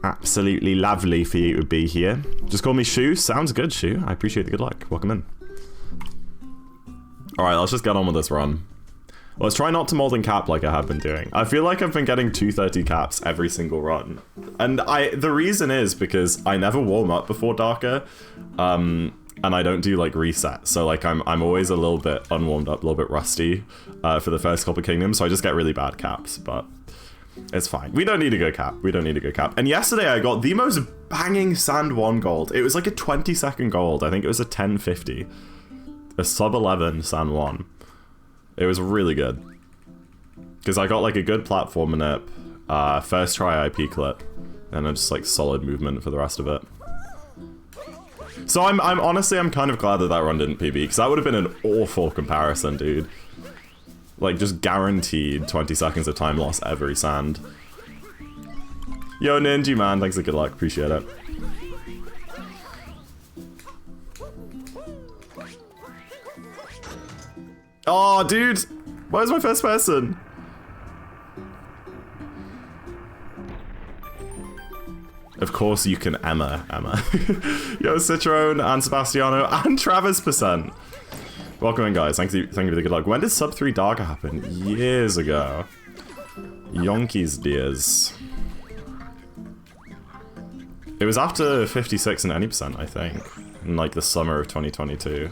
Absolutely lovely for you to be here. Just call me Shu. Sounds good, Shu. I appreciate the good luck. Welcome in. Alright, let's just get on with this run. Let's try not to mold cap like I have been doing. I feel like I've been getting 230 caps every single run. And the reason is because I never warm up before Darker. And I don't do like resets. So like I'm always a little bit unwarmed up, a little bit rusty for the first couple of kingdoms. So I just get really bad caps, but it's fine. We don't need a good cap. We don't need a good cap. And yesterday I got the most banging Sand 1 gold. It was like a 20-second gold. I think it was a 1050. A sub 11 Sand 1. It was really good. Because I got like a good platform in it, first try IP clip, and then just like solid movement for the rest of it. So I'm honestly, I'm kind of glad that run didn't PB, because that would have been an awful comparison, dude. Like, just guaranteed 20 seconds of time loss every sand. Yo, Ninja, man, thanks for good luck, appreciate it. Oh, dude! Where's my first person? Of course you can Emma. Yo, Citroen and Sebastiano and Travis Percent. Welcome in, guys. Thank you for the good luck. When did sub 3 Darker happen? Years ago. Yonkey's dears. It was after 56 and any percent, I think. In like the summer of 2022.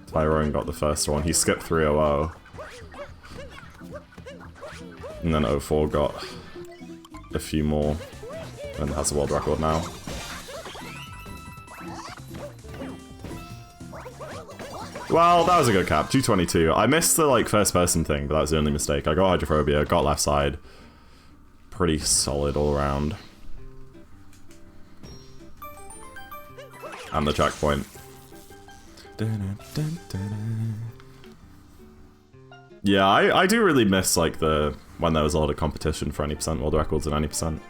Tyrone got the first one. He skipped 300. And then 04 got a few more. And has a world record now. Well, that was a good cap. 222. I missed the like first person thing, but that was the only mistake. I got hydrophobia, got left side. Pretty solid all around. And the checkpoint. Yeah, I do really miss like when there was a lot of competition for any percent world records and any percent.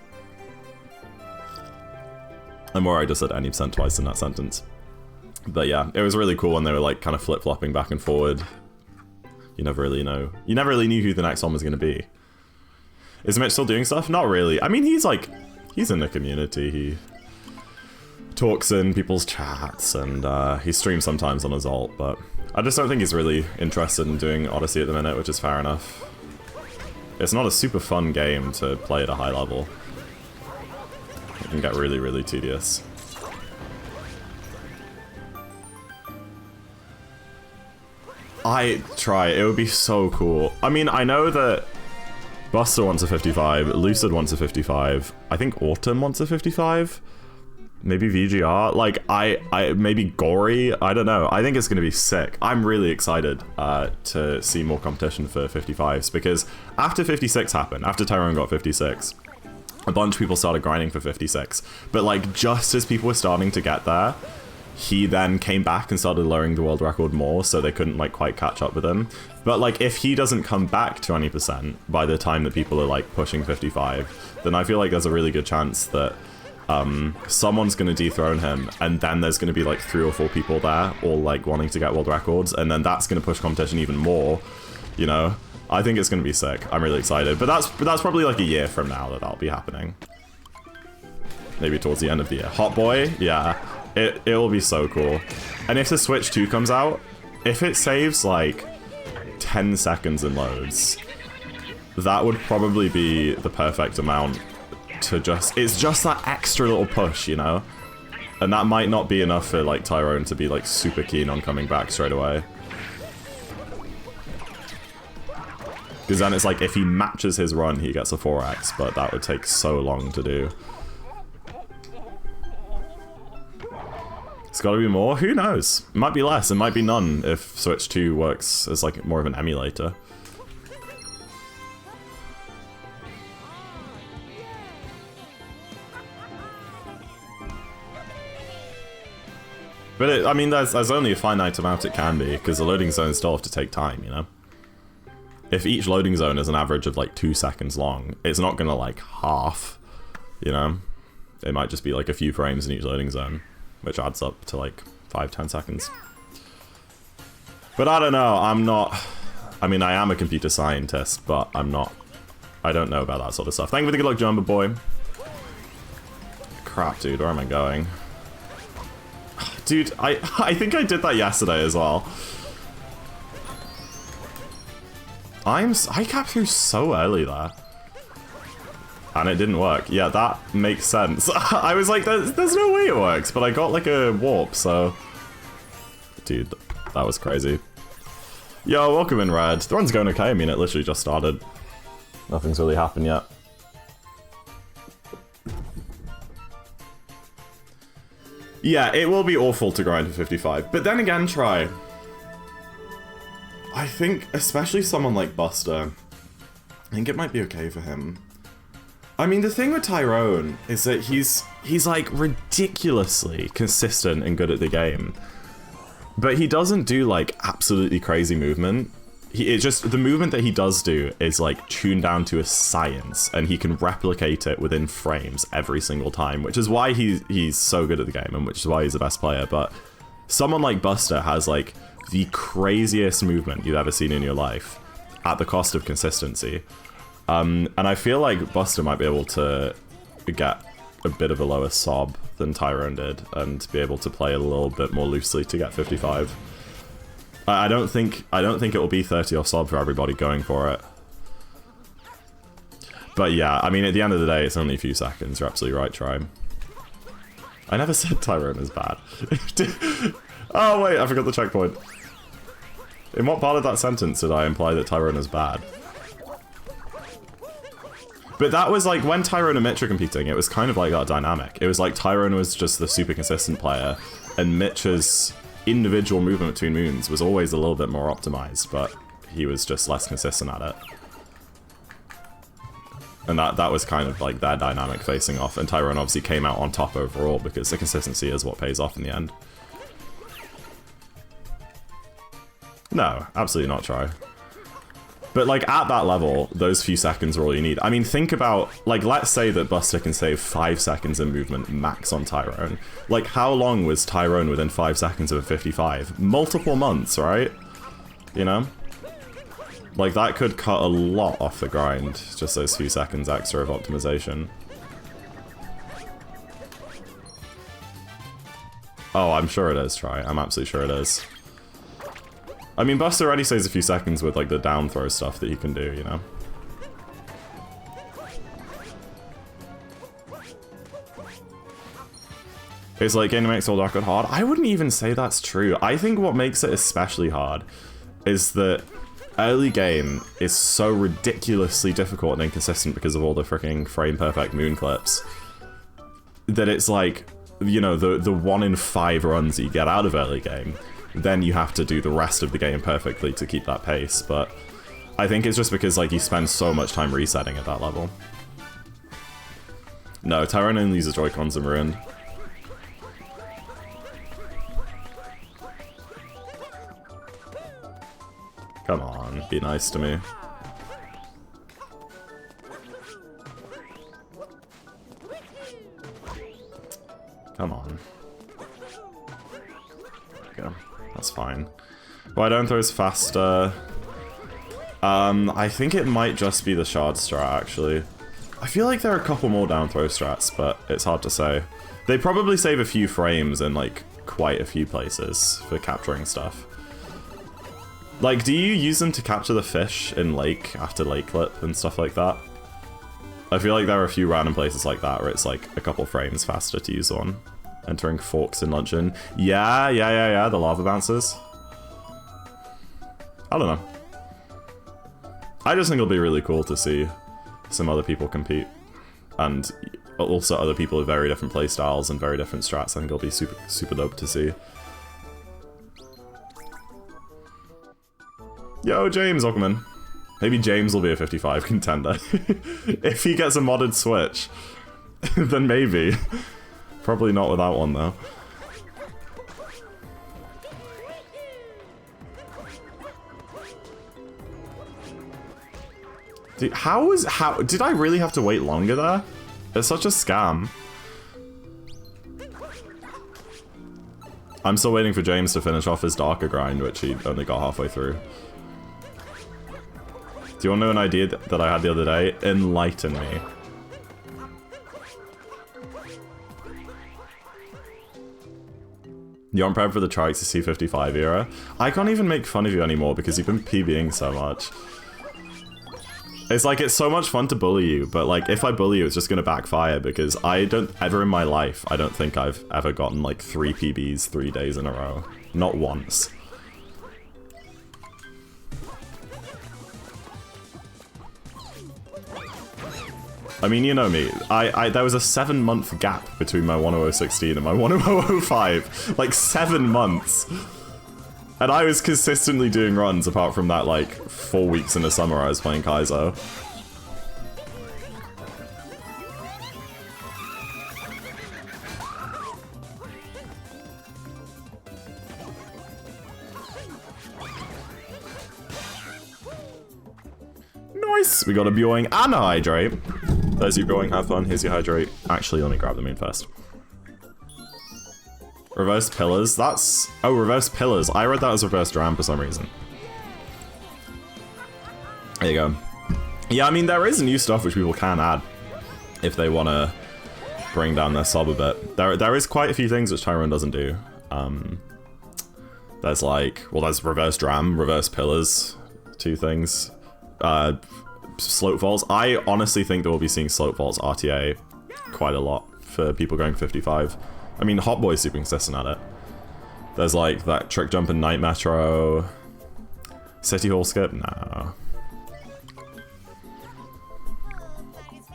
I'm worried I just said any percent twice in that sentence. But yeah, it was really cool when they were like kind of flip-flopping back and forward. You never really know. You never really knew who the next one was going to be. Is Mitch still doing stuff? Not really. I mean, he's in the community. He talks in people's chats and he streams sometimes on his alt, but I just don't think he's really interested in doing Odyssey at the minute, which is fair enough. It's not a super fun game to play at a high level. It can get really, really tedious. I try. It would be so cool. I mean, I know that Buster wants a 55, Lucid wants a 55, I think Autumn wants a 55. Maybe VGR, like, maybe Gory, I don't know. I think it's gonna be sick. I'm really excited to see more competition for 55s, because after 56 happened, after Tyrone got 56, a bunch of people started grinding for 56. But like, just as people were starting to get there, he then came back and started lowering the world record more, so they couldn't like quite catch up with him. But like, if he doesn't come back to 20% by the time that people are like pushing 55, then I feel like there's a really good chance that someone's going to dethrone him, and then there's going to be like 3 or 4 people there all like wanting to get world records, and then that's going to push competition even more, you know. I think it's going to be sick. I'm really excited, but that's probably like a year from now that that'll be happening. Maybe towards the end of the year. Hot Boy, yeah, it will be so cool. And if the Switch 2 comes out, if it saves like 10 seconds in loads, that would probably be the perfect amount to it's just that extra little push, you know? And that might not be enough for like Tyrone to be like super keen on coming back straight away. Because then it's like, if he matches his run, he gets a 4x, but that would take so long to do. It's gotta be more? Who knows? It might be less, it might be none if Switch 2 works as like more of an emulator. But I mean, there's only a finite amount it can be, because the loading zones still have to take time, you know? If each loading zone is an average of like 2 seconds long, it's not gonna like half, you know? It might just be like a few frames in each loading zone. which adds up to like 5-10 seconds. But I don't know, I'm not... I mean, I am a computer scientist, but I'm not... I don't know about that sort of stuff. Thank you for the good luck, Jumbo Boy. Crap, dude, where am I going? Dude, I think I did that yesterday as well. I capped through so early there. And it didn't work. Yeah, that makes sense. I was like, there's no way it works, but I got like a warp, so... Dude, that was crazy. Yo, welcome in, Red. The run's going okay. I mean, it literally just started. Nothing's really happened yet. Yeah, it will be awful to grind to 55. But then again, try. I think, especially someone like Buster, I think it might be okay for him. I mean, the thing with Tyrone is that he's like ridiculously consistent and good at the game. But he doesn't do like absolutely crazy movement. It's just the movement that he does do is like tuned down to a science, and he can replicate it within frames every single time, which is why he's so good at the game and which is why he's the best player. But someone like Buster has like the craziest movement you've ever seen in your life at the cost of consistency. And I feel like Buster might be able to get a bit of a lower sob than Tyrone did and be able to play a little bit more loosely to get 55. I don't think it will be 30 or sob for everybody going for it. But yeah, I mean, at the end of the day, it's only a few seconds. You're absolutely right, try. I never said Tyrone is bad. Oh wait, I forgot the checkpoint. In what part of that sentence did I imply that Tyrone is bad? But that was like, when Tyrone and Mitch were competing, it was kind of like that dynamic. It was like Tyrone was just the super consistent player, and Mitch's individual movement between moons was always a little bit more optimized, but he was just less consistent at it. And that was kind of like their dynamic facing off, and Tyrone obviously came out on top overall because the consistency is what pays off in the end. No, absolutely not try. But like at that level, those few seconds are all you need. I mean, think about, like, let's say that Buster can save 5 seconds in movement max on Tyrone. Like, how long was Tyrone within 5 seconds of a 55? Multiple months, right? You know? Like, that could cut a lot off the grind, just those few seconds extra of optimization. Oh, I'm sure it is, try. I'm absolutely sure it is. I mean, Buster already saves a few seconds with, like, the down throw stuff that he can do, you know? It's like, game makes SMO Darker hard. I wouldn't even say that's true. I think what makes it especially hard is that early game is so ridiculously difficult and inconsistent because of all the freaking frame-perfect moon clips that it's like, you know, the 1 in 5 runs that you get out of early game, then you have to do the rest of the game perfectly to keep that pace. But I think it's just because, like, you spend so much time resetting at that level. No, Tyrone only uses Joy-Cons and Ruined. Come on, be nice to me. Come on. Okay, that's fine. Why don't throws faster? I think it might just be the shard strat, actually. I feel like there are a couple more down throw strats, but it's hard to say. They probably save a few frames in, like, quite a few places for capturing stuff. Like, do you use them to capture the fish in lake after lake clip and stuff like that? I feel like there are a few random places like that where it's like a couple frames faster to use one. Entering forks in luncheon. Yeah, the lava bouncers. I don't know. I just think it'll be really cool to see some other people compete. And also other people with very different playstyles and very different strats. I think it'll be super, super dope to see. Yo, James, welcome in. Maybe James will be a 55 contender. If he gets a modded Switch, then maybe. Probably not with that one, though. Dude, how did I really have to wait longer there? It's such a scam. I'm still waiting for James to finish off his Darker grind, which he only got halfway through. Do you want to know an idea that I had the other day? Enlighten me. You aren't prepared for the Trikes to C55 era? I can't even make fun of you anymore because you've been PBing so much. It's like, it's so much fun to bully you, but like, if I bully you, it's just gonna backfire because I don't ever in my life, I don't think I've ever gotten like 3 PBs 3 days in a row. Not once. I mean, you know me. There was a 7-month gap between my 10016 and my 10005. Like 7 months. And I was consistently doing runs apart from that like 4 weeks in the summer I was playing Kaizo. Nice! We got a Bioing and a Hydrate. There's your Bioing, have fun. Here's your Hydrate. Actually, let me grab the moon first. Reverse Pillars, that's... Oh, Reverse Pillars. I read that as Reverse Dram for some reason. There you go. Yeah, I mean, there is new stuff which people can add if they want to bring down their sub a bit. There is quite a few things which Tyrone doesn't do. There's like... Well, there's Reverse Dram, Reverse Pillars. 2 things. Slope Falls. I honestly think that we'll be seeing Slope Falls RTA quite a lot for people going 55. I mean, Hot Boy's super consistent at it. There's like that Trick Jump in Night Metro. City Hall Skip? No.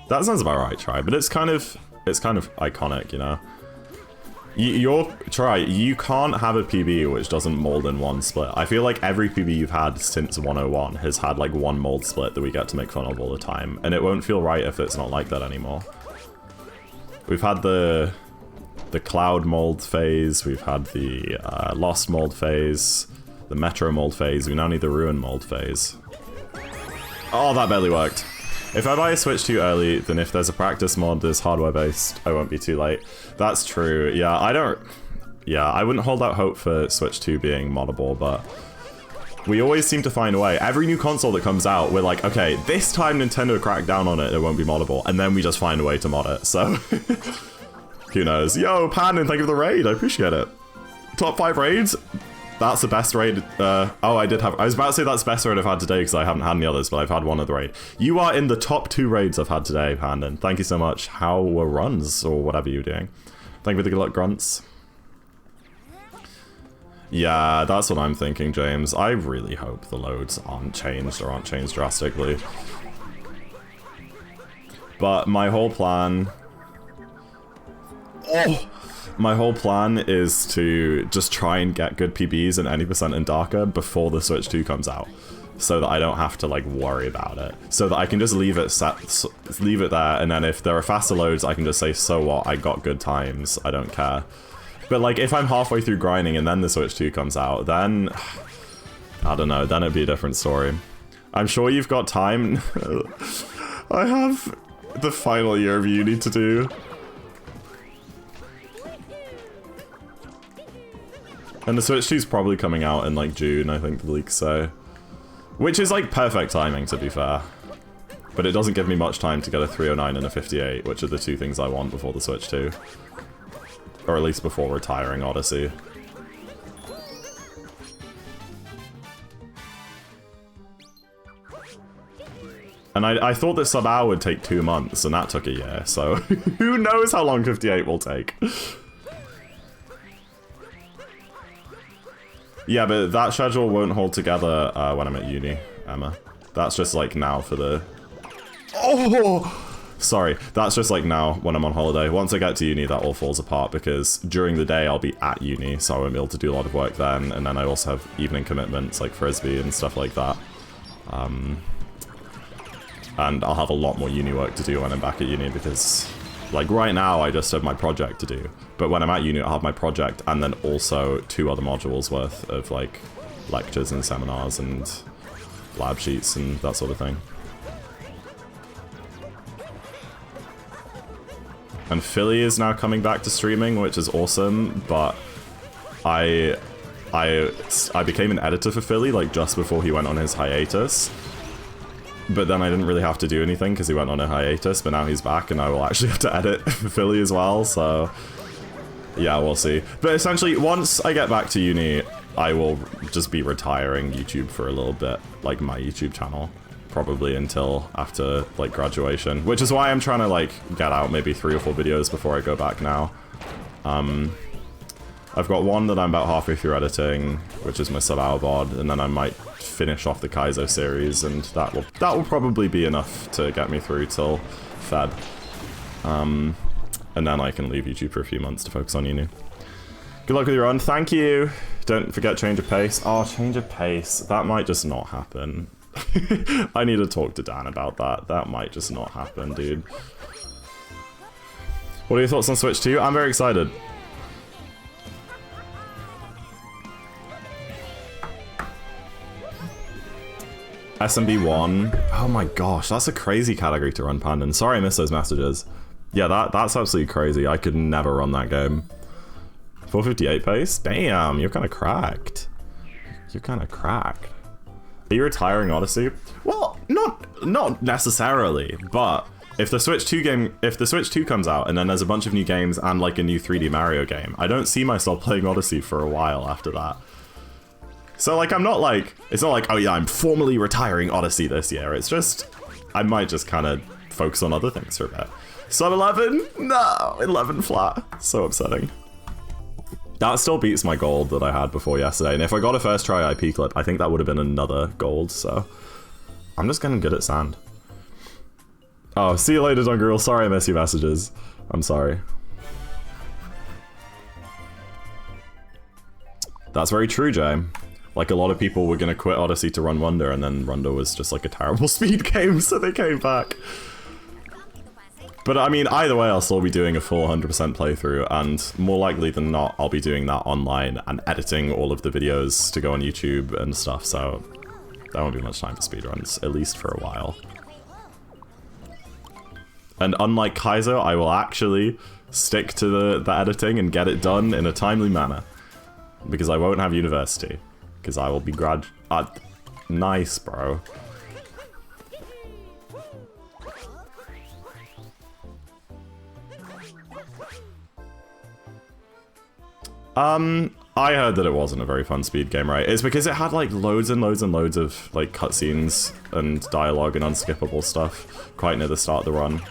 That sounds about right, Try, but it's kind of iconic, you know? You can't have a PB which doesn't mold in 1 split. I feel like every PB you've had since 101 has had like 1 mold split that we get to make fun of all the time, and it won't feel right if it's not like that anymore. We've had the Cloud mold phase, we've had the Lost mold phase, the Metro mold phase, we now need the Ruin mold phase. Oh, that barely worked. If I buy a Switch too early, then if there's a practice mod that's hardware-based, I won't be too late. That's true. Yeah, I wouldn't hold out hope for Switch 2 being moddable, but we always seem to find a way. Every new console that comes out, we're like, okay, this time Nintendo cracked down on it, it won't be moddable, and then we just find a way to mod it, so... Who knows? Yo, Pan, thank you for the raid, I appreciate it. Top 5 raids? That's the best raid. Oh, I was about to say that's the best raid I've had today because I haven't had any others, but I've had one other raid. You are in the top 2 raids I've had today, Pandan. Thank you so much. How were runs or whatever you're doing? Thank you for the good luck, grunts. Yeah, that's what I'm thinking, James. I really hope the loads aren't changed or aren't changed drastically. But my whole plan... Oh! My whole plan is to just try and get good PBs and any percent in Darker before the Switch 2 comes out, so that I don't have to like worry about it. So that I can just leave it there, and then if there are faster loads, I can just say, so what, I got good times, I don't care. But like, if I'm halfway through grinding and then the Switch 2 comes out, then... I don't know, then it'd be a different story. I'm sure you've got time. I have the final year of uni to do. And the Switch 2's probably coming out in like June, I think the leaks say. Which is like perfect timing, to be fair. But it doesn't give me much time to get a 309 and a 58, which are the 2 things I want before the Switch 2. Or at least before retiring Odyssey. And I thought that Sub-Hour would take 2 months, and that took a year, so who knows how long 58 will take. Yeah, but that schedule won't hold together when I'm at uni, Emma. That's just like now for the... Oh! Sorry, that's just like now when I'm on holiday. Once I get to uni, that all falls apart because during the day I'll be at uni, so I won't be able to do a lot of work then. And then I also have evening commitments like Frisbee and stuff like that. And I'll have a lot more uni work to do when I'm back at uni because, like, right now I just have my project to do. But when I'm at uni, I'll have my project and then also 2 other modules worth of, like, lectures and seminars and lab sheets and that sort of thing. And Philly is now coming back to streaming, which is awesome, but I became an editor for Philly, like, just before he went on his hiatus. But then I didn't really have to do anything because he went on a hiatus, but now he's back and I will actually have to edit for Philly as well, so... Yeah, we'll see. But essentially, once I get back to uni, I will just be retiring YouTube for a little bit, like my YouTube channel. Probably until after, like, graduation. Which is why I'm trying to, like, get out maybe 3 or 4 videos before I go back now. I've got one that I'm about halfway through editing, which is my sub-hour VOD, and then I might finish off the Kaizo series, and that will probably be enough to get me through till Feb. And then I can leave YouTube for a few months to focus on uni. Good luck with your run. Thank you. Don't forget change of pace. Oh, change of pace. That might just not happen. I need to talk to Dan about that. That might just not happen, dude. What are your thoughts on Switch 2? I'm very excited. SMB1. Oh my gosh, that's a crazy category to run, Pandan. Sorry I missed those messages. Yeah, that's absolutely crazy. I could never run that game. 458 pace? Damn, you're kind of cracked. You're kind of cracked. Are you retiring Odyssey? Well, not necessarily, but if the Switch 2 comes out and then there's a bunch of new games and like a new 3D Mario game, I don't see myself playing Odyssey for a while after that. So, like, it's not like, oh yeah, I'm formally retiring Odyssey this year. It's just, I might just kind of focus on other things for a bit. Sub 11? No, 11 flat. So upsetting. That still beats my gold that I had before yesterday. And if I got a first try IP clip, I think that would have been another gold, so. I'm just getting good at sand. Oh, see you later, Dungarul. Sorry I missed your messages. I'm sorry. That's very true, Jay. Like, a lot of people were going to quit Odyssey to run Wonder, and then Wonder was just like a terrible speed game, so they came back. But I mean, either way, I'll still be doing a full 100% playthrough, and more likely than not, I'll be doing that online and editing all of the videos to go on YouTube and stuff, so there won't be much time for speedruns, at least for a while. And unlike Kaizo, I will actually stick to the editing and get it done in a timely manner. Because I won't have university. Because I will be nice, bro. I heard that it wasn't a very fun speed game, right? It's because it had like loads and loads and loads of like cutscenes and dialogue and unskippable stuff quite near the start of the run.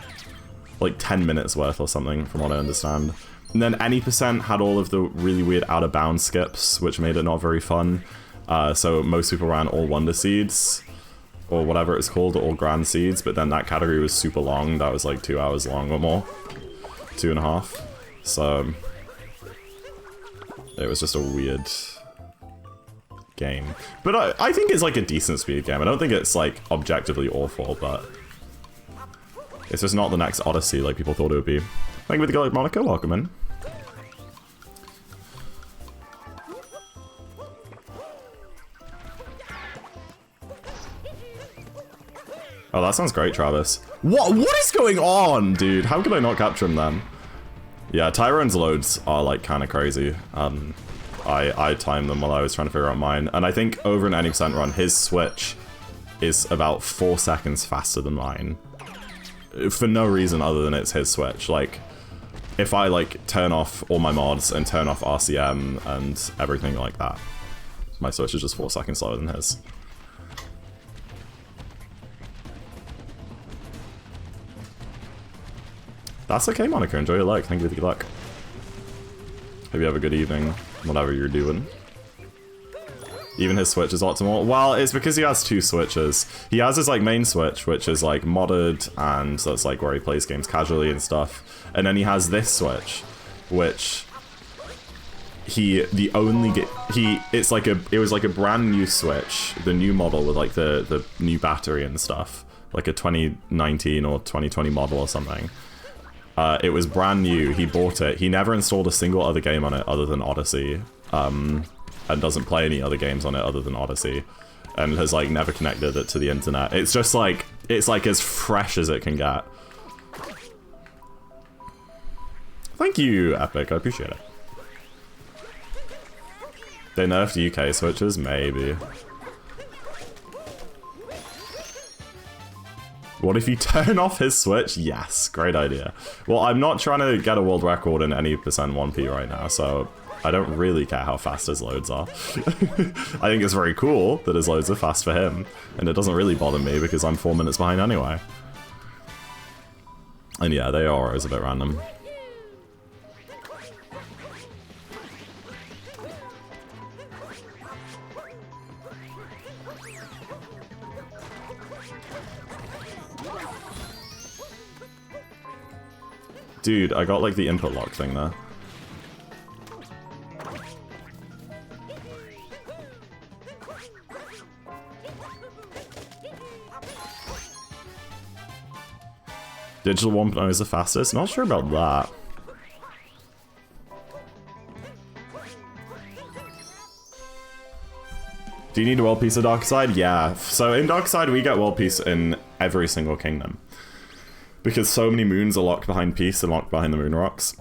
Like 10 minutes worth or something, from what I understand. And then any percent had all of the really weird out-of-bounds skips, which made it not very fun. So most people ran all Wonder Seeds, or whatever it's called, all Grand Seeds, but then that category was super long. That was like 2 hours long or more. 2.5. So it was just a weird game. But I think it's like a decent speed game. I don't think it's like objectively awful, but it's just not the next Odyssey like people thought it would be. Thank you for the Gallic Monica, welcome in. Oh, that sounds great, Travis. What is going on, dude? How could I not capture him then? Yeah, Tyrone's loads are like kind of crazy. I timed them while I was trying to figure out mine, and I think over an any percent run, his switch is about 4 seconds faster than mine. For no reason other than it's his switch. Like, if I like turn off all my mods and turn off RCM and everything like that, my switch is just 4 seconds slower than his. That's okay, Monica. Enjoy your luck. Thank you for the good luck. Hope you have a good evening, whatever you're doing. Even his switch is optimal. Well, it's because he has 2 switches. He has his like main switch, which is like modded, and that's like where he plays games casually and stuff. And then he has this switch, which it was like a brand new switch, the new model with like the new battery and stuff, like a 2019 or 2020 model or something. It was brand new. He bought it. He never installed a single other game on it other than Odyssey. And doesn't play any other games on it other than Odyssey, and has like never connected it to the internet. It's just like, it's like as fresh as it can get. Thank you, Epic, I appreciate it. They nerfed UK switches? Maybe. What if you turn off his switch? Yes, great idea. Well, I'm not trying to get a world record in any percent 1P right now, so I don't really care how fast his loads are. I think it's very cool that his loads are fast for him, and it doesn't really bother me because I'm 4 minutes behind anyway. And yeah, they are always a bit random. Dude, I got like the input lock thing there. Digital 1.0 is the fastest? Not sure about that. Do you need a world piece of Dark Side? Yeah. So in Dark Side, we get world peace in every single kingdom. Because so many moons are locked behind peace and locked behind the moon rocks.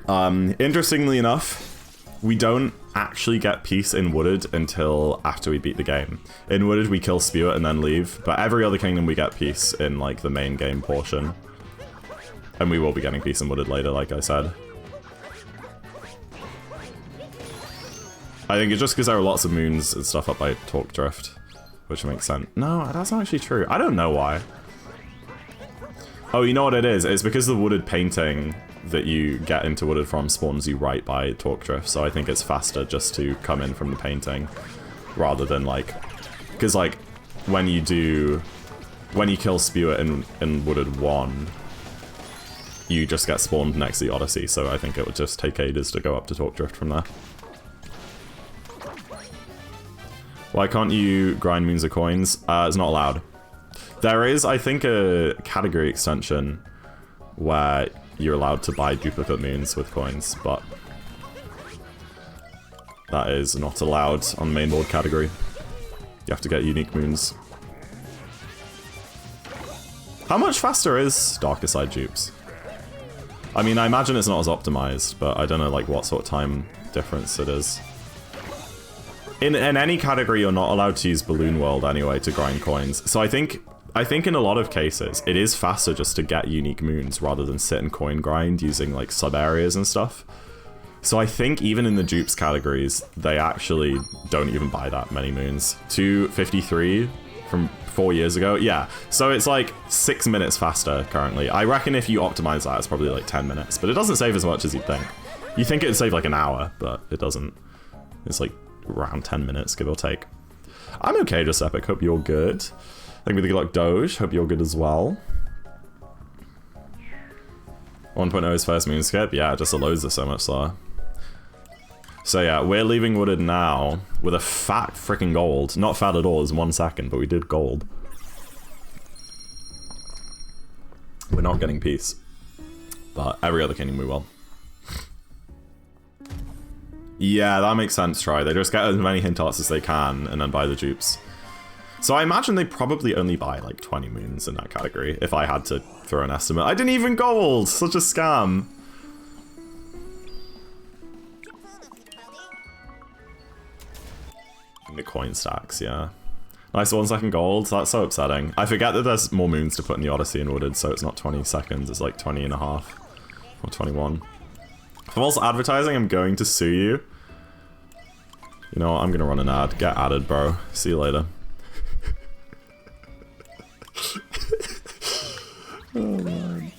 Interestingly enough, we don't actually get peace in Wooded until after we beat the game. In Wooded, we kill Spew and then leave, but every other kingdom we get peace in like the main game portion. And we will be getting peace in Wooded later, like I said. I think it's just because there are lots of moons and stuff up by Torque Drift, which makes sense. No, that's not actually true. I don't know why. Oh, you know what it is? It's because the wooded painting that you get into Wooded from spawns you right by Torque Drift, so I think it's faster just to come in from the painting rather than like... Because like, when you kill Spew in Wooded 1, you just get spawned next to the Odyssey, so I think it would just take ages to go up to Torque Drift from there. Why can't you grind moons or coins? It's not allowed. There is, I think, a category extension where you're allowed to buy duplicate moons with coins, but that is not allowed on the main board category. You have to get unique moons. How much faster is Darker Side dupes? I mean, I imagine it's not as optimized, but I don't know like what sort of time difference it is. In any category, you're not allowed to use Balloon World anyway to grind coins. So I think in a lot of cases, it is faster just to get unique moons rather than sit and coin grind using like sub-areas and stuff. So I think even in the dupes categories, they actually don't even buy that many moons. 253 from 4 years ago, yeah. So it's like 6 minutes faster currently. I reckon if you optimize that, it's probably like 10 minutes, but it doesn't save as much as you'd think. You think it'd save like an hour, but it doesn't. It's like around 10 minutes, give or take. I'm okay, just Epic. Hope you're good. Thank you for the good luck, Doge. Hope you're good as well. 1.0's first moon skip. Yeah, just the loads are so much slower. So yeah, we're leaving Wooded now with a fat freaking gold. Not fat at all, it's 1 second, but we did gold. We're not getting peace. But every other kingdom we will. Yeah, that makes sense, Try. They just get as many hint arts as they can and then buy the dupes. So I imagine they probably only buy like 20 moons in that category, if I had to throw an estimate. I didn't even gold! Such a scam! The coin stacks, yeah. Nice 1 second gold, that's so upsetting. I forget that there's more moons to put in the Odyssey and Wooded, so it's not 20 seconds, it's like 20 and a half. Or 21. False advertising, I'm going to sue you. You know what, I'm gonna run an ad. Get added, bro. See you later. Oh man.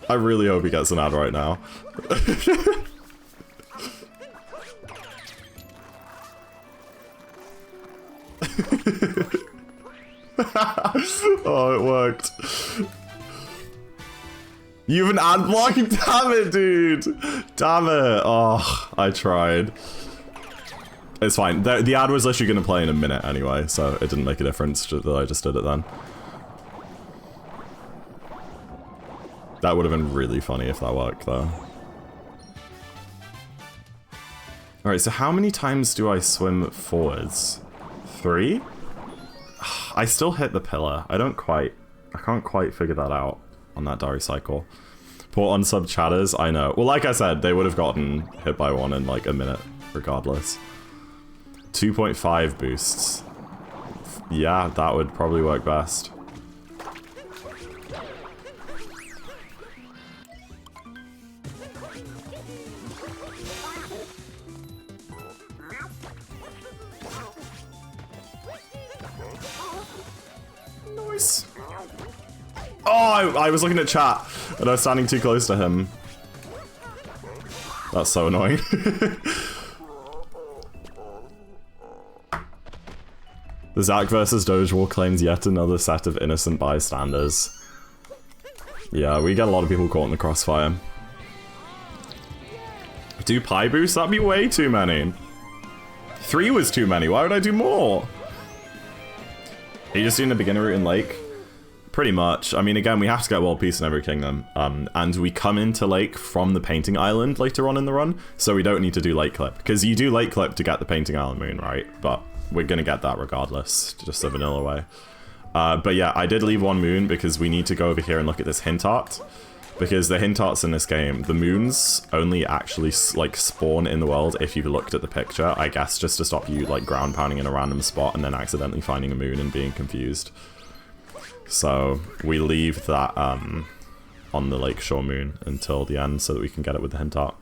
I really hope he gets an ad right now. Oh, it worked. You have an ad block? Damn it, dude! Damn it! Oh, I tried. It's fine. The ad was literally going to play in a minute anyway, so it didn't make a difference that I just did it then. That would have been really funny if that worked, though. Alright, so how many times do I swim forwards? 3? I still hit the pillar. I can't quite figure that out on that diary cycle. Poor unsub chatters, I know. Well, like I said, they would have gotten hit by one in like a minute, regardless. 2.5 boosts. Yeah, that would probably work best. Nice. Oh, I was looking at chat, and I was standing too close to him. That's so annoying. The Zack versus Doge War claims yet another set of innocent bystanders. Yeah, we get a lot of people caught in the crossfire. 2 pie boosts? That'd be way too many. 3 was too many. Why would I do more? Are you just doing the beginner route in Lake? Pretty much. I mean, again, we have to get World Peace in every kingdom. And we come into Lake from the Painting Island later on in the run, so we don't need to do Lake Clip. Because you do Lake Clip to get the Painting Island moon, right? But we're gonna get that regardless, just the vanilla way. But yeah, I did leave one moon because we need to go over here and look at this hint art. Because the hint arts in this game, the moons only actually like spawn in the world if you've looked at the picture, I guess, just to stop you like ground pounding in a random spot and then accidentally finding a moon and being confused. So we leave that on the Lakeshore moon until the end so that we can get it with the hint art.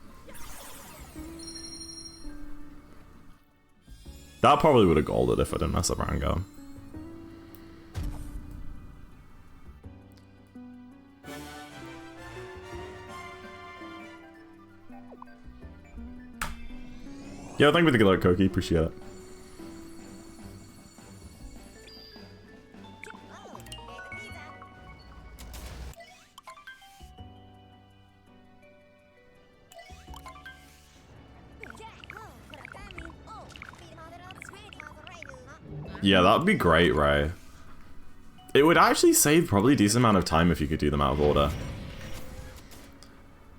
That probably would have golded if I didn't mess up Rango. Yeah, thank you for the good luck, Koki. Appreciate it. Yeah, that would be great, Ray. It would actually save probably a decent amount of time if you could do them out of order.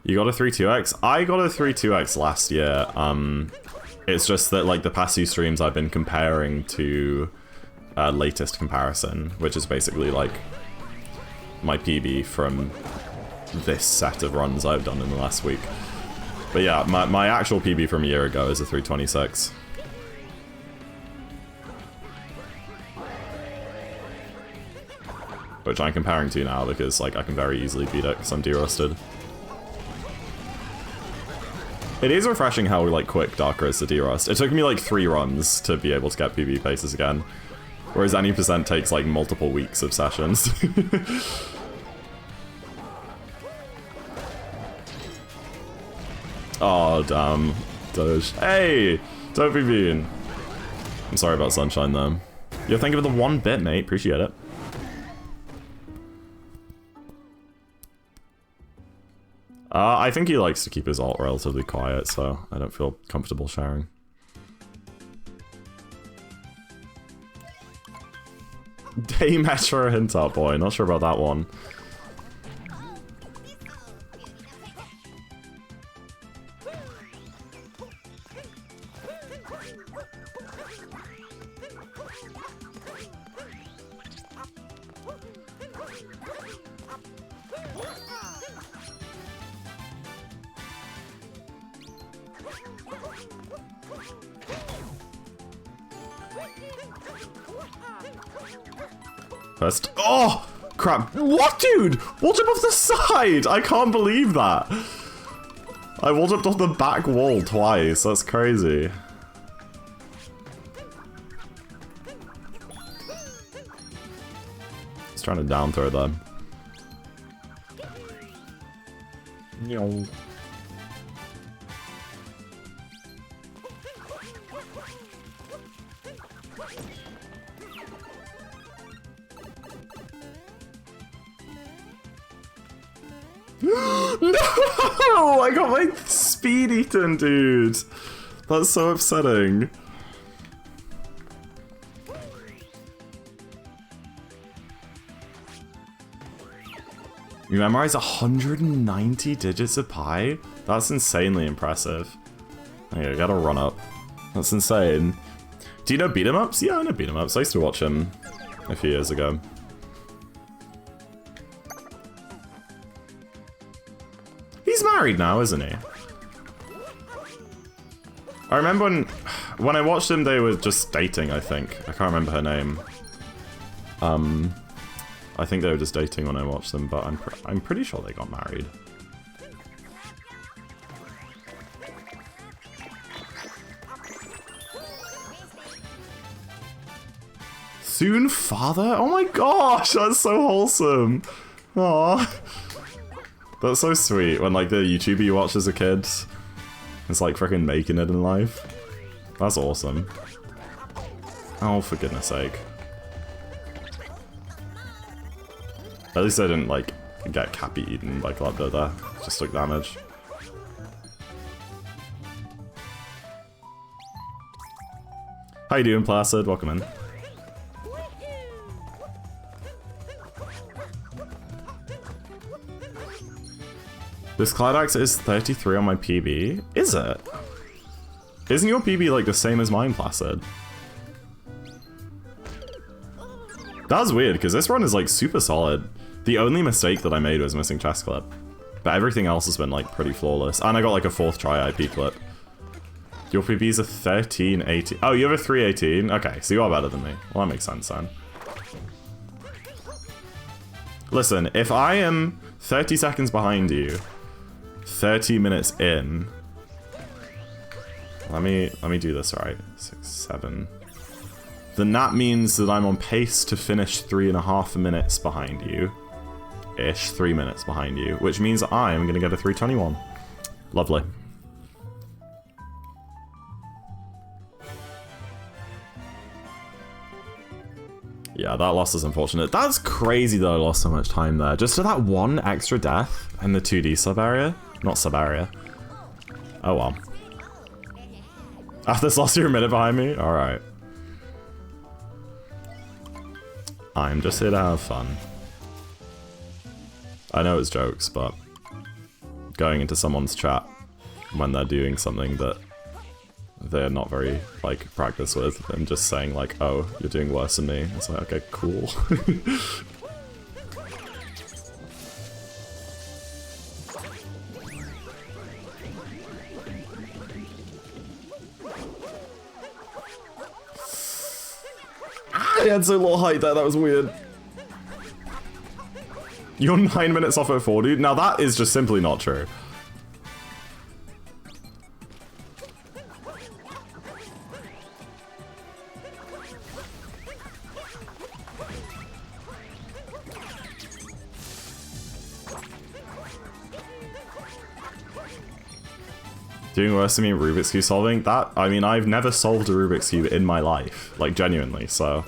You got a 3-2x? I got a 3-2x last year. It's just that, like, the past 2 streams I've been comparing to latest comparison, which is basically, like, my PB from this set of runs I've done in the last week. But yeah, my actual PB from a year ago is a 326. Which I'm comparing to now because, like, I can very easily beat it because I'm derusted. It is refreshing how, like, quick Darker is to derust. It took me, like, 3 runs to be able to get PB paces again. Whereas any percent takes, like, multiple weeks of sessions. Oh, damn. Doge. Hey! Don't be mean. I'm sorry about Sunshine, though. Yo, thank you for the 1 bit, mate. Appreciate it. I think he likes to keep his ult relatively quiet, so I don't feel comfortable sharing. Day Metro hint out, boy. Not sure about that one. First. Oh! Crap. What, dude? Wall jump off the side! I can't believe that. I wall jumped off the back wall twice. That's crazy. He's trying to down throw them. No. No! I got my speed eaten, dude. That's so upsetting. You memorize 190 digits of pi? That's insanely impressive. Okay, I gotta run up. That's insane. Do you know beat 'em ups? Yeah, I know beat 'em ups. I used to watch them a few years ago. married now, isn't he? I remember when I watched them, they were just dating, I think. I can't remember her name. I think they were just dating when I watched them, but I'm pretty sure they got married. Soon father? Oh my gosh, that's so wholesome. Aww. That's so sweet when like the YouTuber you watch as a kid is like freaking making it in life. That's awesome. Oh, for goodness sake. At least I didn't like get Cappy eaten by Clubdo there. Just took damage. How you doing, Placid? Welcome in. This Clydax is 33 on my PB. Is it? Isn't your PB like the same as mine, Placid? That's weird, because this run is like super solid. The only mistake that I made was missing chest clip. But everything else has been like pretty flawless. And I got like a 4th try IP clip. Your PB is a 1318. Oh, you have a 318? Okay, so you are better than me. Well, that makes sense then. Listen, if I am 30 seconds behind you, 30 minutes in. Let me do this right. 6, 7. Then that means that I'm on pace to finish 3.5 minutes behind you. Ish, 3 minutes behind you, which means I'm gonna get a 321. Lovely. Yeah, that loss is unfortunate. That's crazy that I lost so much time there. Just to that one extra death in the 2D sub-area. Not sub-area. Oh well. After this lost, you're a minute behind me? Alright. I'm just here to have fun. I know it's jokes, but going into someone's chat when they're doing something that they're not very, like, practiced with, and just saying, like, oh, you're doing worse than me. It's like, okay, cool. I had so little height there, that was weird. You're 9 minutes off at 4, dude? Now that is just simply not true. Doing worse than me in Rubik's Cube solving? That, I mean, I've never solved a Rubik's Cube in my life. Like, genuinely, so...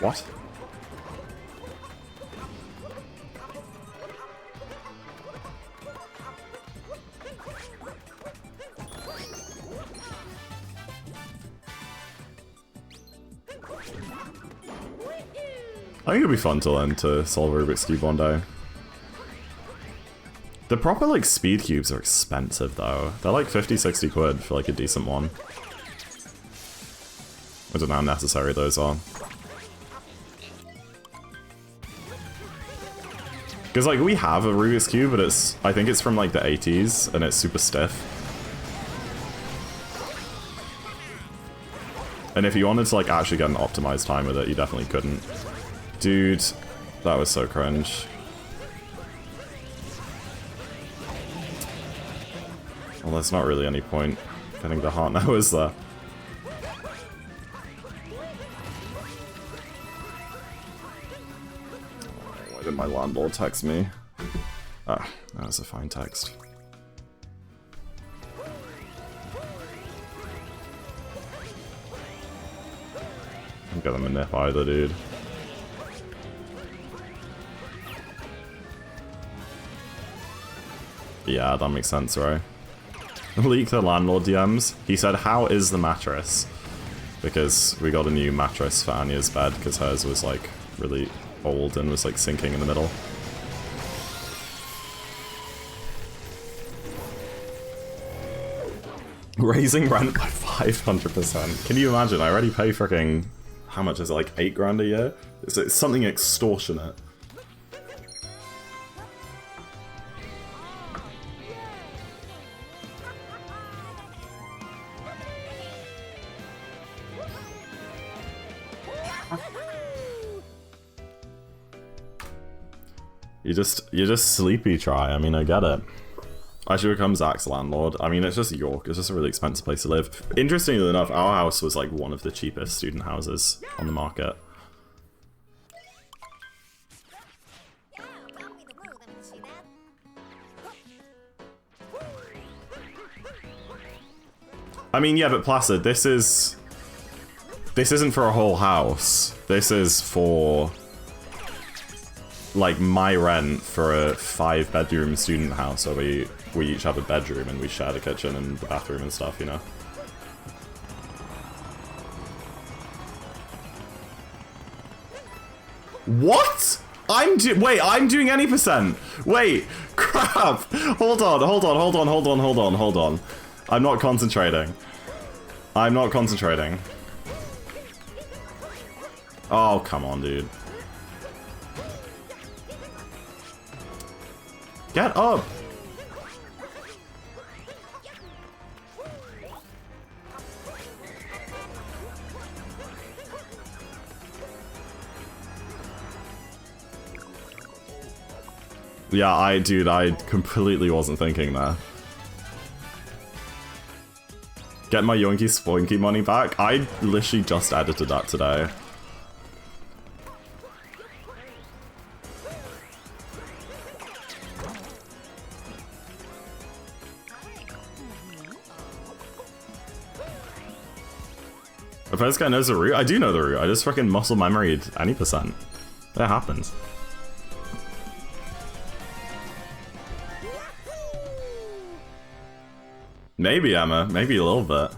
What? I think it'll be fun to learn to solve Rubik's Cube one day. The proper, like, speed cubes are expensive, though. They're like 50, 60 quid for, like, a decent one. I don't know how necessary those are. Because, like, we have a Rubik's Cube, but it's... I think it's from, like, the 80s, and it's super stiff. And if you wanted to, like, actually get an optimized time with it, you definitely couldn't. Dude, that was so cringe. Well, there's not really any point getting the heart now, is there? Why did my landlord text me? Ah, that was a fine text. I'm getting a nip either, dude. Yeah, that makes sense, right? Leak the landlord DMs. He said, how is the mattress? Because we got a new mattress for Anya's bed, because hers was, like, really old and was, like, sinking in the middle. Raising rent by 500%. Can you imagine? I already pay freaking... How much is it? Like 8 grand a year? It's something extortionate. You're just sleepy, Try. I mean, I get it. I should become Zach's landlord. I mean, it's just York. It's just a really expensive place to live. Interestingly enough, our house was like one of the cheapest student houses on the market. I mean, yeah, but Placid, this isn't for a whole house. This is for like my rent for a 5-bedroom student house where we each have a bedroom and we share the kitchen and the bathroom and stuff, you know? What? Wait, I'm doing any percent. Wait, crap. Hold on. I'm not concentrating. Oh, come on, dude. Get up! Yeah, I completely wasn't thinking there. Get my Yoinky Spoinky money back? I literally just edited that today. If this guy knows the route, I do know the route. I just freaking muscle memoried any percent. That happens. Maybe, Emma. Maybe a little bit.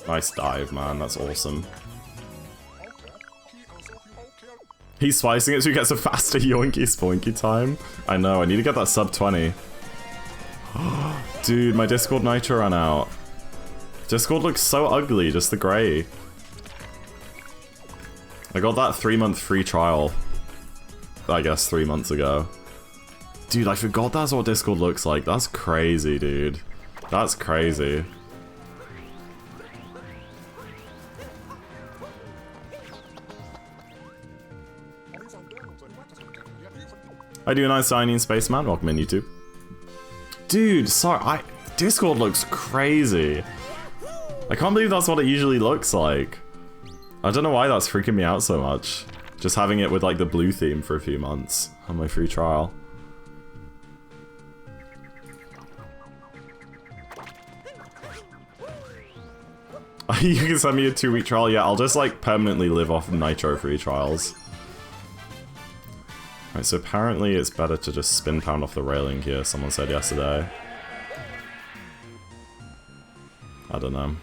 Nice dive, man. That's awesome. He's spicing it so he gets a faster Yoinky Spoinky time. I know, I need to get that sub 20. Dude, my Discord Nitro ran out. Discord looks so ugly, just the grey. I got that 3-month free trial, I guess 3 months ago. Dude, I forgot that's what Discord looks like. That's crazy, dude. That's crazy. I do a nice signing, Spaceman. Welcome in, YouTube. Dude, sorry, Discord looks crazy. I can't believe that's what it usually looks like. I don't know why that's freaking me out so much. Just having it with like the blue theme for a few months on my free trial. You can send me a 2-week trial. Yeah, I'll just like permanently live off Nitro free trials. Right, so apparently it's better to just spin pound off the railing here, someone said yesterday. I don't know.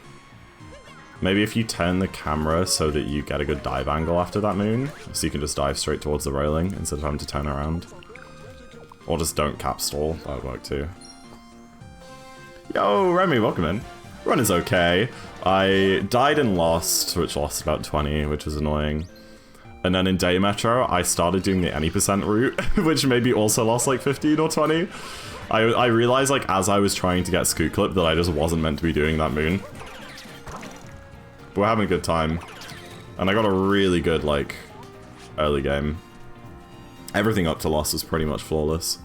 Maybe if you turn the camera so that you get a good dive angle after that moon, so you can just dive straight towards the railing instead of having to turn around. Or just don't cap stall, that would work too. Yo, Remy, welcome in. Run is okay. I died and lost, which lost about 20, which was annoying. And then in Day Metro, I started doing the any percent route, which maybe also lost like 15 or 20. I realized like as I was trying to get Scoot Clip that I just wasn't meant to be doing that moon. But we're having a good time. And I got a really good like early game. Everything up to loss was pretty much flawless.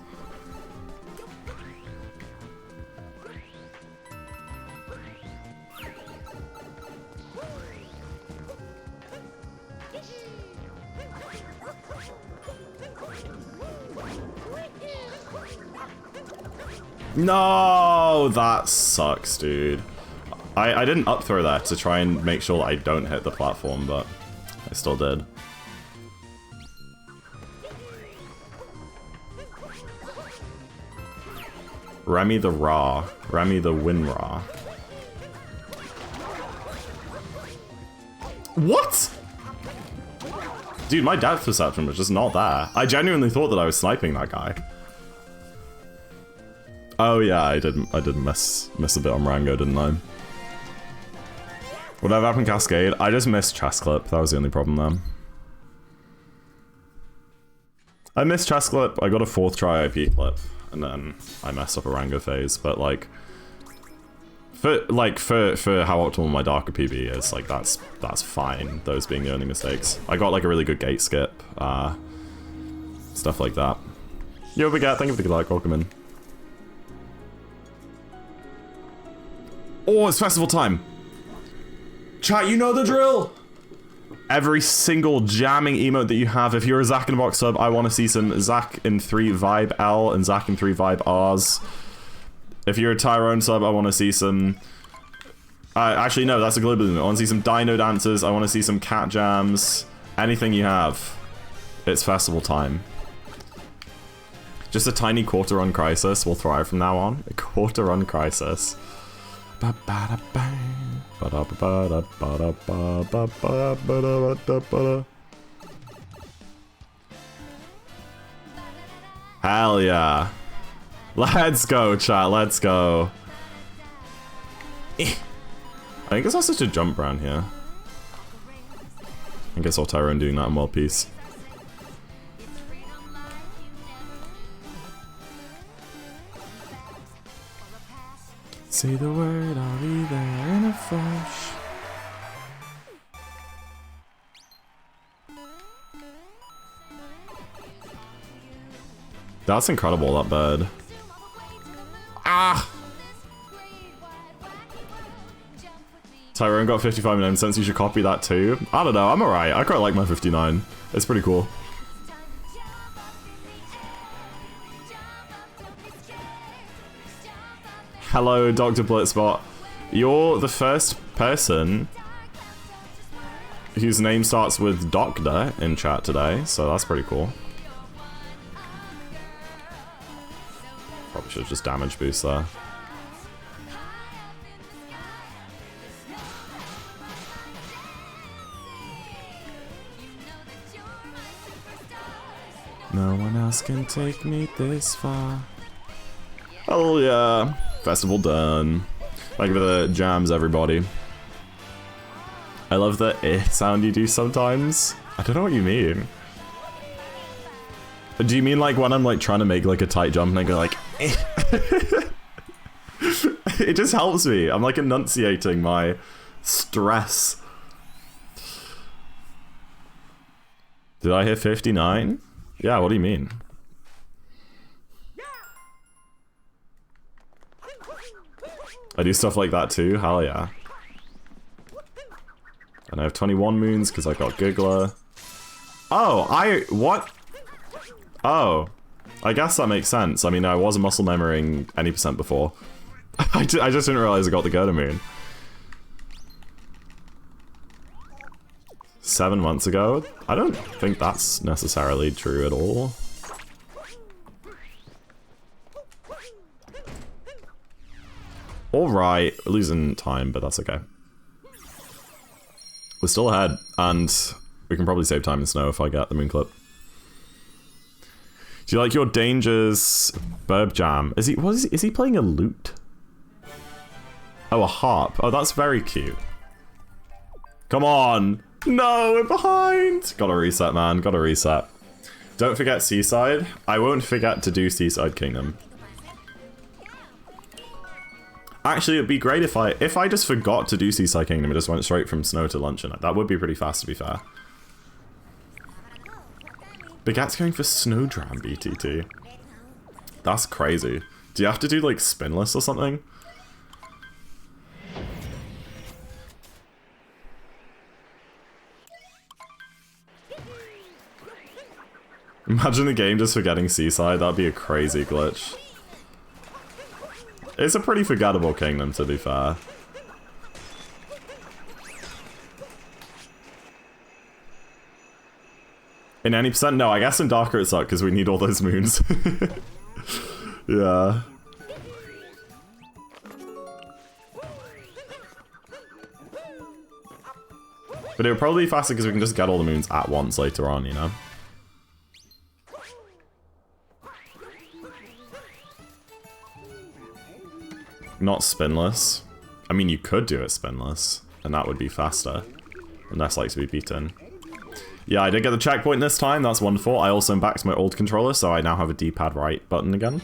No, that sucks, dude. I didn't up throw that to try and make sure that I don't hit the platform, but I still did. Remy the Raw. Remy the Win Raw. What? Dude, my depth perception was just not there. I genuinely thought that I was sniping that guy. Oh yeah, I did miss a bit on Rango, didn't I? Whatever happened Cascade? I just missed chest clip. That was the only problem there. I missed chest clip. I got a 4th try IP clip, and then I messed up a Rango phase. But like, for how optimal my Darker PB is, like that's fine. Those being the only mistakes. I got like a really good gate skip, stuff like that. Yo, Baguette, thank you for the like. Welcome in. Oh, it's festival time. Chat, you know the drill. Every single jamming emote that you have. If you're a Zach in a Box sub, I want to see some Zach in 3 Vibe L and Zach in 3 Vibe R's. If you're a Tyrone sub, I want to see some... actually, no, that's a global emote. I want to see some Dino Dancers. I want to see some Cat Jams. Anything you have. It's festival time. Just a tiny quarter run crisis will thrive from now on. A quarter run crisis. Hell yeah. Let's go, chat, let's go. I think it's not such a jump around here. I guess I'll Tyrone doing that in World Peace. Say the word, I'll be there in a flash. That's incredible, that bird. Ah! Tyrone got 55 minutes, since you should copy that too. I don't know, I'm alright. I quite like my 59. It's pretty cool. Hello, Dr. Blitzbot. You're the first person whose name starts with Doctor in chat today, so that's pretty cool. Probably should have just damage boost there. No one else can take me this far. Oh yeah. Festival done. Thank you for the jams, everybody. I love the sound you do sometimes. I don't know what you mean. Do you mean like when I'm like trying to make like a tight jump and I go like It just helps me. I'm like enunciating my stress. Did I hit 59? Yeah, what do you mean? I do stuff like that too, hell yeah. And I have 21 moons because I got Giggler. Oh, what? Oh, I guess that makes sense. I mean, I wasn't muscle memorying any percent before. I just didn't realize I got the Gerda moon. 7 months ago? I don't think that's necessarily true at all. Alright, we're losing time, but that's okay. We're still ahead, and we can probably save time in snow if I get the moon clip. Do you like your Dangers Burb Jam? Is he playing a lute? Oh, a harp. Oh, that's very cute. Come on! No, we're behind! Gotta reset, man, gotta reset. Don't forget Seaside. I won't forget to do Seaside Kingdom. Actually, it'd be great if I just forgot to do Seaside Kingdom and just went straight from snow to luncheon. That would be pretty fast, to be fair. Baguette's going for Snowdram BTT. That's crazy. Do you have to do, like, Spinless or something? Imagine the game just forgetting Seaside. That'd be a crazy glitch. It's a pretty forgettable kingdom, to be fair. In any percent? No, I guess in Darker it sucked because we need all those moons. Yeah. But it would probably be faster because we can just get all the moons at once later on, you know? Not spinless. I mean, you could do it spinless, and that would be faster. And less likely to be beaten. Yeah, I did get the checkpoint this time, that's wonderful. I also am back to my old controller, so I now have a D-pad right button again.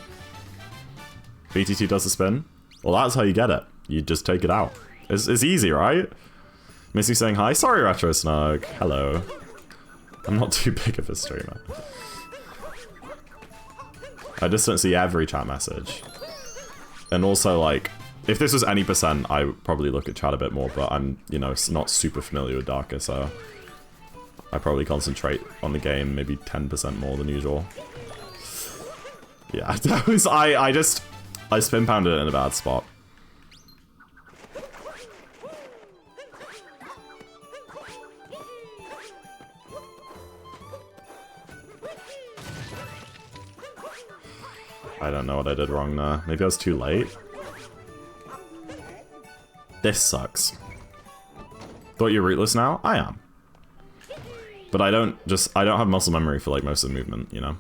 BT2 does the spin. Well, that's how you get it. You just take it out. It's easy, right? Missy saying hi. Sorry, Retro Snug. Hello. I'm not too big of a streamer. I just don't see every chat message. And also, like, if this was any percent, I would probably look at chat a bit more, but I'm, you know, not super familiar with Darker, so I probably concentrate on the game maybe 10% more than usual. Yeah, that was, I spin pounded it in a bad spot. I don't know what I did wrong there. Maybe I was too late? This sucks. Thought you're rootless now? I am. But I don't have muscle memory for like most of the movement, you know?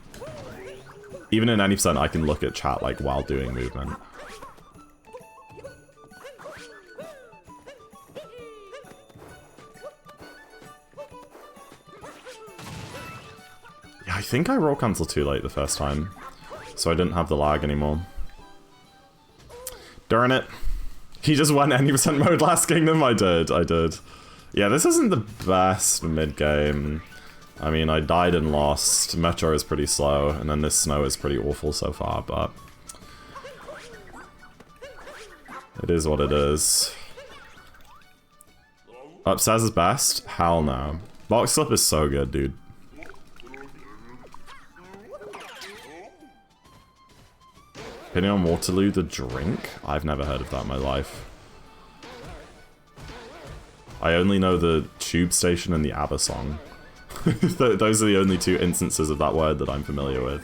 Even in any percent, I can look at chat like while doing movement. Yeah, I think I roll cancel too late the first time. So I didn't have the lag anymore. Darn it. He just went any percent mode last kingdom? I did. Yeah, this isn't the best mid-game. I mean, I died and lost. Metro is pretty slow, and then this snow is pretty awful so far, but it is what it is. Upstairs is best? Hell no. Box Flip is so good, dude. Opinion on Waterloo the drink? I've never heard of that in my life. I only know the tube station and the ABBA song. Those are the only two instances of that word that I'm familiar with.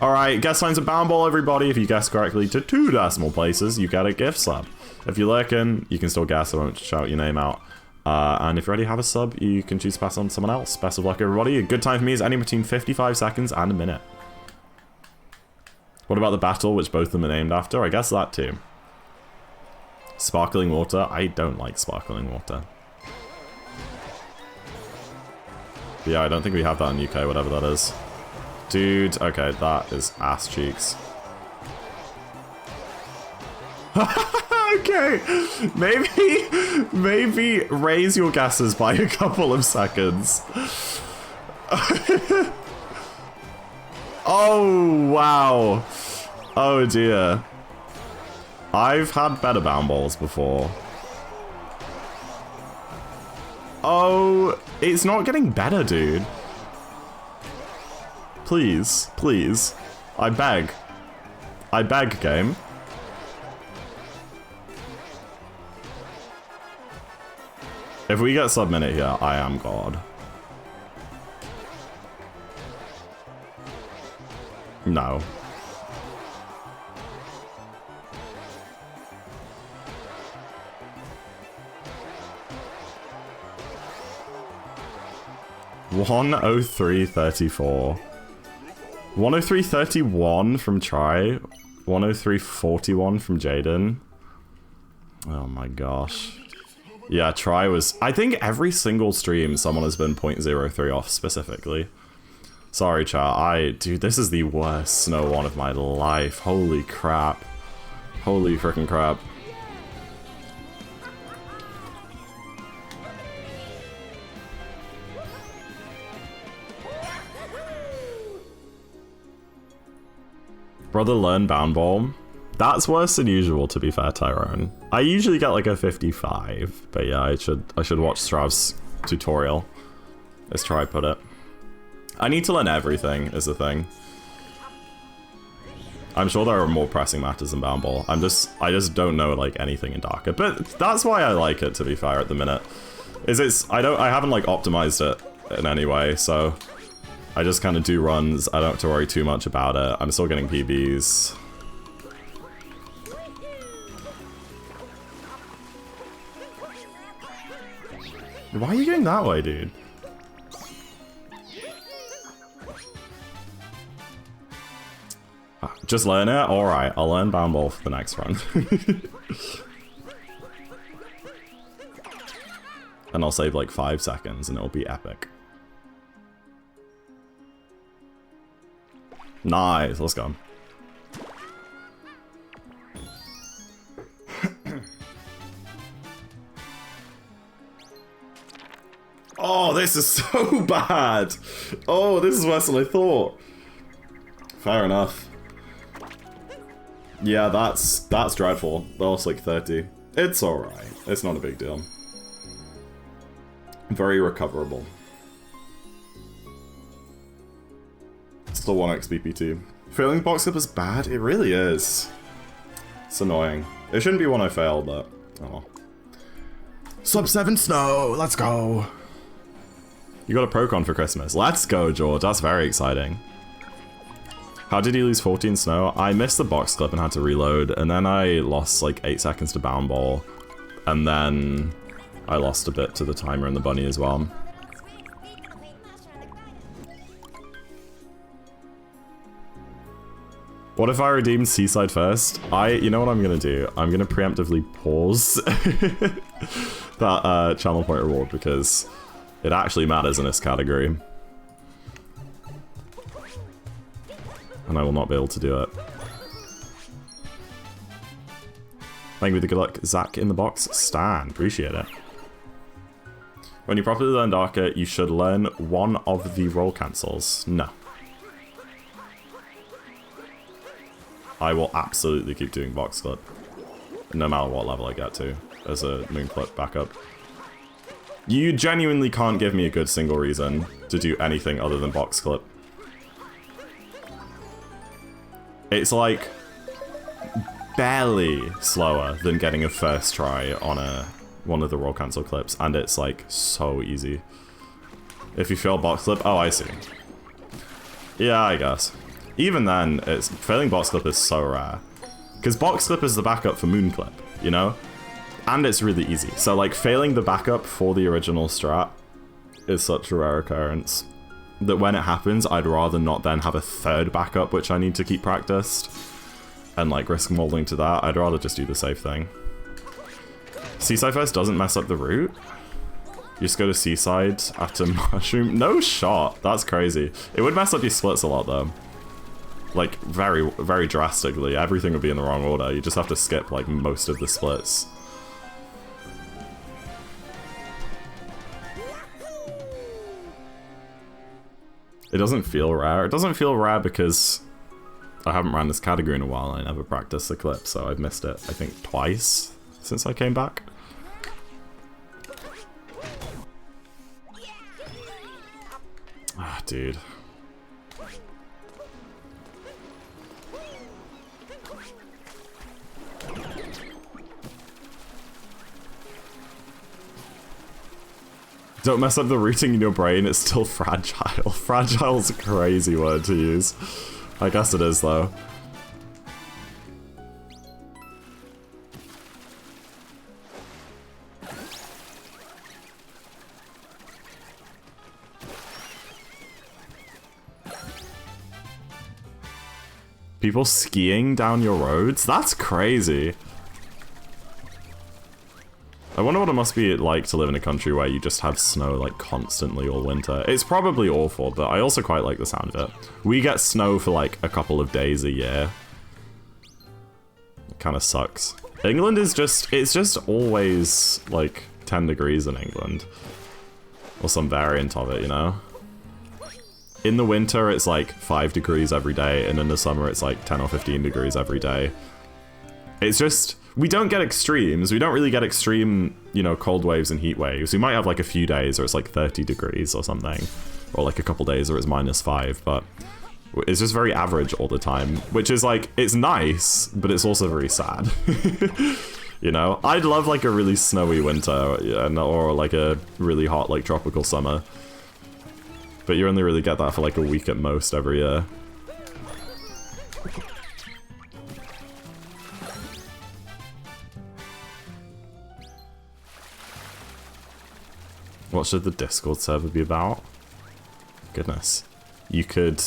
Alright, guess lines of Bound Ball, everybody. If you guess correctly to 2 decimal places, you get a gift sub. If you're lurking, you can still guess, I won't shout your name out. And if you already have a sub, you can choose to pass on to someone else. Best of luck, everybody. A good time for me is anywhere between 55 seconds and a minute. What about the battle, which both of them are named after? I guess that too. Sparkling water? I don't like sparkling water. But yeah, I don't think we have that in UK, whatever that is. Dude, okay, that is ass cheeks. Okay, maybe raise your guesses by a couple of seconds. Oh, wow. Oh, dear. I've had better Bound Balls before. Oh, it's not getting better, dude. Please, please. I beg. I beg, game. If we get sub-minute here, I am God. No. $103.34. 103.31 from Try. 103.41 from Jaden. Oh my gosh. Yeah, Try was... I think every single stream someone has been 0.03 off specifically. Sorry, chat. Dude, this is the worst snow one of my life. Holy crap. Holy freaking crap. Brother learn Bound Ball. That's worse than usual, to be fair, Tyrone. I usually get like a 55, but yeah, I should watch Strav's tutorial. Let's try put it. I need to learn everything, is the thing. I'm sure there are more pressing matters than Bound Ball. I just don't know like anything in Darker. But that's why I like it, to be fair, at the minute. I haven't like optimized it in any way, so I just kind of do runs. I don't have to worry too much about it. I'm still getting PBs. Why are you going that way, dude? Just learn it? Alright, I'll learn Bound Ball for the next run. And I'll save like 5 seconds and it'll be epic. Nice, let's go. Oh, this is so bad. Oh, this is worse than I thought. Fair enough. Yeah, that's dreadful. That was like 30. It's alright. It's not a big deal. Very recoverable. Still 1x BPT. Failing the box clip is bad? It really is. It's annoying. It shouldn't be one I failed, but oh. Sub 7 snow, let's go. You got a Procon for Christmas. Let's go, George. That's very exciting. How did you lose 14 snow? I missed the box clip and had to reload, and then I lost like 8 seconds to Bound Ball, and then I lost a bit to the timer and the bunny as well. What if I redeemed Seaside first? You know what I'm gonna do? I'm gonna preemptively pause that channel point reward because it actually matters in this category. And I will not be able to do it. Thank you for the good luck, Zach in the box. Stan, appreciate it. When you properly learn Darker, you should learn one of the roll cancels. No. I will absolutely keep doing box clip, no matter what level I get to, as a moon clip backup. You genuinely can't give me a good single reason to do anything other than box clip. It's like barely slower than getting a first try on one of the roll cancel clips, and it's like so easy. If you fail box clip, oh I see. Yeah, I guess. Even then, failing box clip is so rare. Because box clip is the backup for moon clip, you know? And it's really easy. So like failing the backup for the original strat is such a rare occurrence that when it happens, I'd rather not then have a third backup which I need to keep practiced and like risk molding to that. I'd rather just do the safe thing. Seaside first doesn't mess up the route. You just go to Seaside after Mushroom. No shot. That's crazy. It would mess up your splits a lot though. Like very, very drastically. Everything would be in the wrong order. You just have to skip like most of the splits. It doesn't feel rare. It doesn't feel rare because I haven't ran this category in a while and I never practiced the clip, so I've missed it, I think, twice since I came back. Ah, dude. Don't mess up the routing in your brain, it's still fragile. Fragile's a crazy word to use. I guess it is, though. People skiing down your roads? That's crazy. I wonder what it must be like to live in a country where you just have snow like constantly all winter. It's probably awful, but I also quite like the sound of it. We get snow for like a couple of days a year. It kind of sucks. England is it's just always like 10 degrees in England. Or some variant of it, you know? In the winter, it's like 5 degrees every day, and in the summer, it's like 10 or 15 degrees every day. It's just... we don't get extremes. We don't really get extreme, you know, cold waves and heat waves. We might have like a few days where it's like 30 degrees or something. Or like a couple days where it's -5, but it's just very average all the time. Which is like, it's nice, but it's also very sad. You know? I'd love like a really snowy winter, or like a really hot like tropical summer. But you only really get that for like a week at most every year. What should the Discord server be about? Goodness. You could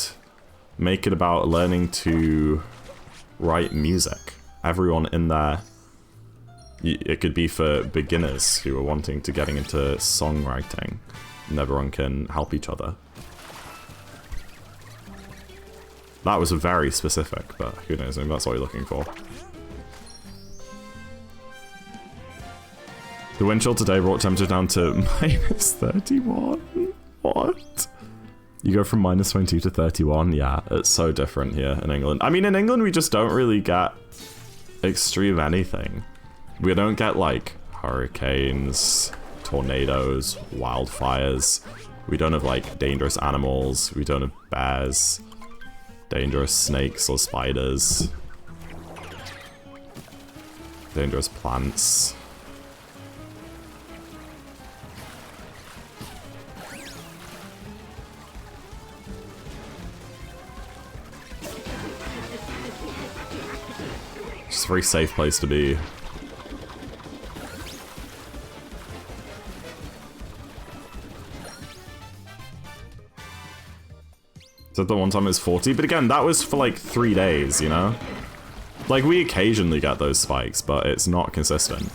make it about learning to write music. Everyone in there, it could be for beginners who are wanting to getting into songwriting, and everyone can help each other. That was very specific, but who knows, maybe that's what you're looking for. The wind chill today brought temperature down to minus 31. What? You go from minus 22 to 31? Yeah, it's so different here in England. I mean, in England, we just don't really get extreme anything. We don't get, like, hurricanes, tornadoes, wildfires. We don't have, like, dangerous animals. We don't have bears, dangerous snakes or spiders, dangerous plants. It's a very safe place to be. So the one time it was 40, but again, that was for like 3 days, you know? Like, we occasionally get those spikes, but it's not consistent.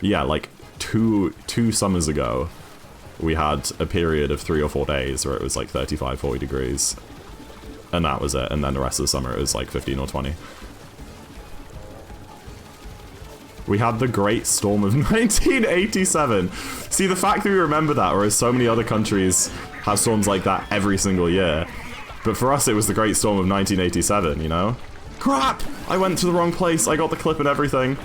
Yeah, like two summers ago, we had a period of 3 or 4 days where it was like 35, 40 degrees. And that was it, and then the rest of the summer it was like 15 or 20. We had the Great Storm of 1987. See, the fact that we remember that, whereas so many other countries have storms like that every single year. But for us, it was the Great Storm of 1987, you know? Crap! I went to the wrong place. I got the clip and everything.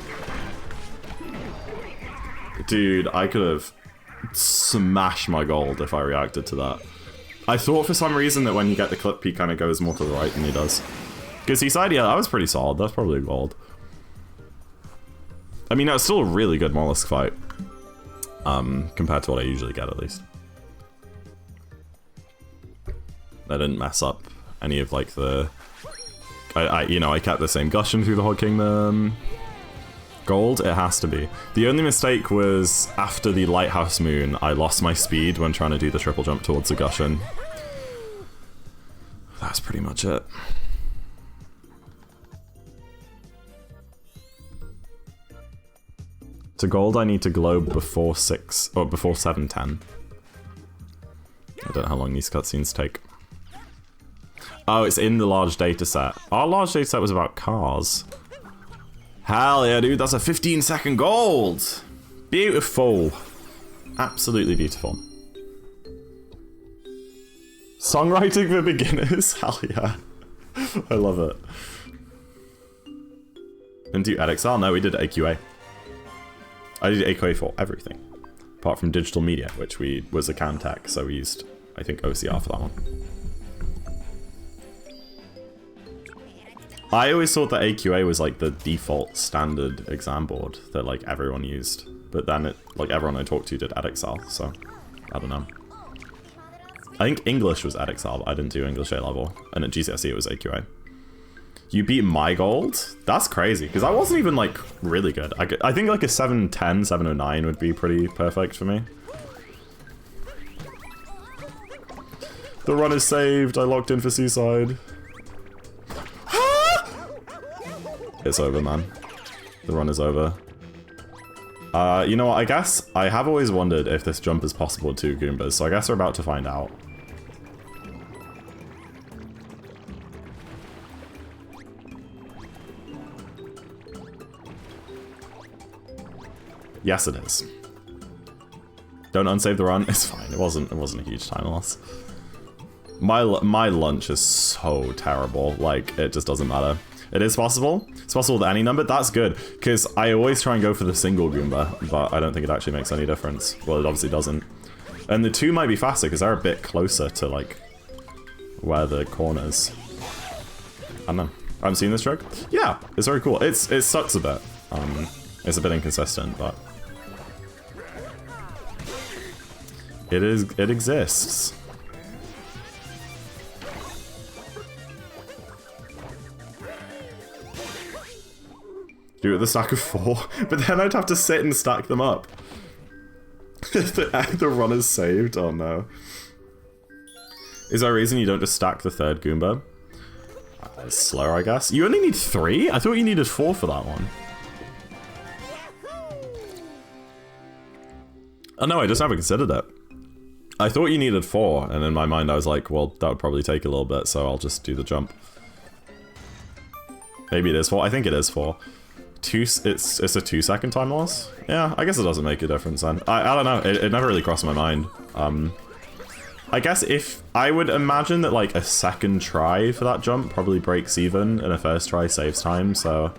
Dude, I could have smashed my gold if I reacted to that. I thought for some reason that when you get the clip, he kind of goes more to the right than he does. Because Seaside, yeah, that was pretty solid. That's probably gold. I mean, that was still a really good mollusk fight. Compared to what I usually get, at least. I didn't mess up any of, like, the... you know, I kept the same gushing through the whole kingdom. Gold, it has to be. The only mistake was, after the Lighthouse Moon, I lost my speed when trying to do the triple jump towards the Gushin. That's pretty much it. To gold, I need to globe before 6, or before 7:10. I don't know how long these cutscenes take. Oh, it's in the large data set. Our large data set was about cars. Hell yeah, dude, that's a 15-second gold! Beautiful. Absolutely beautiful. Songwriting for beginners? Hell yeah. I love it. Didn't do EdXL? No, we did AQA. I did AQA for everything. Apart from digital media, which was a Camtech, so we used, I think, OCR for that one. I always thought that AQA was like the default standard exam board that like everyone used. But then it, like everyone I talked to did EdXL, so I don't know. I think English was EdXL, but I didn't do English A-level. And at GCSE it was AQA. You beat my gold? That's crazy, because I wasn't even, like, really good. I think, like, a 710, 709 would be pretty perfect for me. The run is saved. I locked in for Seaside. It's over, man. The run is over. You know what? I guess I have always wondered if this jump is possible with 2 Goombas, so I guess we're about to find out. Yes, it is. Don't unsave the run. It's fine. It wasn't a huge time loss. My lunch is so terrible. Like, it just doesn't matter. It is possible. It's possible with any number. That's good, because I always try and go for the single Goomba, but I don't think it actually makes any difference. Well, it obviously doesn't. And the 2 might be faster, because they're a bit closer to, like, where the corners. I don't know. I haven't seen this trick. Yeah, it's very cool. It sucks a bit. It's a bit inconsistent, but it exists. Do it with a stack of 4, but then I'd have to sit and stack them up. The run is saved? Oh no. Is there a reason you don't just stack the third Goomba? It's slower, I guess. You only need 3? I thought you needed 4 for that one. Oh no, I just never considered it. I thought you needed 4, and in my mind I was like, well, that would probably take a little bit, so I'll just do the jump. Maybe it is 4. I think it is 4. It's a 2-second time loss? Yeah, I guess it doesn't make a difference then. I don't know, it never really crossed my mind. I guess if... I would imagine that like a second try for that jump probably breaks even, and a first try saves time, so...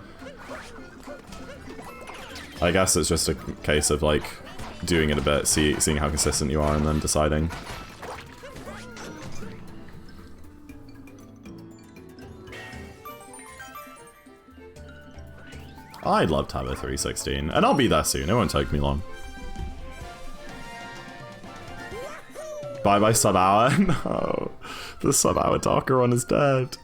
I guess it's just a case of like doing it a bit, seeing how consistent you are, and then deciding. I'd love to have a 316, and I'll be there soon, it won't take me long. Bye-bye sub-hour. No, the sub-hour Darker run is dead.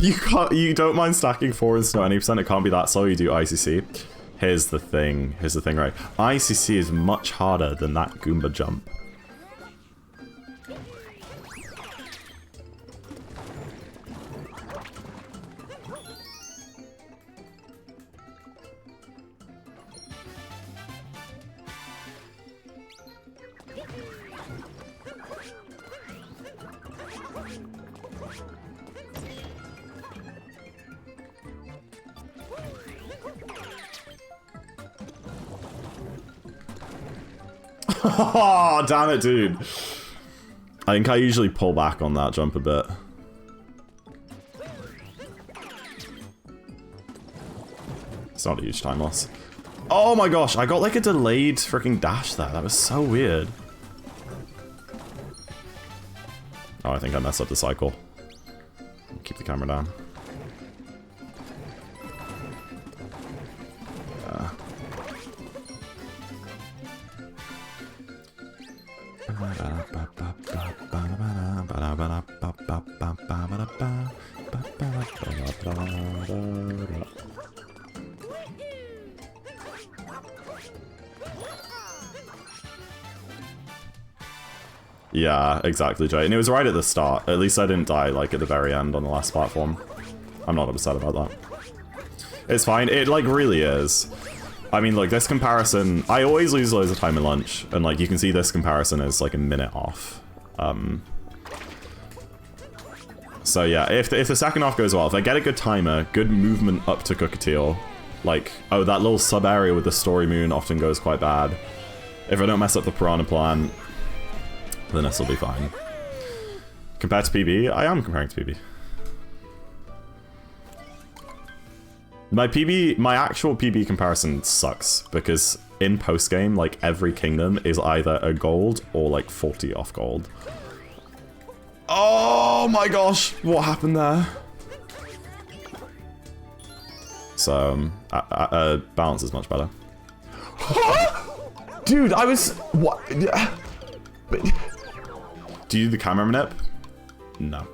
You don't mind stacking 4 and snow 90%, it can't be that slow, you do ICC. Here's the thing, right? ICC is much harder than that Goomba jump. Oh, damn it, dude. I think I usually pull back on that jump a bit. It's not a huge time loss. Oh my gosh, I got like a delayed freaking dash there. That was so weird. Oh, I think I messed up the cycle. Keep the camera down. Yeah, exactly, Jay. And it was right at the start. At least I didn't die, like, at the very end on the last platform. I'm not upset about that. It's fine. It, like, really is. I mean, look, this comparison... I always lose loads of time in lunch, and, like, you can see this comparison is, like, a minute off. So, yeah, if the second half goes well, if I get a good timer, good movement up to Cookatiel, like, oh, that little sub-area with the story moon often goes quite bad. If I don't mess up the Piranha Plant, then this will be fine. Compared to PB, I am comparing to PB. My actual PB comparison sucks, because in post-game, like, every kingdom is either a gold or, like, 40 off gold. Oh my gosh, what happened there? So, balance is much better. Dude, I was... What? Do you do the camera manip? No.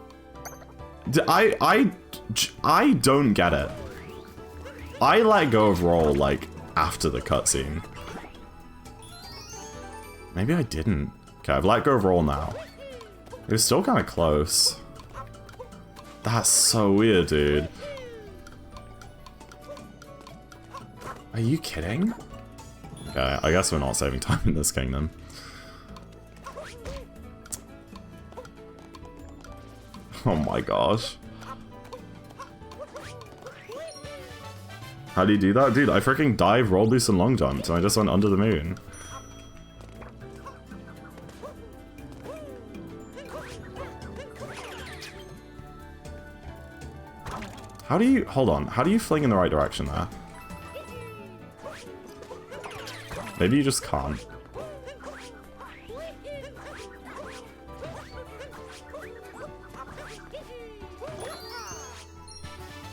I don't get it. I let go of roll, like, after the cutscene. Maybe I didn't. Okay, I've let go of roll now. It was still kind of close. That's so weird, dude. Are you kidding? Okay, I guess we're not saving time in this kingdom. Oh my gosh. How do you do that? Dude, I freaking dive, rolled loose, and long jumped, and I just went under the moon. How do you... Hold on. How do you fling in the right direction there? Maybe you just can't.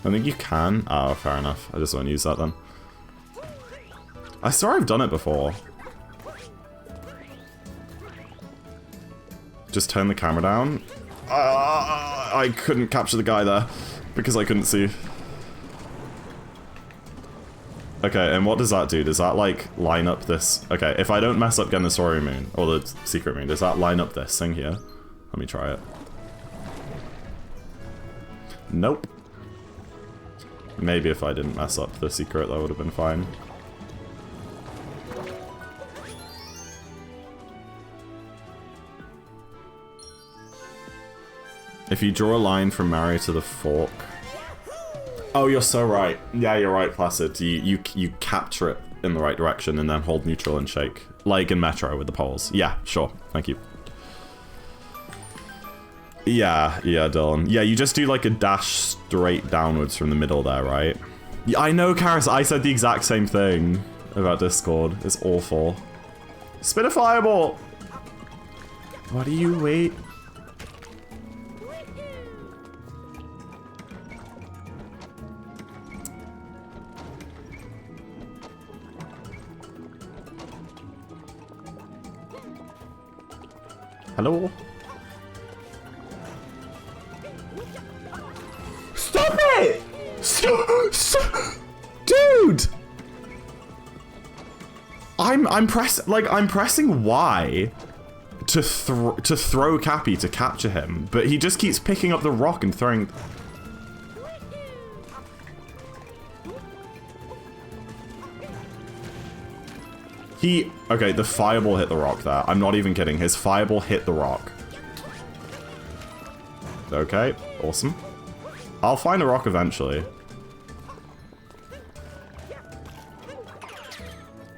I think you can. Oh, fair enough. I just won't use that then. I swear I've done it before. Just turn the camera down. I couldn't capture the guy there because I couldn't see. Okay, and what does that do? Does that, like, line up this... Okay, if I don't mess up getting the story moon, or the secret moon, does that line up this thing here? Let me try it. Nope. Maybe if I didn't mess up the secret, that would have been fine. If you draw a line from Mario to the fork... Oh, you're so right. Yeah, you're right, Placid. You capture it in the right direction and then hold neutral and shake. Like in Metro with the poles. Yeah, sure. Thank you. Yeah, Dylan. Yeah, you just do like a dash straight downwards from the middle there, right? Yeah, I know, Karis. I said the exact same thing about Discord. It's awful. Spin a fireball! What do you wait? Hello? Stop it! Stop! Dude! I'm pressing Y to throw Cappy to capture him, but he just keeps picking up the rock and throwing. Okay, the fireball hit the rock there. I'm not even kidding. His fireball hit the rock. Okay, awesome. I'll find a rock eventually.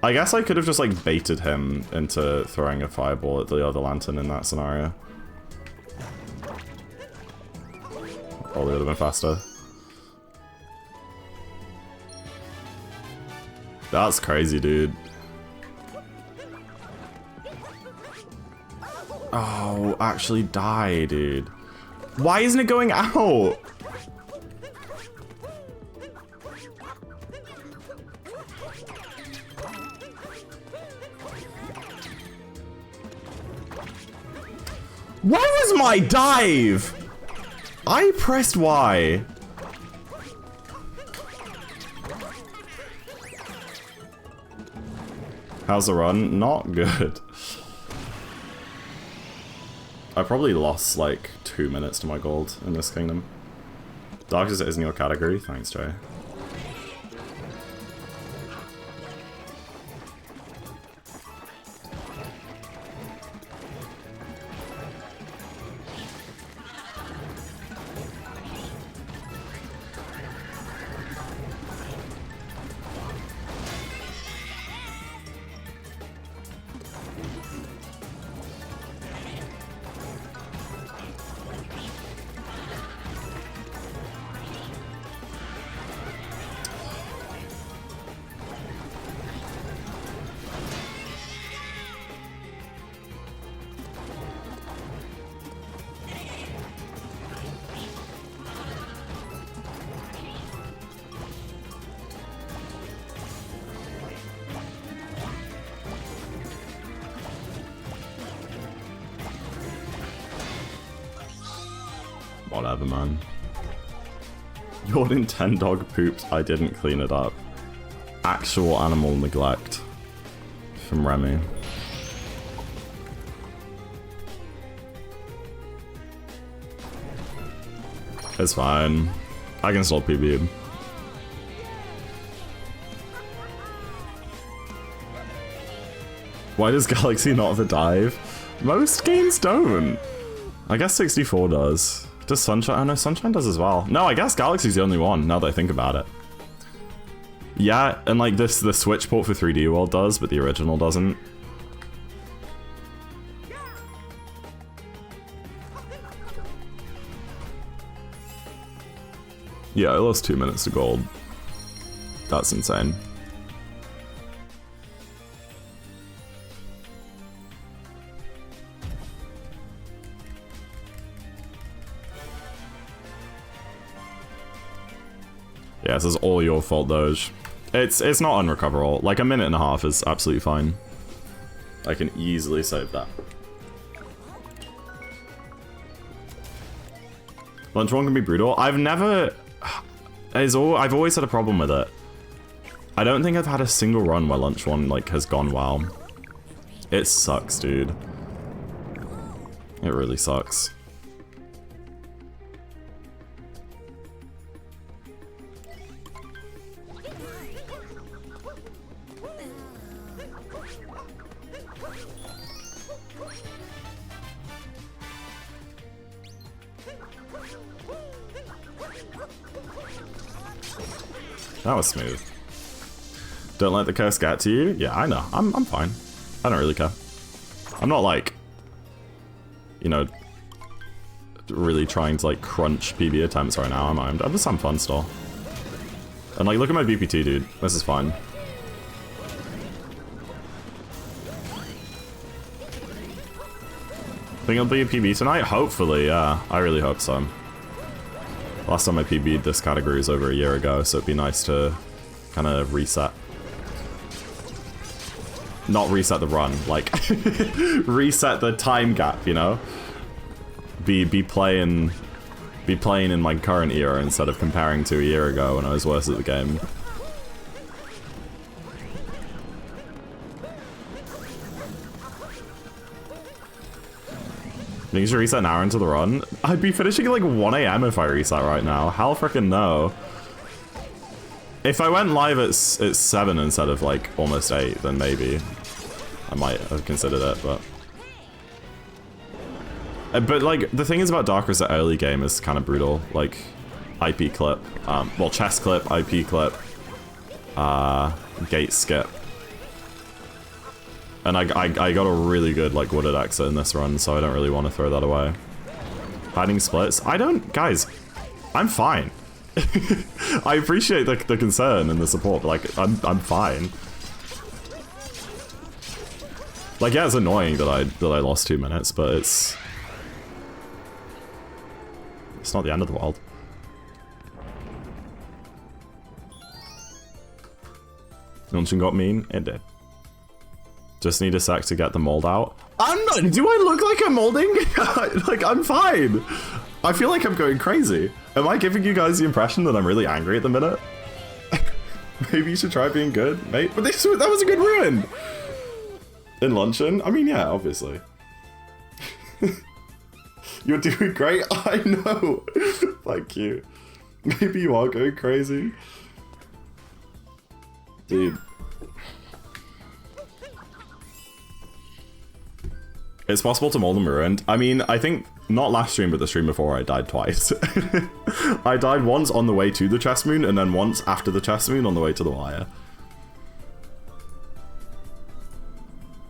I guess I could have just, like, baited him into throwing a fireball at the other lantern in that scenario. Probably would have been faster. That's crazy, dude. Oh, actually die, dude. Why isn't it going out? Where was my dive? I pressed Y. How's the run? Not good. I probably lost like 2 minutes to my gold in this kingdom. Darkest is in your category. Thanks, Jay. Whatever, man. Your Nintendo pooped, I didn't clean it up. Actual animal neglect. From Remy. It's fine. I can still PB. Why does Galaxy not have a dive? Most games don't. I guess 64 does. Does Sunshine? Oh no, Sunshine does as well. No, I guess Galaxy's the only one, now that I think about it. Yeah, and like the Switch port for 3D World does, but the original doesn't. Yeah, I lost 2 minutes to gold. That's insane. Yeah, this is all your fault, Doge. It's not unrecoverable. Like, a minute and a half is absolutely fine. I can easily save that. Lunch one can be brutal. I've always had a problem with it. I don't think I've had a single run where lunch one, like, has gone well. It sucks, dude. It really sucks. That was smooth. Don't let the curse get to you? Yeah, I know. I'm fine. I don't really care. I'm not like, you know, really trying to like crunch PB attempts right now. I'm just having fun still. And like, look at my BPT, dude. This is fine. Think it'll be a PB tonight? Hopefully, yeah. I really hope so. Last time I PB'd this category was over a year ago, so it'd be nice to kind of reset. Not reset the run, like reset the time gap, you know? Be playing in my current era instead of comparing to a year ago when I was worse at the game. Think you should reset an hour into the run? I'd be finishing at like 1 AM if I reset right now. Hell frickin' no. If I went live at 7 instead of like almost 8, then maybe I might have considered it, but... But like, the thing is about Darker is the early game is kind of brutal. Like, IP clip, well, chest clip, IP clip, gate skip. And I got a really good, like, wooded exit in this run, so I don't really want to throw that away. Hiding splits? I don't... Guys, I'm fine. I appreciate the concern and the support, but, like, I'm fine. Like, yeah, it's annoying that I lost 2 minutes, but it's not the end of the world. Luncheon got mean? It did. Just need a sec to get the mold out. I'm not. Do I look like I'm molding? Like, I'm fine. I feel like I'm going crazy. Am I giving you guys the impression that I'm really angry at the minute? Maybe you should try being good, mate. But that was a good ruin. In luncheon? I mean, yeah, obviously. You're doing great. I know. Thank you. Maybe you are going crazy. Dude. It's possible to mold them ruined. I mean, I think not last stream, but the stream before I died twice. I died once on the way to the chest moon, and then once after the chest moon on the way to the wire.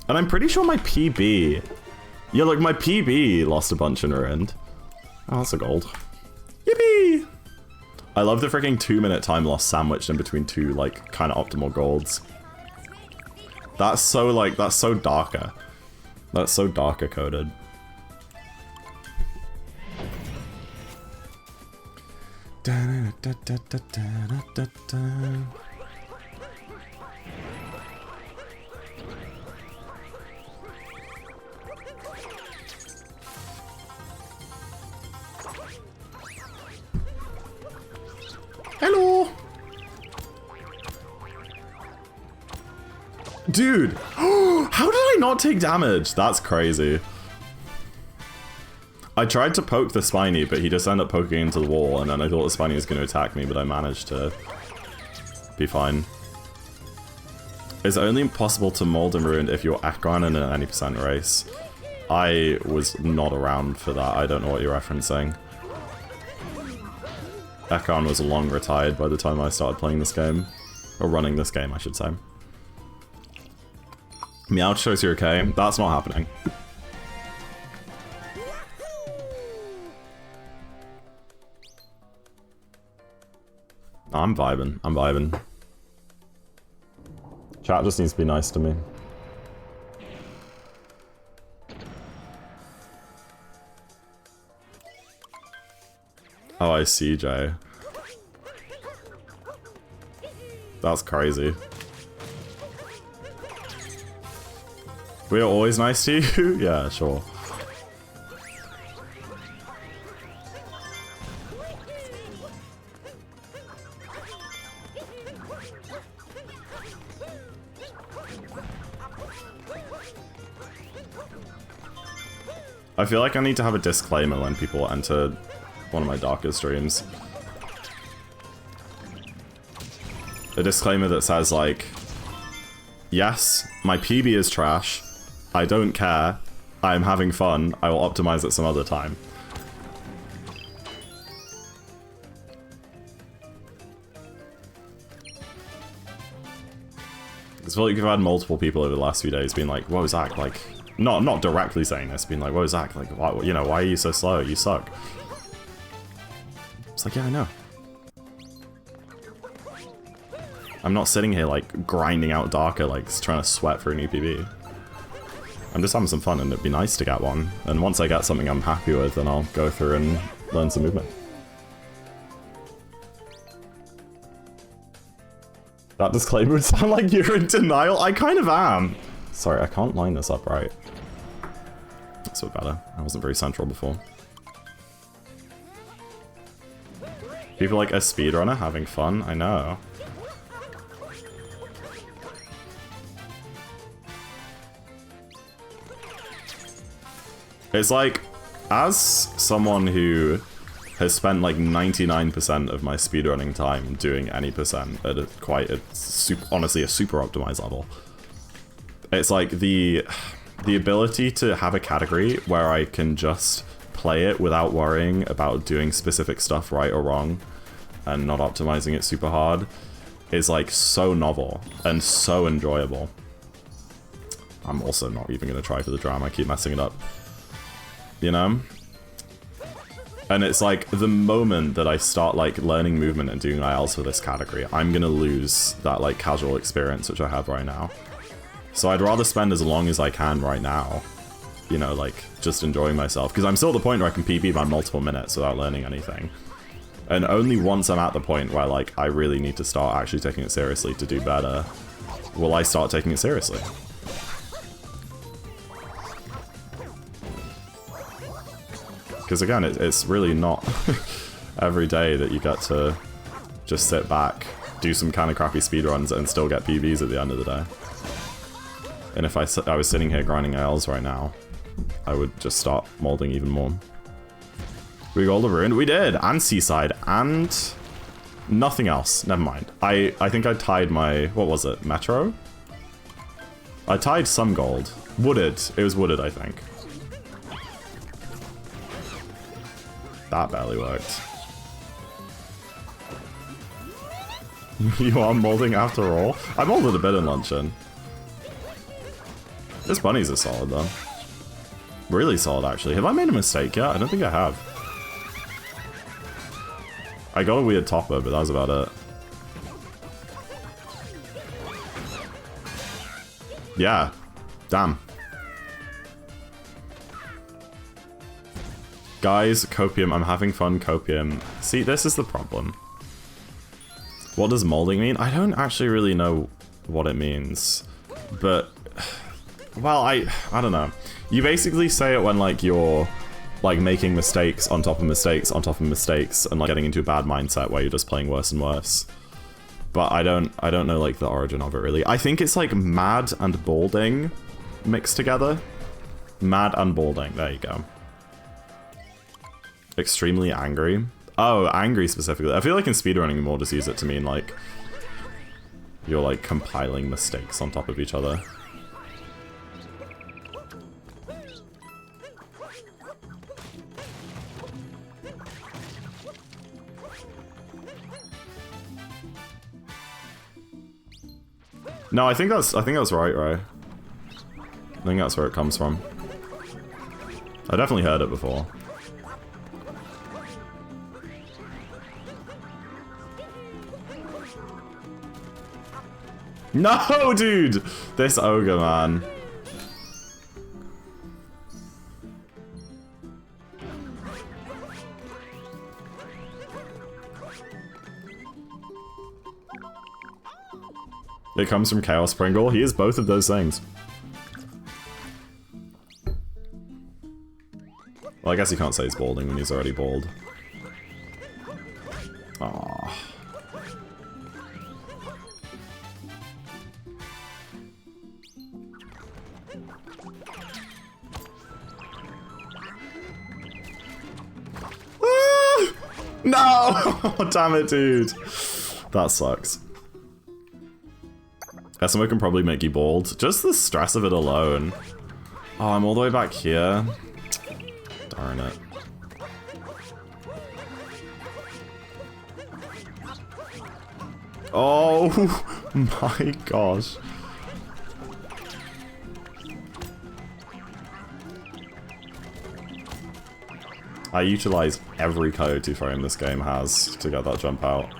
And I'm pretty sure my PB... Yeah, like my PB lost a bunch in ruined. Oh, that's a gold. Yippee! I love the freaking 2-minute time loss sandwiched in between two, like, kind of optimal golds. That's so, like, that's so darker. That's so darker coded. Hello! Dude! How did I not take damage? That's crazy. I tried to poke the Spiny, but he just ended up poking into the wall, and then I thought the Spiny was going to attack me, but I managed to be fine. It's only possible to mold and ruined if you're Akron in an 90% race. I was not around for that. I don't know what you're referencing. Ekon was long retired by the time I started playing this game. Or running this game, I should say. Meow shows you're okay. That's not happening. I'm vibing. I'm vibing. Chat just needs to be nice to me. Oh, I see, Jay. That's crazy. We are always nice to you? Yeah, sure. I feel like I need to have a disclaimer when people enter one of my Darker streams. A disclaimer that says, like, yes, my PB is trash. I don't care. I'm having fun. I will optimize it some other time. I feel like you've had multiple people over the last few days being like, whoa, Zach, like, not directly saying this, being like, whoa, Zach, like, why, you know, why are you so slow? You suck. It's like, yeah, I know. I'm not sitting here, like, grinding out Darker, like, trying to sweat for a new PB. I'm just having some fun, and it'd be nice to get one. And once I get something I'm happy with, then I'll go through and learn some movement. That disclaimer would sound like you're in denial. I kind of am. Sorry, I can't line this up right. That's a bit better. I wasn't very central before. People like a speedrunner having fun? I know. It's like, as someone who has spent like 99% of my speedrunning time doing any percent at honestly a super optimized level, it's like the ability to have a category where I can just play it without worrying about doing specific stuff right or wrong and not optimizing it super hard is like so novel and so enjoyable. I'm also not even going to try for the drama, I keep messing it up. You know? And it's like, the moment that I start, like, learning movement and doing ILs for this category, I'm gonna lose that, like, casual experience which I have right now. So I'd rather spend as long as I can right now, you know, like, just enjoying myself. Because I'm still at the point where I can PB by multiple minutes without learning anything. And only once I'm at the point where, like, I really need to start actually taking it seriously to do better, will I start taking it seriously. Because again, it's really not every day that you get to just sit back, do some kind of crappy speedruns and still get PBs at the end of the day. And if I was sitting here grinding ILs right now, I would just start molding even more. We got all the ruined? We did! And Seaside, and nothing else. Never mind. I think I tied my, what was it, Metro? I tied some gold. Wooded. It was wooded, I think. That barely worked. You are molding after all? I molded a bit in Luncheon. This bunnies are solid though. Really solid actually. Have I made a mistake yet? I don't think I have. I got a weird topper, but that was about it. Yeah. Damn. Guys, copium. I'm having fun, copium. See, this is the problem. What does molding mean? I don't actually really know what it means. But, well, I don't know. You basically say it when, like, you're, like, making mistakes on top of mistakes on top of mistakes and, like, getting into a bad mindset where you're just playing worse and worse. But I don't know, like, the origin of it, really. I think it's, like, mad and balding mixed together. Mad and balding. There you go. Extremely angry. Oh, angry specifically. I feel like in speedrunning you more just use it to mean like you're like compiling mistakes on top of each other. No, I think that's right, right? I think that's where it comes from. I definitely heard it before. No, dude! This ogre, man. It comes from Chaos Pringle. He is both of those things. Well, I guess you can't say he's balding when he's already bald. Aww. No! Damn it, dude. That sucks. SMO can probably make you bald. Just the stress of it alone. Oh, I'm all the way back here. Darn it. Oh my gosh. I utilize every coyote frame this game has to get that jump out.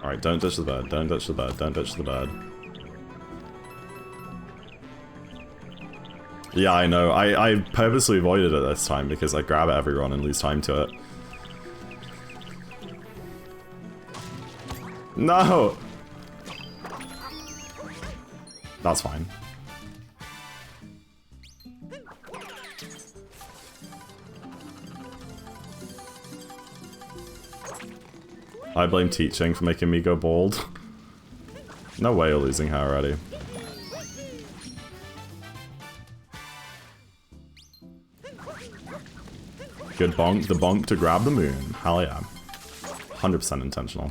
Alright, don't ditch the bird, don't ditch the bird, don't ditch the bird. Yeah, I know. I purposely avoided it this time because I grab at everyone and lose time to it. No! That's fine. I blame teaching for making me go bald. No way you're losing her already. Good bonk, the bonk to grab the moon. Hell yeah. 100% intentional.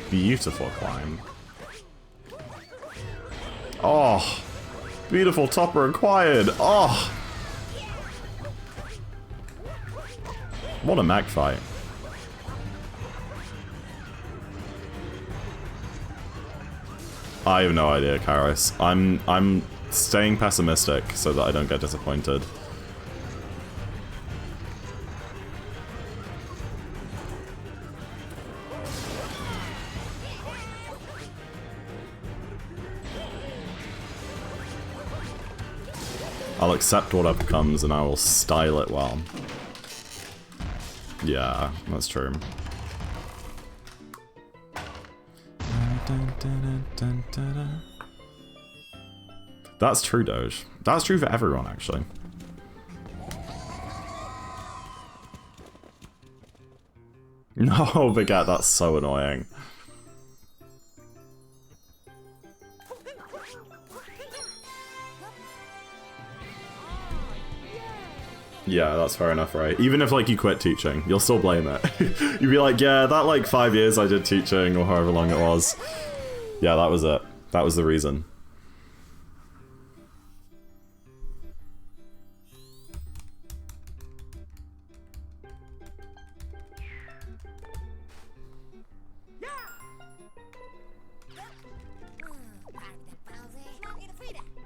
Beautiful climb. Oh, beautiful topper acquired. Oh, what a mech fight. I have no idea, Karos. I'm staying pessimistic so that I don't get disappointed. I'll accept whatever comes and I will style it well. Yeah, that's true. That's true, Doge. That's true for everyone, actually. No, Baguette, that's so annoying. Yeah, that's fair enough, right? Even if, like, you quit teaching, you'll still blame it. You'd be like, yeah, that, like, 5 years I did teaching, or however long it was. Yeah, that was it. That was the reason.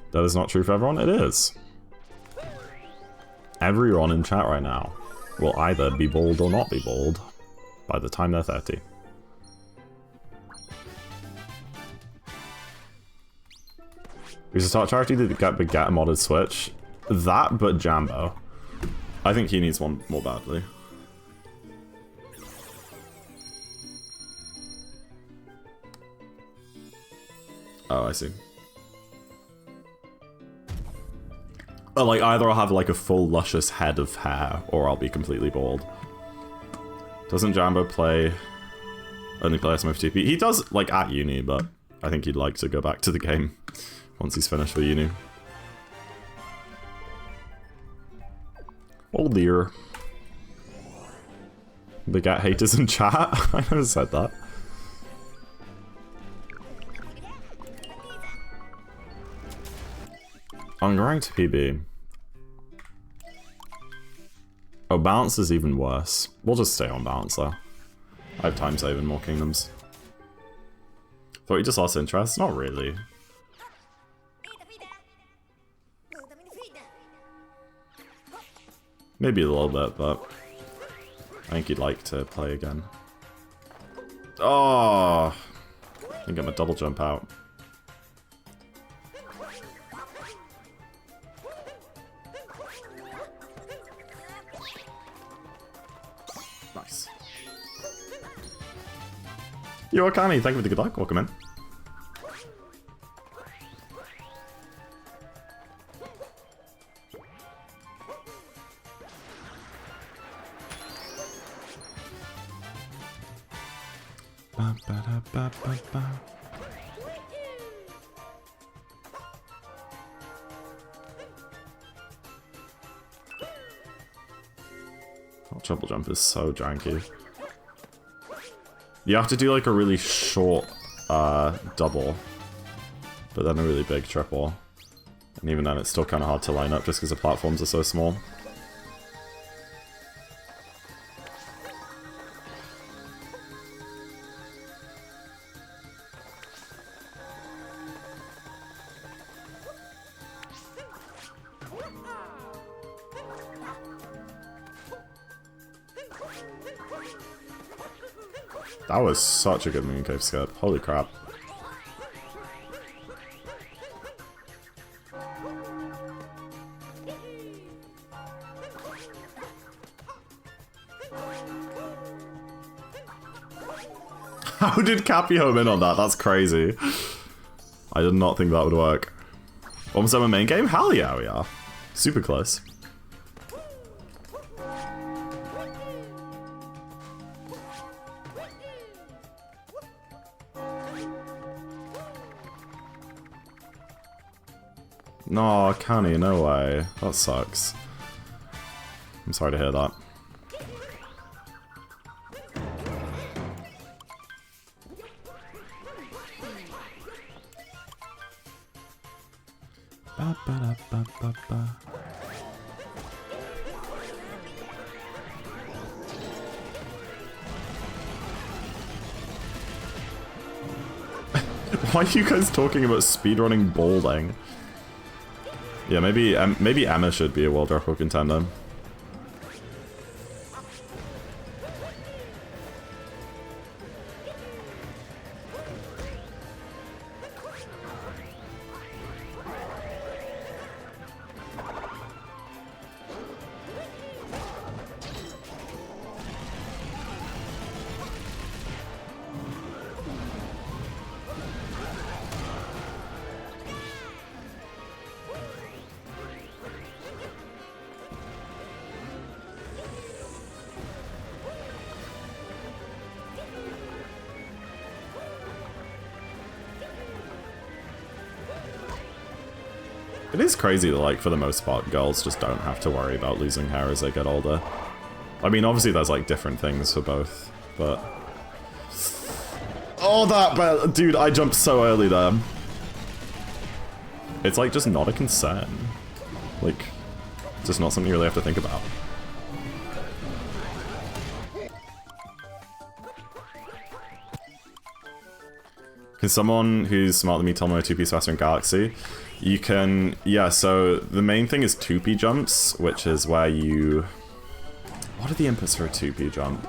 That is not true for everyone? It is. Everyone in chat right now will either be bald or not be bald by the time they're 30. We should start charity to get a modded Switch. That, but Jambo. I think he needs one more badly. Oh, I see. Like, either I'll have, like, a full luscious head of hair, or I'll be completely bald. Doesn't Jambo only play SMO for TP? He does, like, at uni, but I think he'd like to go back to the game once he's finished with uni. Oh dear. The Gat haters in chat? I never said that. I'm going to PB. Oh, bounce is even worse. We'll just stay on bounce though. I have time saving more kingdoms. Thought you just lost interest? Not really. Maybe a little bit, but I think you'd like to play again. Oh, I can get my double jump out. Nice. Yo, Akami, thank you for the good luck. Welcome in. Oh, triple jump is so janky. You have to do like a really short double, but then a really big triple. And even then it's still kind of hard to line up just because the platforms are so small. That was such a good mooncave skip. Holy crap. How did Cappy home in on that? That's crazy. I did not think that would work. Almost at my main game? Hell yeah, we are. Super close. No, Canny, no way. That sucks. I'm sorry to hear that. Ba, ba, da, ba, ba, ba. Why are you guys talking about speedrunning balding? Yeah, maybe Emma should be a world record contender. It is crazy that, like, for the most part, girls just don't have to worry about losing hair as they get older. I mean, obviously there's, like, different things for both, but... Oh, that... Dude, I jumped so early there. It's, like, just not a concern. Like, just not something you really have to think about. Can someone who's smarter than me tell me a 2P faster in Galaxy? You can, yeah, so the main thing is 2P jumps, which is where you... What are the inputs for a 2P jump?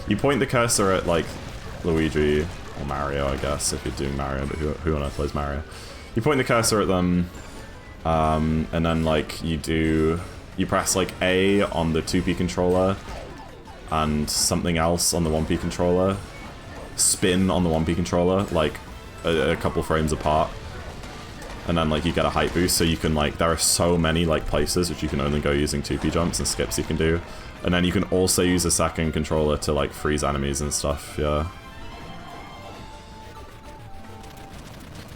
You point the cursor at, like, Luigi, or Mario, I guess, if you're doing Mario, but who on earth plays Mario? You point the cursor at them, and then, like, you press, like, A on the 2P controller, and something else on the 1P controller. Spin on the 1P controller, like, a couple frames apart. And then, like, you get a height boost, so you can, like, there are so many, like, places which you can only go using 2P jumps and skips you can do. And then you can also use a second controller to, like, freeze enemies and stuff, yeah.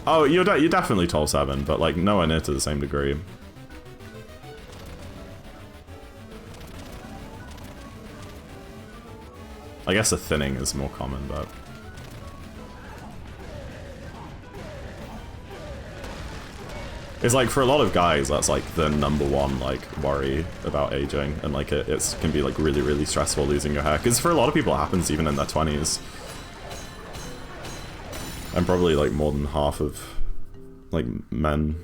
Oh, you're definitely 12-7, but, like, nowhere near to the same degree. I guess a thinning is more common, but... It's like, for a lot of guys, that's like the #1, like, worry about aging, and like it can be like really, really stressful losing your hair, because for a lot of people it happens even in their 20s. And probably like more than half of like men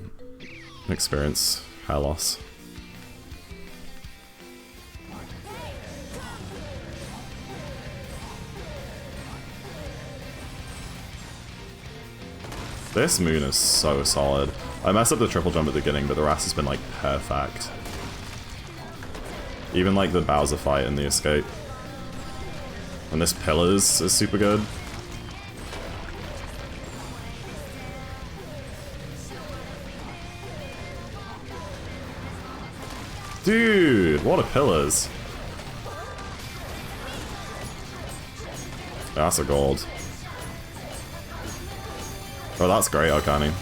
experience hair loss. This moon is so solid. I messed up the triple jump at the beginning, but the rest has been, like, perfect. Even, like, the Bowser fight and the escape. And this Pillars is super good. Dude, what a Pillars. That's a gold. Oh, that's great, Arcani.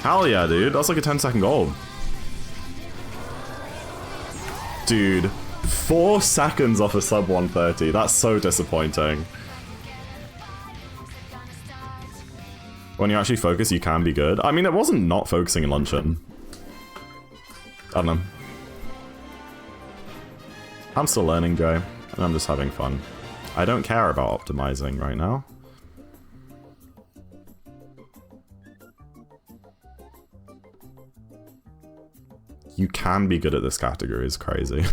Hell yeah, dude. That's like a 10-second gold. Dude, 4 seconds off a sub 130. That's so disappointing. When you actually focus, you can be good. I mean, it wasn't not focusing in Luncheon. I don't know. I'm still learning, Joe, and I'm just having fun. I don't care about optimizing right now. You can be good at this category is crazy.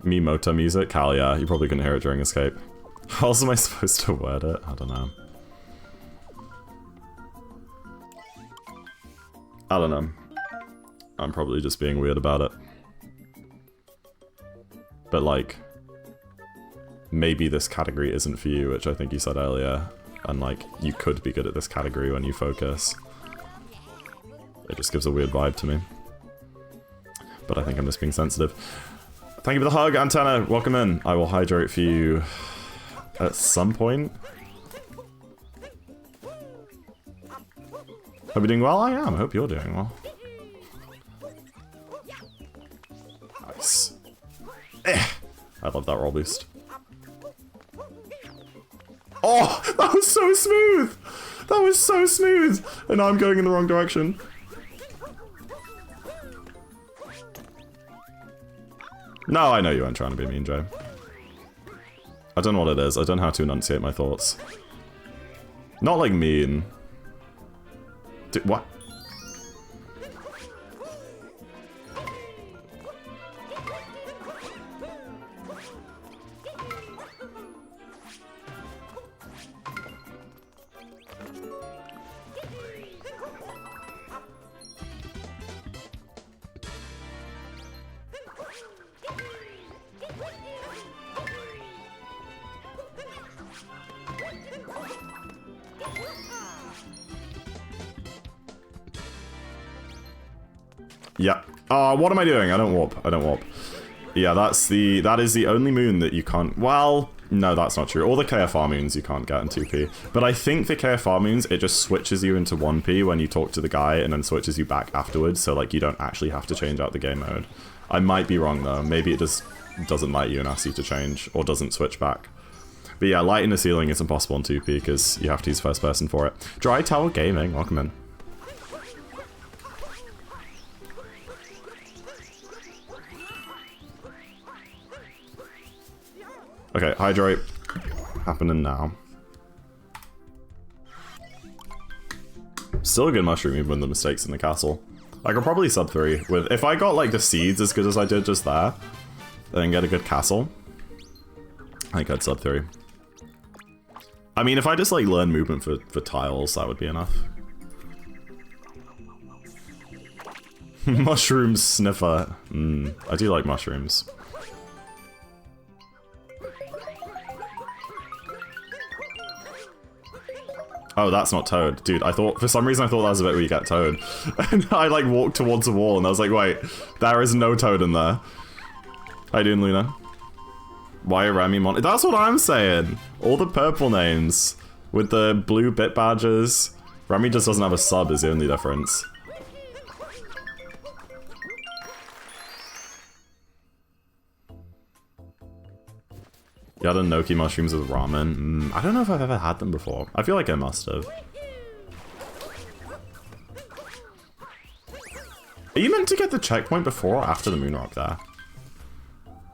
Miimoto music? Hell yeah, you probably couldn't hear it during Escape. How else am I supposed to word it? I don't know. I don't know. I'm probably just being weird about it. But like, maybe this category isn't for you, which I think you said earlier. And like, you could be good at this category when you focus. It just gives a weird vibe to me. But I think I'm just being sensitive. Thank you for the hug, Antenna. Welcome in. I will hydrate for you at some point. Hope you're doing well? I am. I hope you're doing well. Nice. I love that roll boost. Oh, that was so smooth! That was so smooth! And now I'm going in the wrong direction. No, I know you weren't trying to be mean, Joe. I don't know what it is. I don't know how to enunciate my thoughts. Not like mean. What? Yeah. What am I doing? I don't warp. I don't warp. Yeah, that is the only moon that you can't... Well, no, that's not true. All the KFR moons you can't get in 2P. But I think the KFR moons, it just switches you into 1P when you talk to the guy and then switches you back afterwards. So, like, you don't actually have to change out the game mode. I might be wrong, though. Maybe it just doesn't light you and asks you to change or doesn't switch back. But yeah, lighting the ceiling is impossible in 2P because you have to use first person for it. Dry Towel Gaming, welcome in. Okay, hydrate happening now. Still a good mushroom even with the mistakes in the castle. I could probably sub 3 with if I got like the seeds as good as I did just there, then get a good castle. I think I'd sub 3. I mean, if I just like learn movement for tiles, that would be enough. Mushroom sniffer. I do like mushrooms. Oh, that's not Toad. Dude, I thought, for some reason I thought that was a bit where you get Toad. And I like walked towards the wall and I was like, wait, there is no Toad in there. How you doing, Luna? Why Remy Mon? That's what I'm saying. All the purple names with the blue bit badges. Remy just doesn't have a sub is the only difference. You had enoki mushrooms with ramen? I don't know if I've ever had them before. I feel like I must have. Are you meant to get the checkpoint before or after the moonrock there?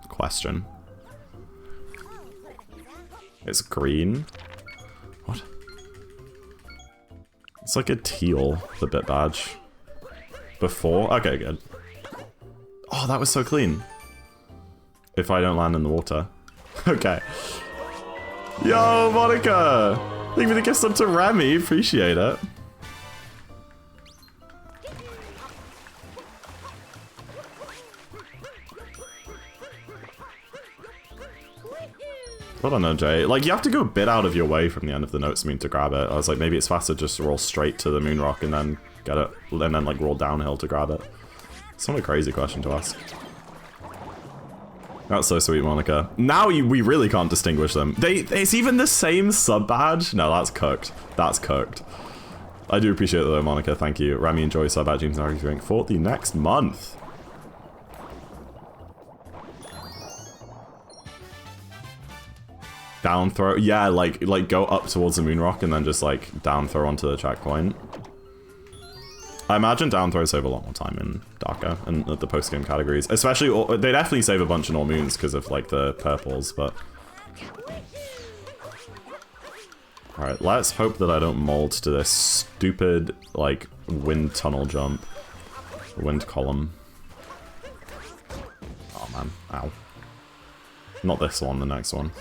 Question. It's green. What? It's like a teal, the bit badge. Before? Okay, good. Oh, that was so clean. If I don't land in the water. Okay. Yo, Monica! Thank you for the gift sub to Remy. Appreciate it. I don't know, Jay. Like, you have to go a bit out of your way from the end of the notes moon to grab it. I was like, maybe it's faster just to roll straight to the moon rock and then get it, and then like roll downhill to grab it. It's not a crazy question to ask. That's so sweet, Monica. Now we really can't distinguish them. It's even the same sub badge? No, that's cooked. That's cooked. I do appreciate it though, Monica. Thank you. Rami, enjoy sub badge and arguing for the next month. Down throw. Yeah, like go up towards the moon rock and then just like down throw onto the checkpoint. I imagine down throws save a lot more time in Darker and the post-game categories. Especially, they definitely save a bunch in all moons because of like the purples, but... Alright, let's hope that I don't mold to this stupid, like, wind tunnel jump. Wind column. Oh man, ow. Not this one, the next one.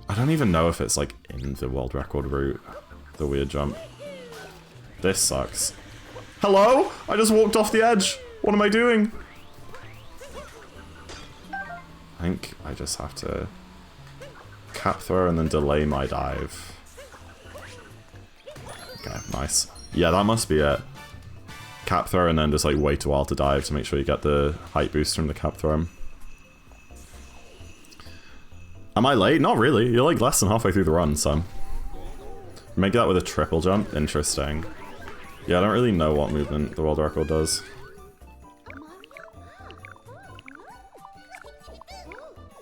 I don't even know if it's like in the world record route, the weird jump. This sucks. Hello? I just walked off the edge. What am I doing? I think I just have to cap throw and then delay my dive. Okay, nice. Yeah, that must be it. Cap throw and then just like wait a while to dive to make sure you get the height boost from the cap throw. Am I late? Not really. You're like less than halfway through the run, so. Make that with a triple jump? Interesting. Yeah, I don't really know what movement the world record does.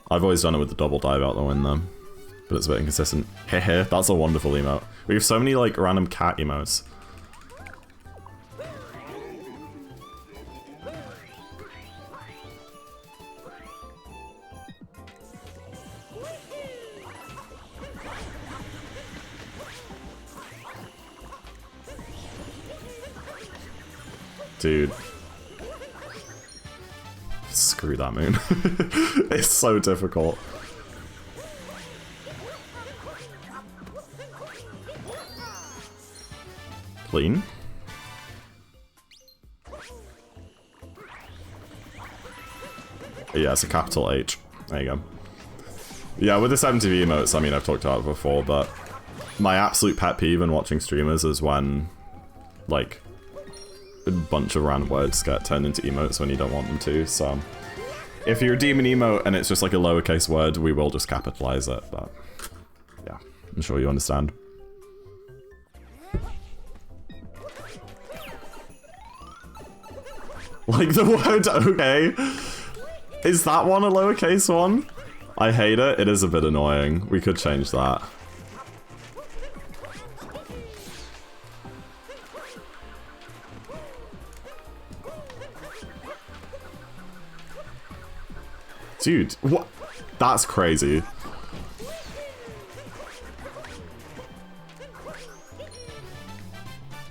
I've always done it with the double dive out the window, but it's a bit inconsistent. Hehe, that's a wonderful emote. We have so many like random cat emotes. Dude. Screw that moon. It's so difficult. Clean. Yeah, it's a capital H. There you go. Yeah, with the 7TV emotes, I mean, I've talked about it before, but my absolute pet peeve in watching streamers is when, like, a bunch of random words get turned into emotes when you don't want them to, so... If you're a demon emote and it's just like a lowercase word, we will just capitalize it, but... Yeah, I'm sure you understand. Like the word okay? Is that one a lowercase one? I hate it, it is a bit annoying. We could change that. Dude, what? That's crazy.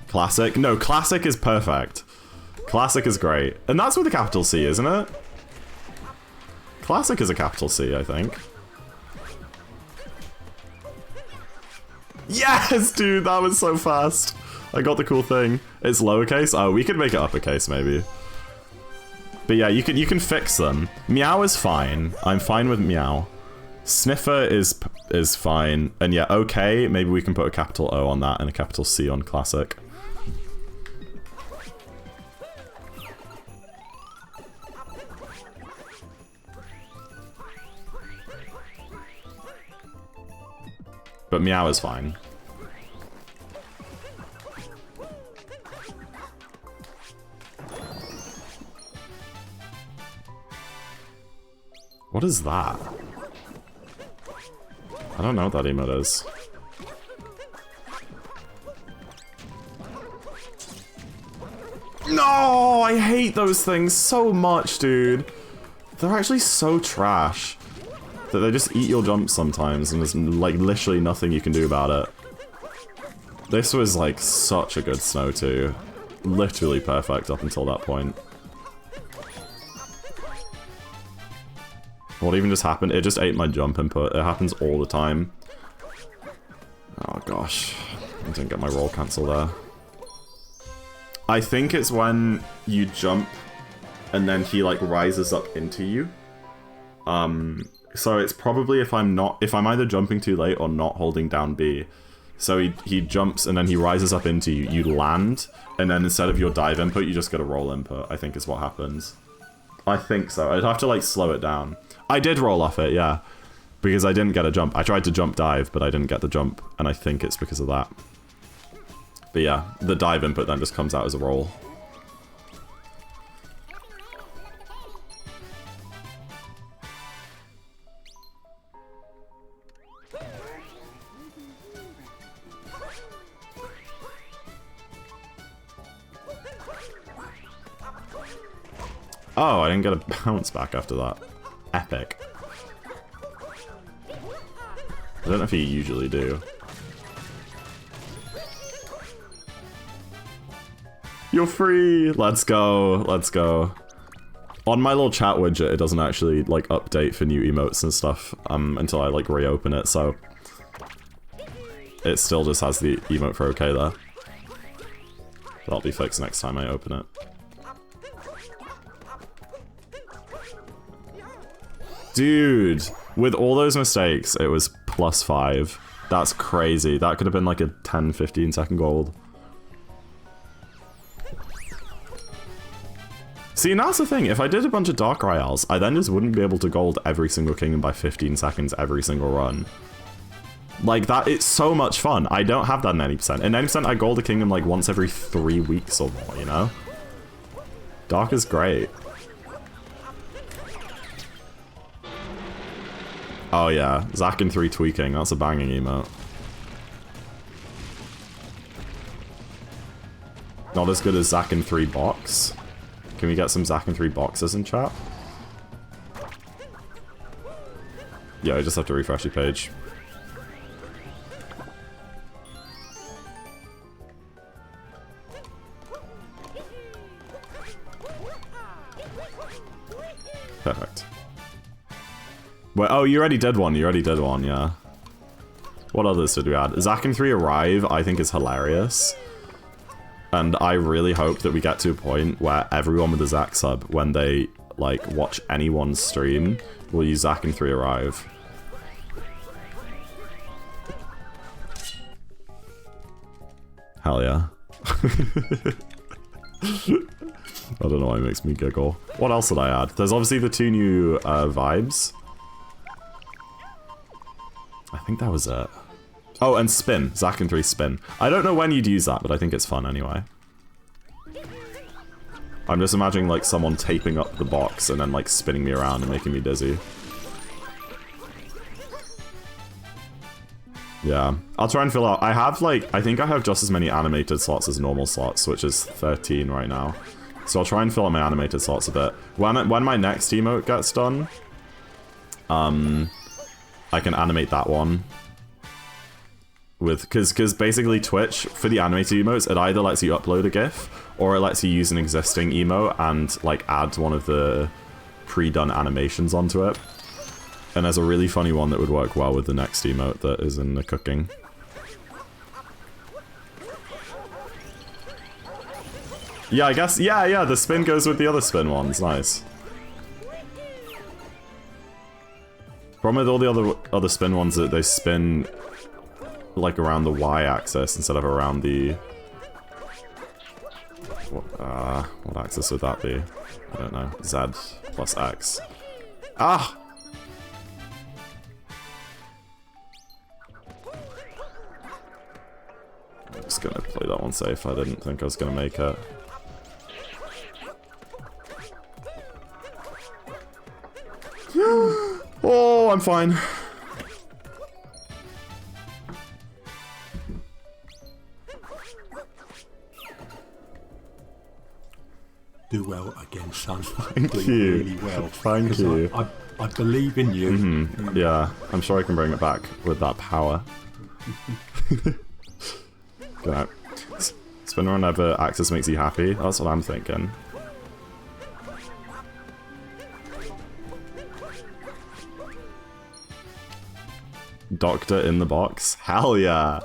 Classic? No, classic is perfect. Classic is great. And that's with a capital C, isn't it? Classic is a capital C, I think. Yes, dude, that was so fast. I got the cool thing. It's lowercase? Oh, we could make it uppercase, maybe. But yeah, you can fix them. Meow is fine. I'm fine with meow. Sniffer is fine. And yeah, okay, maybe we can put a capital O on that and a capital C on classic. But meow is fine. What is that? I don't know what that emote is. No, I hate those things so much, dude. They're actually so trash that they just eat your jumps sometimes, and there's like literally nothing you can do about it. This was like such a good snow too. Literally perfect up until that point. What even just happened? It just ate my jump input. It happens all the time. Oh gosh. I didn't get my roll cancel there. I think it's when you jump and then he like rises up into you. So it's probably if I'm either jumping too late or not holding down B. So he jumps and then he rises up into you. You land, and then instead of your dive input, you just get a roll input, I think is what happens. I think so. I'd have to, like, slow it down. I did roll off it, yeah. Because I didn't get a jump. I tried to jump dive, but I didn't get the jump, and I think it's because of that. But yeah, the dive input then just comes out as a roll. Oh, I didn't get a bounce back after that. Epic. I don't know if you usually do. You're free! Let's go, let's go. On my little chat widget, it doesn't actually, like, update for new emotes and stuff until I, like, reopen it, so... It still just has the emote for okay there. That'll be fixed next time I open it. Dude, with all those mistakes, it was +5. That's crazy. That could have been like a 10-15 second gold. See, and that's the thing. If I did a bunch of Dark Royales, I then just wouldn't be able to gold every single kingdom by 15 seconds every single run. Like, that, it's so much fun. I don't have that in 90%. In 90%, I gold a kingdom like once every 3 weeks or more, you know? Dark is great. Oh yeah, Zack and 3 tweaking, that's a banging emote. Not as good as Zack and 3 box. Can we get some Zack and 3 boxes in chat? Yeah, I just have to refresh your page. Perfect. Well, oh, you already did one. You already did one, yeah. What others did we add? Zack and 3 Arrive, I think, is hilarious. And I really hope that we get to a point where everyone with a Zack sub, when they, like, watch anyone's stream, will use Zack and 3 Arrive. Hell yeah. I don't know why it makes me giggle. What else did I add? There's obviously the 2 new vibes. I think that was it. Oh, and spin. Zack and 3 spin. I don't know when you'd use that, but I think it's fun anyway. I'm just imagining, like, someone taping up the box and then, like, spinning me around and making me dizzy. Yeah. I'll try and fill out. I have, like, I think I have just as many animated slots as normal slots, which is 13 right now. So I'll try and fill out my animated slots a bit. When my next emote gets done, I can animate that one. Because basically Twitch, for the animated emotes, it either lets you upload a GIF, or it lets you use an existing emote and, like, add one of the pre-done animations onto it. And there's a really funny one that would work well with the next emote that is in the cooking. Yeah, I guess, yeah, the spin goes with the other spin ones, nice. Problem with all the other spin ones that they spin like around the y-axis instead of around the what axis would that be? I don't know. Z plus X. Ah! I'm just gonna play that one safe. I didn't think I was gonna make it. Oh, I'm fine. Do well again, son. Thank you. Really well. Thank you. I believe in you. Mm-hmm. Yeah, I'm sure I can bring it back with that power. Good night. Spinner whenever access makes you happy. That's what I'm thinking. Doctor in the box? Hell yeah!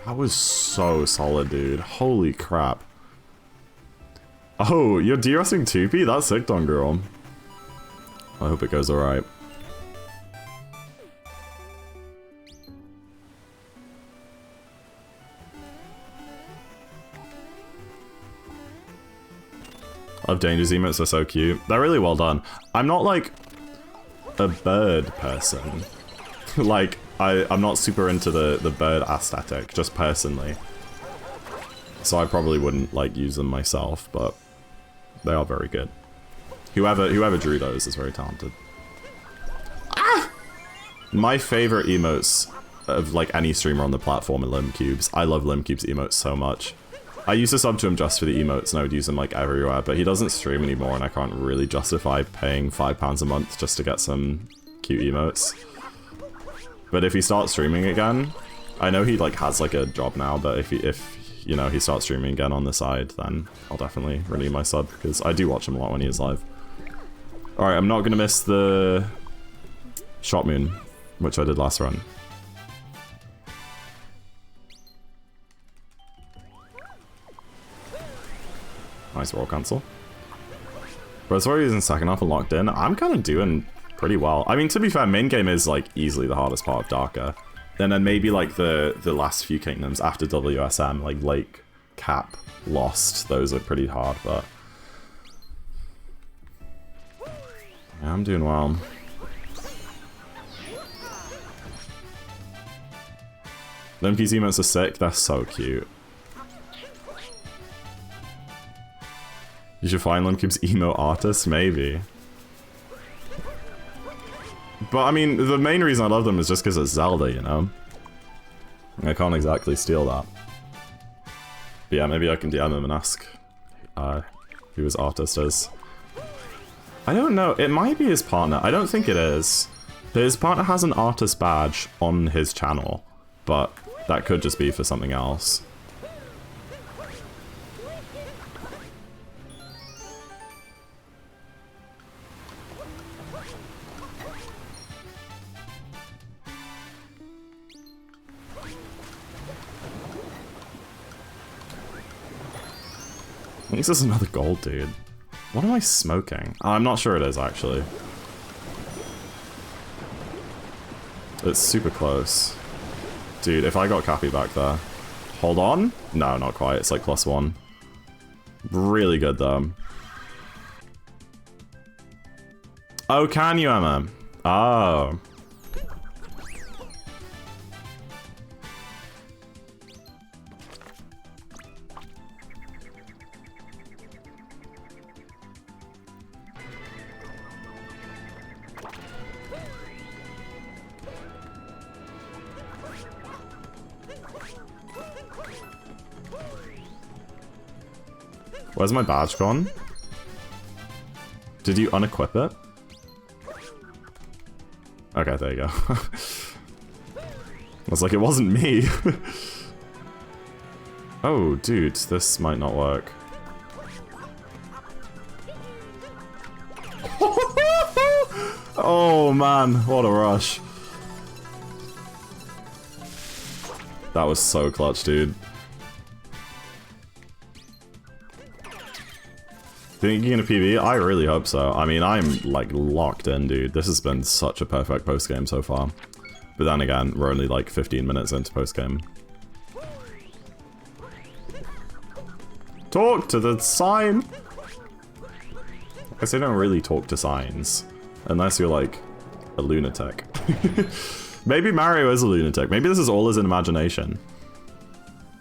That was so solid, dude. Holy crap. Oh, you're DRSing 2P? That's sick, Don Girl. I hope it goes alright. Love Danger's emotes, are so cute. They're really well done. I'm not like a bird person. Like, I'm not super into the bird aesthetic, just personally. So I probably wouldn't like use them myself, but they are very good. Whoever drew those is very talented. Ah! My favorite emotes of like any streamer on the platform are Limcubes. I love Limcube's emotes so much. I used to sub to him just for the emotes and I would use them like everywhere, but he doesn't stream anymore and I can't really justify paying £5 a month just to get some cute emotes. But if he starts streaming again, I know he like has like a job now, but if you know, he starts streaming again on the side, then I'll definitely renew my sub because I do watch him a lot when he is live. Alright, I'm not gonna miss the Shot Moon, which I did last run. Nice roll cancel. But as far as in second half and locked in, I'm kind of doing pretty well. I mean, to be fair, main game is like easily the hardest part of Darker. And then maybe like the last few kingdoms after WSM, like Lake, Cap, Lost, those are pretty hard, but yeah, I'm doing well. Them PC emotes are sick, they're so cute. You should find Limcube's emo artist, maybe. But I mean, the main reason I love them is just because it's Zelda, you know? I can't exactly steal that. But yeah, maybe I can DM him and ask who his artist is. I don't know, it might be his partner. I don't think it is. His partner has an artist badge on his channel, but that could just be for something else. I think this is another gold, dude. What am I smoking? I'm not sure it is, actually. It's super close. Dude, if I got Cappy back there. Hold on? No, not quite. It's like +1. Really good, though. Oh, can you, Emma? Oh. Where's my badge gone? Did you unequip it? Okay, there you go. I was like, it wasn't me. Oh, dude, this might not work. Oh man, what a rush. That was so clutch, dude. Think you're gonna PB? I really hope so. I mean, I'm like locked in, dude. This has been such a perfect post-game so far. But then again, we're only like 15 minutes into post-game. Talk to the sign! I guess they don't really talk to signs. Unless you're like a lunatic. Maybe Mario is a lunatic. Maybe this is all his imagination.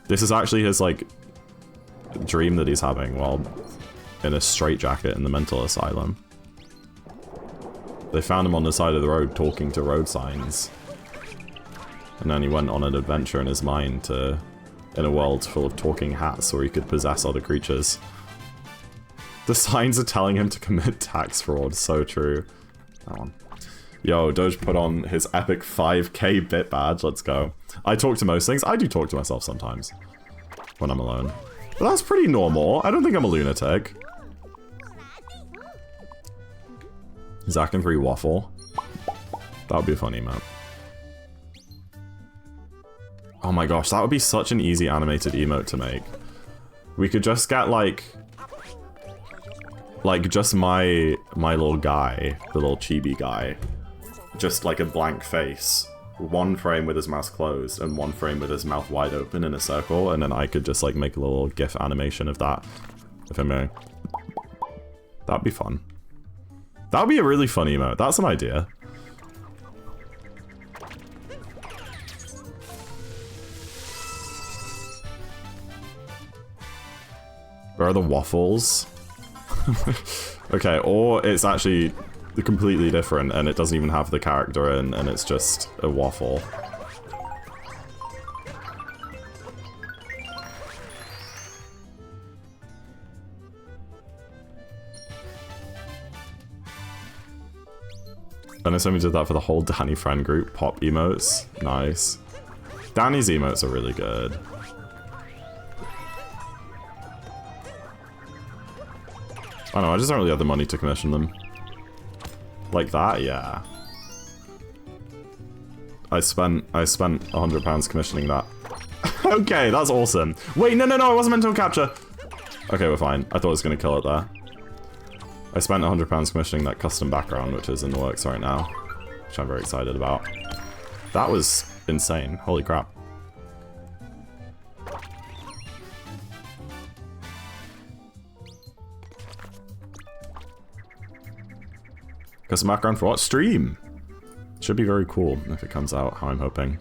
This is actually his like dream that he's having while in a straitjacket in the mental asylum. They found him on the side of the road talking to road signs. And then he went on an adventure in his mind to, in a world full of talking hats where he could possess other creatures. The signs are telling him to commit tax fraud, so true. That one. Yo, Doge put on his epic 5k bit badge, let's go. I talk to most things, I do talk to myself sometimes. When I'm alone. But that's pretty normal, I don't think I'm a lunatic. Zack and 3 waffle. That would be a funny map. Oh my gosh, that would be such an easy animated emote to make. We could just get like just my little guy, the little chibi guy, just like a blank face, one frame with his mouth closed and one frame with his mouth wide open in a circle, and then I could just like make a little GIF animation of that. If I'm going, that'd be fun. That'd be a really fun emote. That's an idea. Where are the waffles? Okay, or it's actually completely different and it doesn't even have the character in and it's just a waffle. And somebody did that for the whole Danny friend group. Pop emotes. Nice. Danny's emotes are really good. I don't know, I just don't really have the money to commission them. Like that, yeah. I spent £100 commissioning that. Okay, that's awesome. Wait, no, I wasn't meant to capture. Okay, we're fine. I thought I was gonna kill it there. I spent £100 commissioning that custom background, which is in the works right now, which I'm very excited about. That was insane. Holy crap. Custom background for what? Stream! Should be very cool if it comes out how I'm hoping.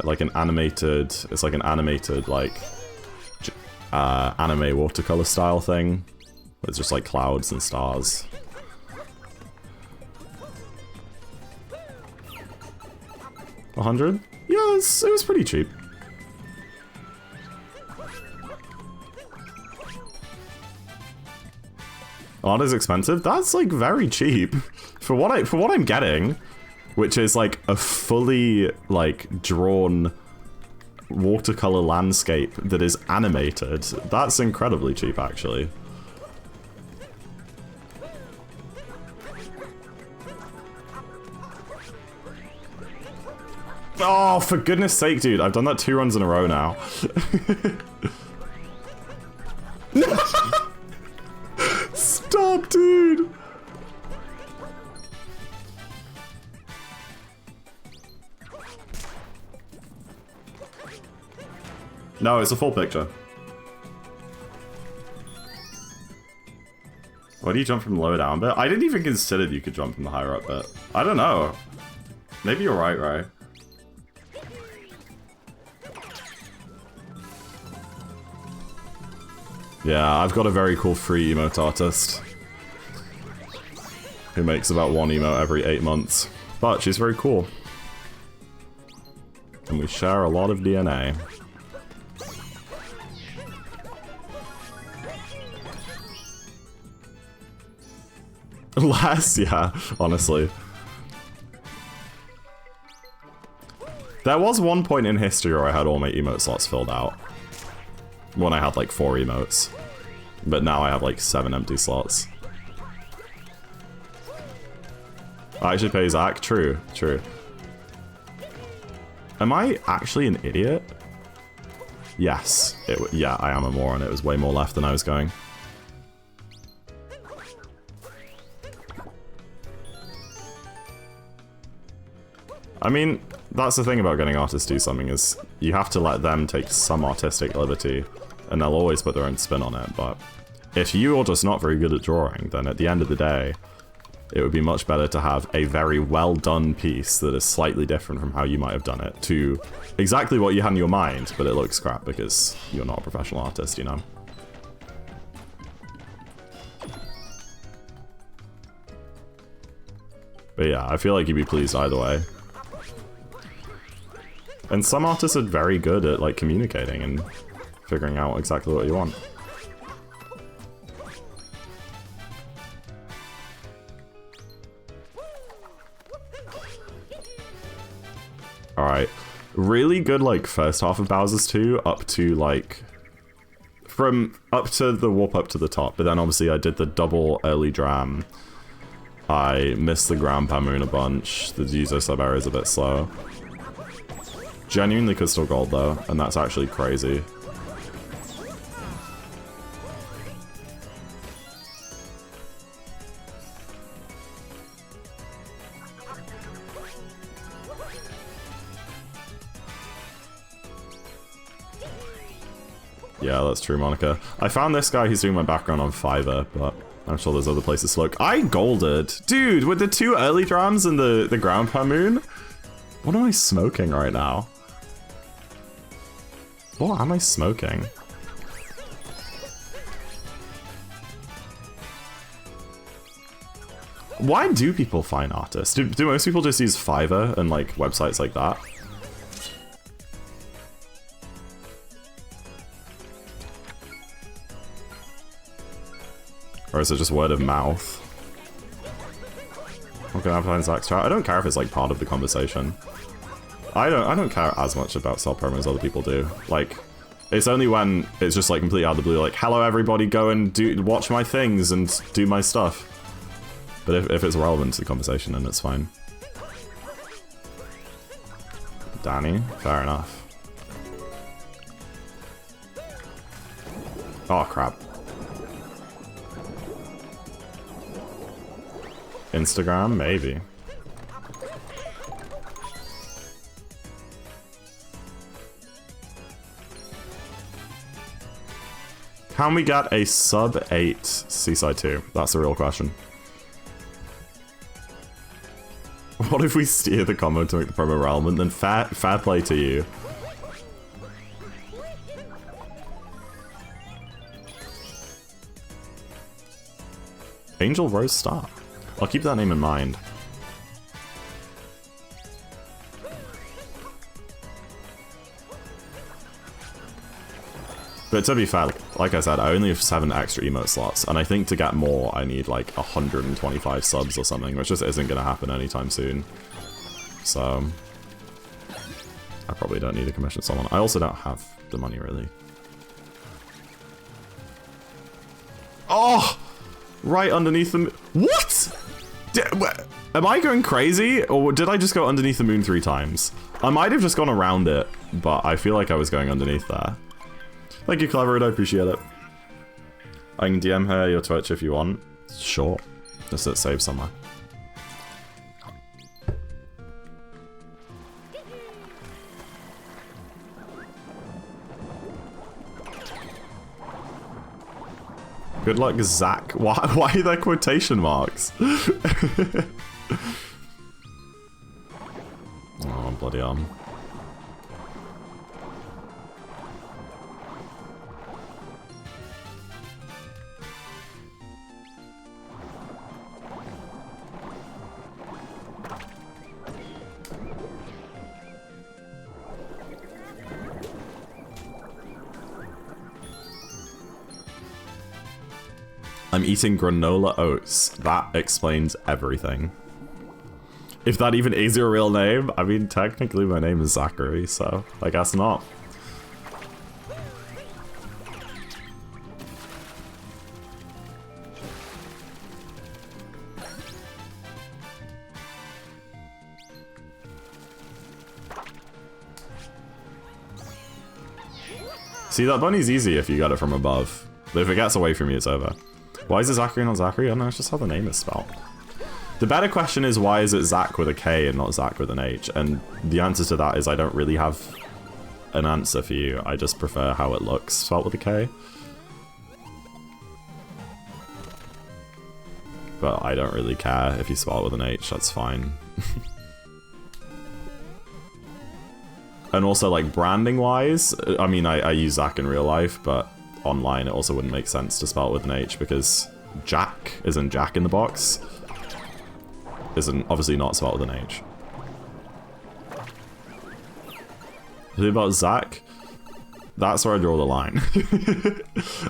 Like an animated, it's like an animated like anime watercolor style thing. It's just like clouds and stars. $100? Yeah, it was pretty cheap. Art is expensive? That's like very cheap for what I'm getting, which is like a fully like drawn watercolor landscape that is animated. That's incredibly cheap actually. Oh, for goodness sake, dude. I've done that 2 runs in a row now. Stop, dude! No, it's a full picture. Why do you jump from lower down bit? I didn't even consider you could jump from the higher up bit. I don't know. Maybe you're right, Ray. Yeah, I've got a very cool free emote artist who makes about 1 emote every 8 months. But she's very cool. And we share a lot of DNA. Less, yeah, honestly. There was one point in history where I had all my emote slots filled out. When I had like 4 emotes. But now I have like 7 empty slots. I actually pay Zach? True, true. Am I actually an idiot? Yes. Yeah, I am a moron. It was way more left than I was going. I mean, that's the thing about getting artists to do something is you have to let them take some artistic liberty and they'll always put their own spin on it, but if you are just not very good at drawing, then at the end of the day, it would be much better to have a very well done piece that is slightly different from how you might have done it to exactly what you had in your mind, but it looks crap because you're not a professional artist, you know? But yeah, I feel like you'd be pleased either way. And some artists are very good at like communicating and figuring out exactly what you want. Alright. Really good like first half of Bowser's 2 up to like from up to the warp up to the top, but then obviously I did the double early dram. I missed the ground pound moon a bunch. The Yuzo sub area is a bit slow. Genuinely could still gold though, and that's actually crazy. Yeah, that's true, Monica. I found this guy who's doing my background on Fiverr, but I'm sure there's other places to look. I golded! Dude, with the 2 early drams and the ground pound moon? What am I smoking right now? What am I smoking? Why do people find artists? Do most people just use Fiverr and like websites like that? Or is it just word of mouth? Okay, I find Zach's chat. I don't care if it's like part of the conversation. I don't care as much about self-promo as other people do. Like, it's only when it's just like completely out of the blue, like, hello everybody, go and watch my things and do my stuff. But if it's relevant to the conversation, then it's fine. Danny, fair enough. Oh crap. Instagram, maybe. Can we get a sub 8 Seaside 2? That's the real question. What if we steer the combo to make the promo relevant? Then fair play to you. Angel Rose Star. I'll keep that name in mind. But to be fair, like I said, I only have 7 extra emote slots, and I think to get more, I need like 125 subs or something, which just isn't going to happen anytime soon. So, I probably don't need to commission someone. I also don't have the money, really. Oh! Right underneath the... What?! Am I going crazy, or did I just go underneath the moon 3 times? I might have just gone around it, but I feel like I was going underneath there. Thank you, Clever, I appreciate it. I can DM her your Twitch if you want. Sure. Just let it save somewhere. Good luck, Zach. Why are there quotation marks? Oh, bloody arm. I'm eating granola oats. That explains everything. If that even is your real name, I mean, technically my name is Zachary, so I guess not. See, that bunny's easy if you got it from above. But if it gets away from you, it's over. Why is it Zachary not Zachary? I don't know, it's just how the name is spelled. The better question is, why is it Zach with a K and not Zach with an H? And the answer to that is I don't really have an answer for you. I just prefer how it looks spelled with a K. But I don't really care if you spell it with an H, that's fine. And also, like, branding-wise, I mean, I use Zach in real life, but online it also wouldn't make sense to spell it with an H because Jack, as in Jack in the Box, isn't obviously not spelled with an H. Who about Zach? That's where I draw the line.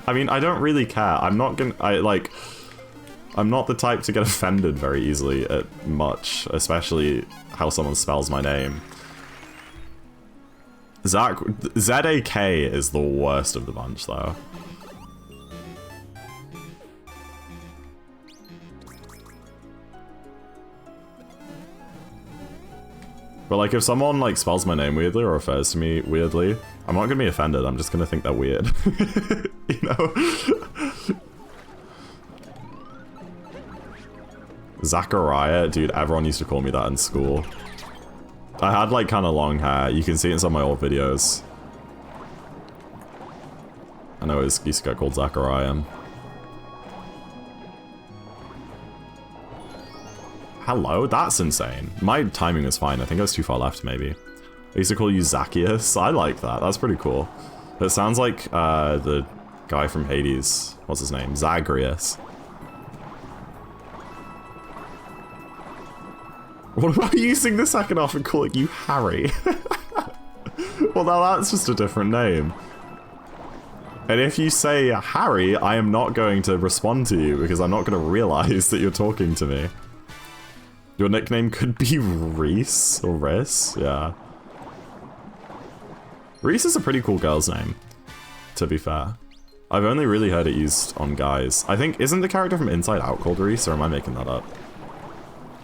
I mean, I don't really care. I'm not the type to get offended very easily at much, especially how someone spells my name. Zach, Z-A-K is the worst of the bunch, though. But like if someone like spells my name weirdly or refers to me weirdly, I'm not gonna be offended, I'm just gonna think they're weird. You know? Zachariah, dude, everyone used to call me that in school. I had like kind of long hair, you can see it in some of my old videos. I know it used to get called Zachariah. Hello? That's insane. My timing was fine. I think I was too far left, maybe. I used to call you Zacchaeus. I like that. That's pretty cool. It sounds like the guy from Hades. What's his name? Zagreus. What about using the second half and calling you Harry? Well, now that's just a different name. And if you say Harry, I am not going to respond to you because I'm not going to realize that you're talking to me. Your nickname could be Reese or Riss, yeah. Reese is a pretty cool girl's name, to be fair. I've only really heard it used on guys. I think, isn't the character from Inside Out called Reese, or am I making that up?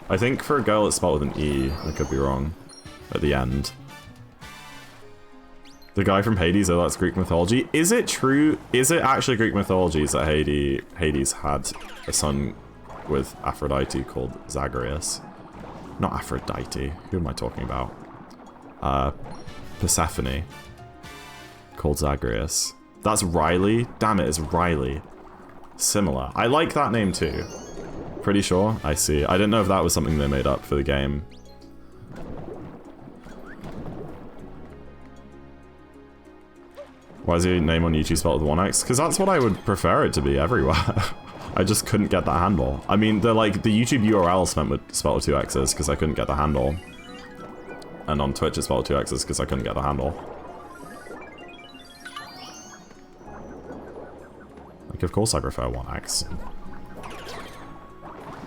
I think for a girl it's spelled with an E, I could be wrong, at the end. The guy from Hades, oh, that's Greek mythology. Is it true? Is it actually Greek mythology that Hades had a son with Aphrodite called Zagreus? Not Aphrodite. Who am I talking about? Persephone. Called Zagreus. That's Riley? Damn it, it's Riley. Similar. I like that name too. Pretty sure? I see. I didn't know if that was something they made up for the game. Why is your name on YouTube spelled with 1x? Because that's what I would prefer it to be everywhere. I just couldn't get that handle. I mean, the YouTube URL spelled with 2 x's because I couldn't get the handle. And on Twitch it's spelled with 2 x's because I couldn't get the handle. Like, of course I prefer 1x.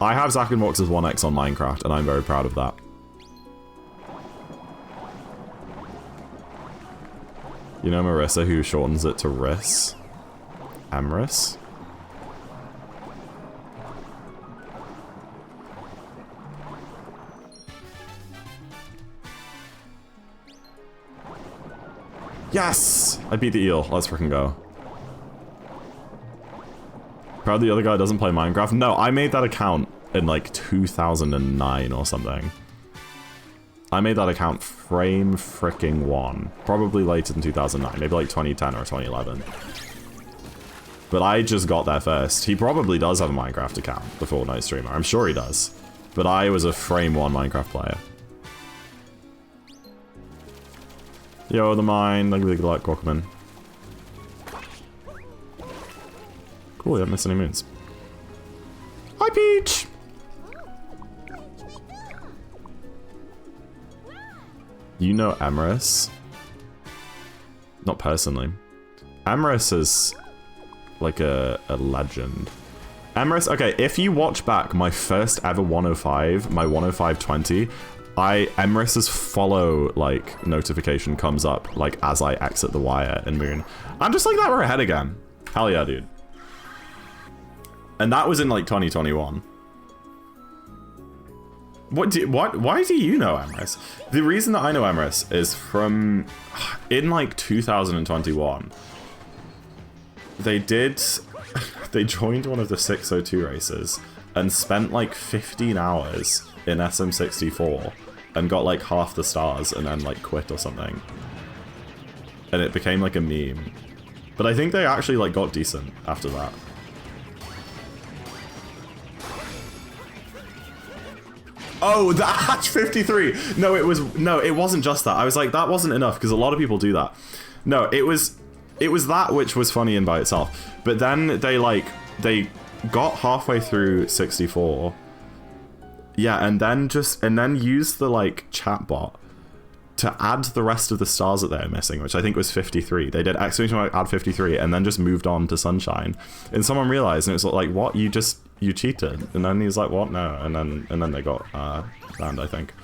I have Zack and Walks as 1x on Minecraft, and I'm very proud of that. You know Marissa, who shortens it to Riss? Emrys? Yes! I beat the eel. Let's freaking go. Proud the other guy doesn't play Minecraft? No, I made that account in like 2009 or something. I made that account frame fricking one. Probably later than 2009. Maybe like 2010 or 2011. But I just got there first. He probably does have a Minecraft account, the Fortnite streamer. I'm sure he does. But I was a frame one Minecraft player. Yo, the mine. Look at that, Quackman. Cool, you haven't missed any moons. Hi, Peach! You know Emrys? Not personally. Emrys is like a legend. Emrys, okay, if you watch back my first ever 105, my 105.20, Emrys's follow, like, notification comes up, like, as I exit the wire in Moon. I'm just like that, we're ahead again. Hell yeah, dude. And that was in, like, 2021. Why do you know Emrys? The reason that I know Emrys is from, in like 2021, they joined one of the 602 races and spent like 15 hours in SM64 and got like half the stars and then like quit or something. And it became like a meme. But I think they actually like got decent after that. Oh, the hatch 53. No, it wasn't just that. I was like, that wasn't enough because a lot of people do that. No, it was that which was funny in by itself. But then they got halfway through 64. Yeah, and then used the like chatbot to add the rest of the stars that they were missing, which I think was 53. They did exclamation mark add 53 and then just moved on to Sunshine. And someone realized and it was like, what? You cheated. And then he was like, what? No. And then they got banned, I think.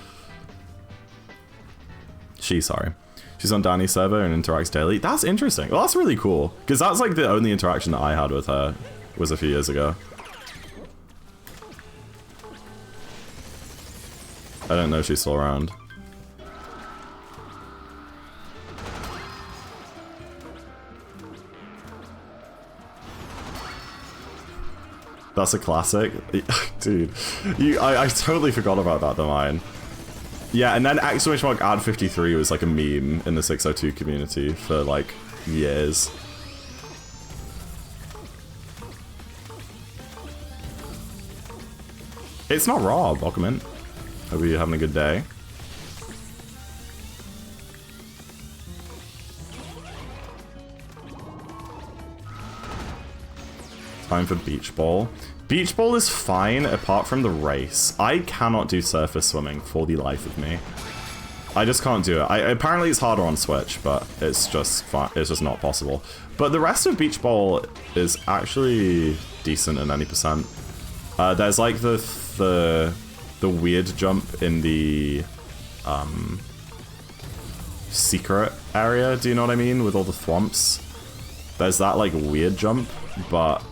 Sorry. She's on Danny's server and interacts daily. That's interesting. Well, that's really cool. Because that's like the only interaction that I had with her was a few years ago. I don't know if she's still around. That's a classic. Dude, I totally forgot about that domain. Yeah, and then exclamation mark ad 53 was like a meme in the 602 community for like years. It's not Rob, welcome in. Hope you're having a good day. Time for beach ball. Beach ball is fine apart from the race. I cannot do surface swimming for the life of me. I just can't do it. Apparently it's harder on Switch, but it's just fine. It's just not possible. But the rest of beach ball is actually decent in any percent. There's like the weird jump in the secret area. Do you know what I mean? With all the thwomps. There's that like weird jump, but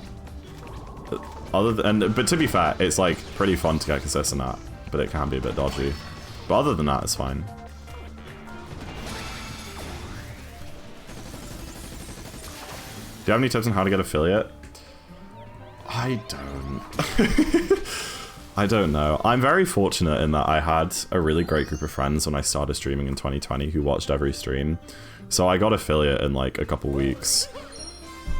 but to be fair, it's like pretty fun to get consistent at, but it can be a bit dodgy. But other than that, it's fine. Do you have any tips on how to get affiliate? I don't. I don't know. I'm very fortunate in that I had a really great group of friends when I started streaming in 2020 who watched every stream. So I got affiliate in like a couple weeks.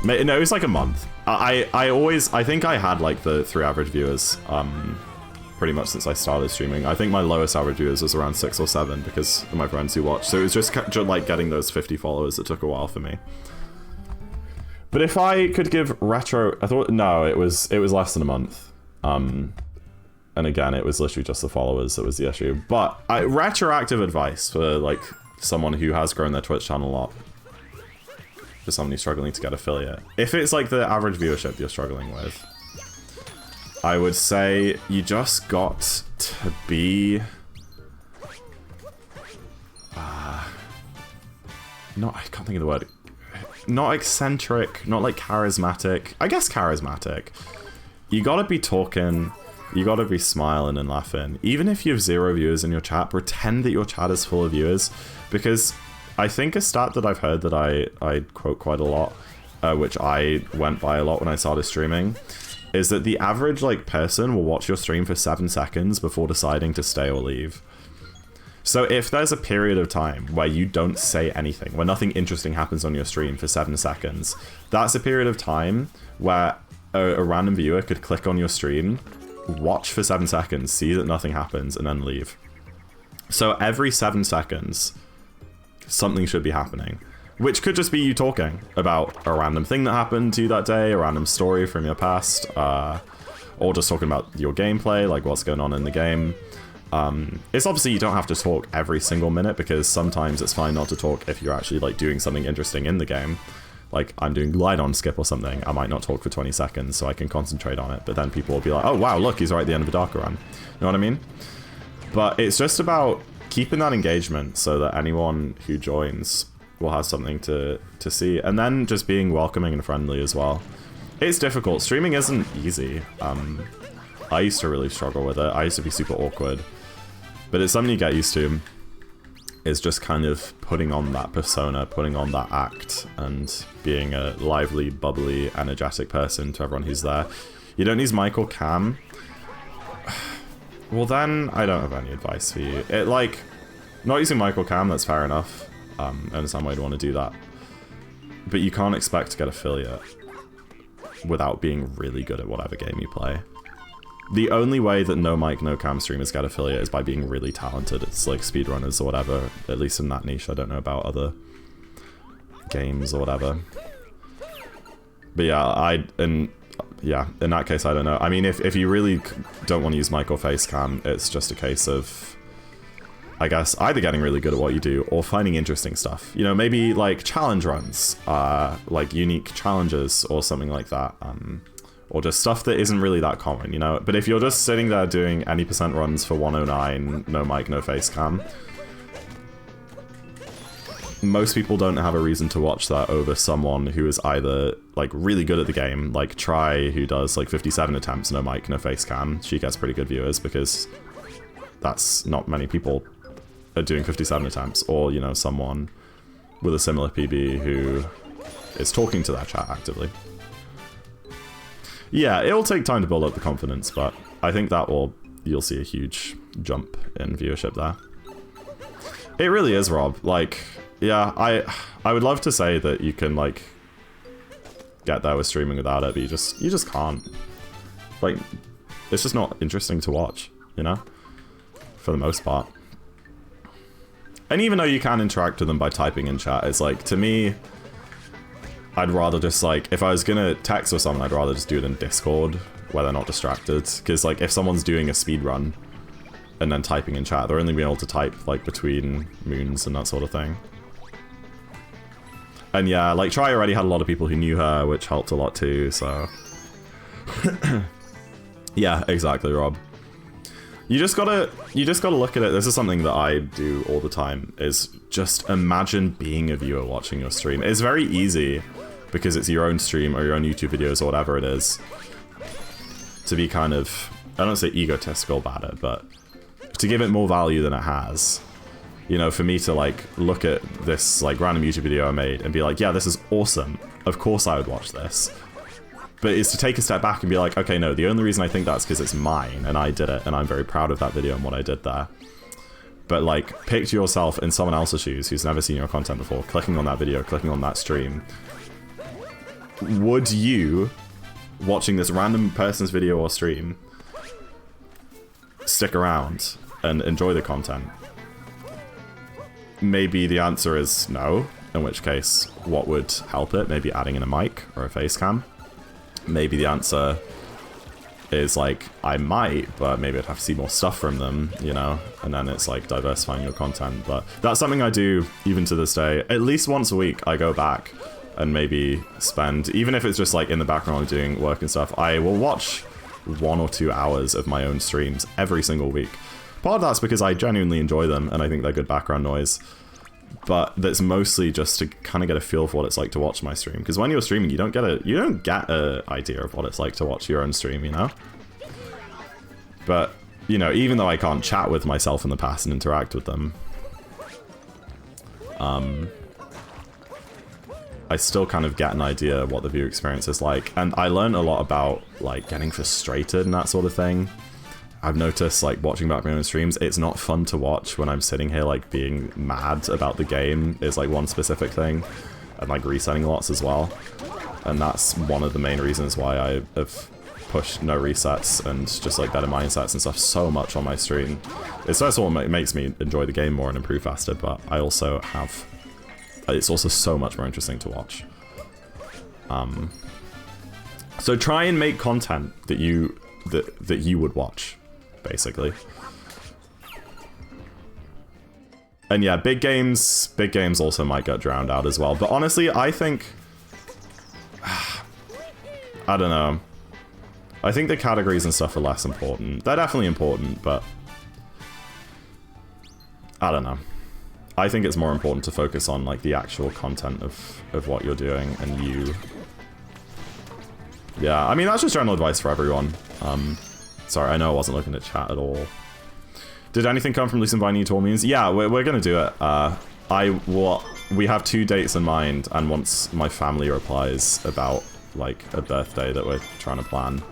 No, it was like a month. I think I had like the 3 average viewers pretty much since I started streaming. I think my lowest average viewers was around 6 or 7 because of my friends who watched. So it was just like getting those 50 followers that took a while for me. But if I could give retro, I thought, no, it was less than a month. And again, it was literally just the followers that was the issue. But retroactive advice for like someone who has grown their Twitch channel a lot. For somebody struggling to get affiliate. If it's like the average viewership you're struggling with, I would say you just got to be... I can't think of the word. Not eccentric, not like charismatic. I guess charismatic. You gotta be talking, you gotta be smiling and laughing. Even if you have 0 viewers in your chat, pretend that your chat is full of viewers. Because I think a stat that I've heard that I quote quite a lot, which I went by a lot when I started streaming, is that the average like person will watch your stream for 7 seconds before deciding to stay or leave. So if there's a period of time where you don't say anything, where nothing interesting happens on your stream for 7 seconds, that's a period of time where a random viewer could click on your stream, watch for 7 seconds, see that nothing happens, and then leave. So every 7 seconds, something should be happening. Which could just be you talking about a random thing that happened to you that day, a random story from your past, or just talking about your gameplay, like what's going on in the game. It's obviously you don't have to talk every single minute because sometimes it's fine not to talk if you're actually like doing something interesting in the game. Like I'm doing glide on skip or something, I might not talk for 20 seconds so I can concentrate on it, but then people will be like, oh wow, look, he's right at the end of a Darker run. You know what I mean? But it's just about keeping that engagement so that anyone who joins will have something to see, and then just being welcoming and friendly as well. It's difficult. Streaming isn't easy. I used to really struggle with it. I used to be super awkward. But it's something you get used to. It's just kind of putting on that persona, putting on that act, and being a lively, bubbly, energetic person to everyone who's there. You don't use mic or cam. Well then, I don't have any advice for you. Not using mic or cam, that's fair enough. I understand why you'd want to do that. But you can't expect to get affiliate without being really good at whatever game you play. The only way that no mic, no cam streamers get affiliate is by being really talented. It's like speedrunners or whatever, at least in that niche. I don't know about other games or whatever. But yeah, in that case, I don't know. I mean, if you really don't want to use mic or face cam, it's just a case of, I guess, either getting really good at what you do or finding interesting stuff. You know, maybe like challenge runs, like unique challenges or something like that. Or just stuff that isn't really that common, you know? But if you're just sitting there doing any percent runs for 109, no mic, no face cam, most people don't have a reason to watch that over someone who is either like really good at the game, like Try, who does like 57 attempts, no mic, no face cam. She gets pretty good viewers because that's not many people are doing 57 attempts, or, you know, someone with a similar PB who is talking to their chat actively. Yeah, it'll take time to build up the confidence, but I think you'll see a huge jump in viewership there. It really is, Rob. Like, yeah, I would love to say that you can, like, get there with streaming without it, but you just can't. Like, it's just not interesting to watch, you know? For the most part. And even though you can interact with them by typing in chat, it's like, to me, I'd rather just, like, if I was gonna text or something, I'd rather just do it in Discord, where they're not distracted. Because, like, if someone's doing a speedrun and then typing in chat, they're only being able to type, like, between moons and that sort of thing. And yeah, like, Try already had a lot of people who knew her, which helped a lot too, so... Yeah, exactly, Rob. You just gotta look at it. This is something that I do all the time, is just imagine being a viewer watching your stream. It's very easy, because it's your own stream or your own YouTube videos or whatever it is, to be kind of, I don't say egotistical about it, but to give it more value than it has. You know, for me to, like, look at this, like, random YouTube video I made and be like, yeah, this is awesome. Of course I would watch this. But it's to take a step back and be like, okay, no, the only reason I think that's because it's mine and I did it and I'm very proud of that video and what I did there. But, like, picture yourself in someone else's shoes who's never seen your content before, clicking on that video, clicking on that stream. Would you, watching this random person's video or stream, stick around and enjoy the content? Maybe the answer is no, in which case, what would help it? Maybe adding in a mic or a face cam. Maybe the answer is, like, I might, but maybe I'd have to see more stuff from them, you know? And then it's, like, diversifying your content. But that's something I do, even to this day. At least once a week, I go back and maybe spend, even if it's just, like, in the background doing work and stuff, I will watch 1 or 2 hours of my own streams every single week. Part of that's because I genuinely enjoy them, and I think they're good background noise. But that's mostly just to kind of get a feel for what it's like to watch my stream. Because when you're streaming, you don't get a idea of what it's like to watch your own stream, you know? But, you know, even though I can't chat with myself in the past and interact with them, I still kind of get an idea of what the viewer experience is like. And I learned a lot about, like, getting frustrated and that sort of thing. I've noticed, like, watching back my own streams, it's not fun to watch when I'm sitting here, like, being mad about the game is, like, one specific thing. And, like, resetting lots as well. And that's one of the main reasons why I have pushed no resets and just, like, better mindsets and stuff so much on my stream. It's first of all, it makes me enjoy the game more and improve faster, but I also have... It's also so much more interesting to watch. So try and make content that you would watch, basically. And yeah, big games also might get drowned out as well. But honestly, I think... I don't know. I think the categories and stuff are less important. They're definitely important, but... I don't know. I think it's more important to focus on, like, the actual content of what you're doing and you... Yeah, I mean, that's just general advice for everyone. Sorry, I know I wasn't looking at chat at all. Did anything come from Lucid by New Tour memes? Yeah, we're gonna do it. We have 2 dates in mind, and once my family replies about, like, a birthday that we're trying to plan,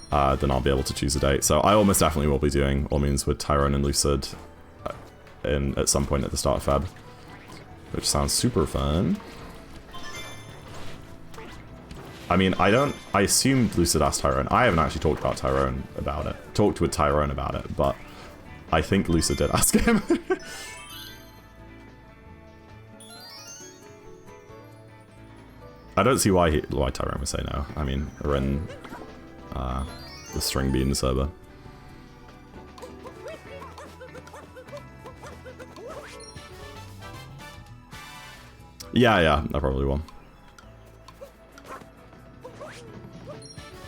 then I'll be able to choose a date. So I almost definitely will be doing All Means with Tyrone and Lucid at some point at the start of Feb, which sounds super fun. I mean, I assumed Lucid asked Tyrone. I haven't actually talked with Tyrone about it, but I think Lucid did ask him. I don't see why Tyrone would say no. I mean, we're in the String Bean server. Yeah, I probably will.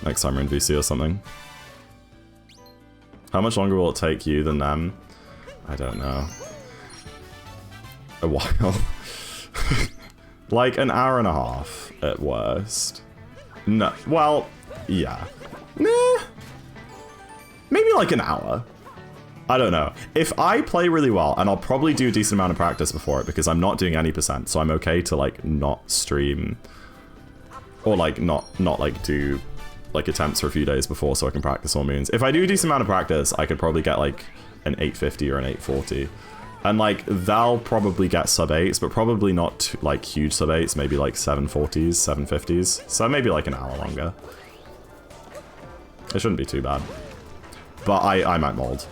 Next time we're in VC or something. How much longer will it take you than them? I don't know. A while. Like an hour and a half at worst. No, well, yeah. Nah. Maybe like an hour. I don't know. If I play really well, and I'll probably do a decent amount of practice before it because I'm not doing any percent, so I'm okay to, like, not stream or, like, not like do like attempts for a few days before so I can practice all moons. If I do a decent amount of practice, I could probably get like an 850 or an 840. And like they'll probably get sub 8s, but probably not like huge sub 8s, maybe like 740s, 750s. So maybe like an hour longer. It shouldn't be too bad. But I might mold.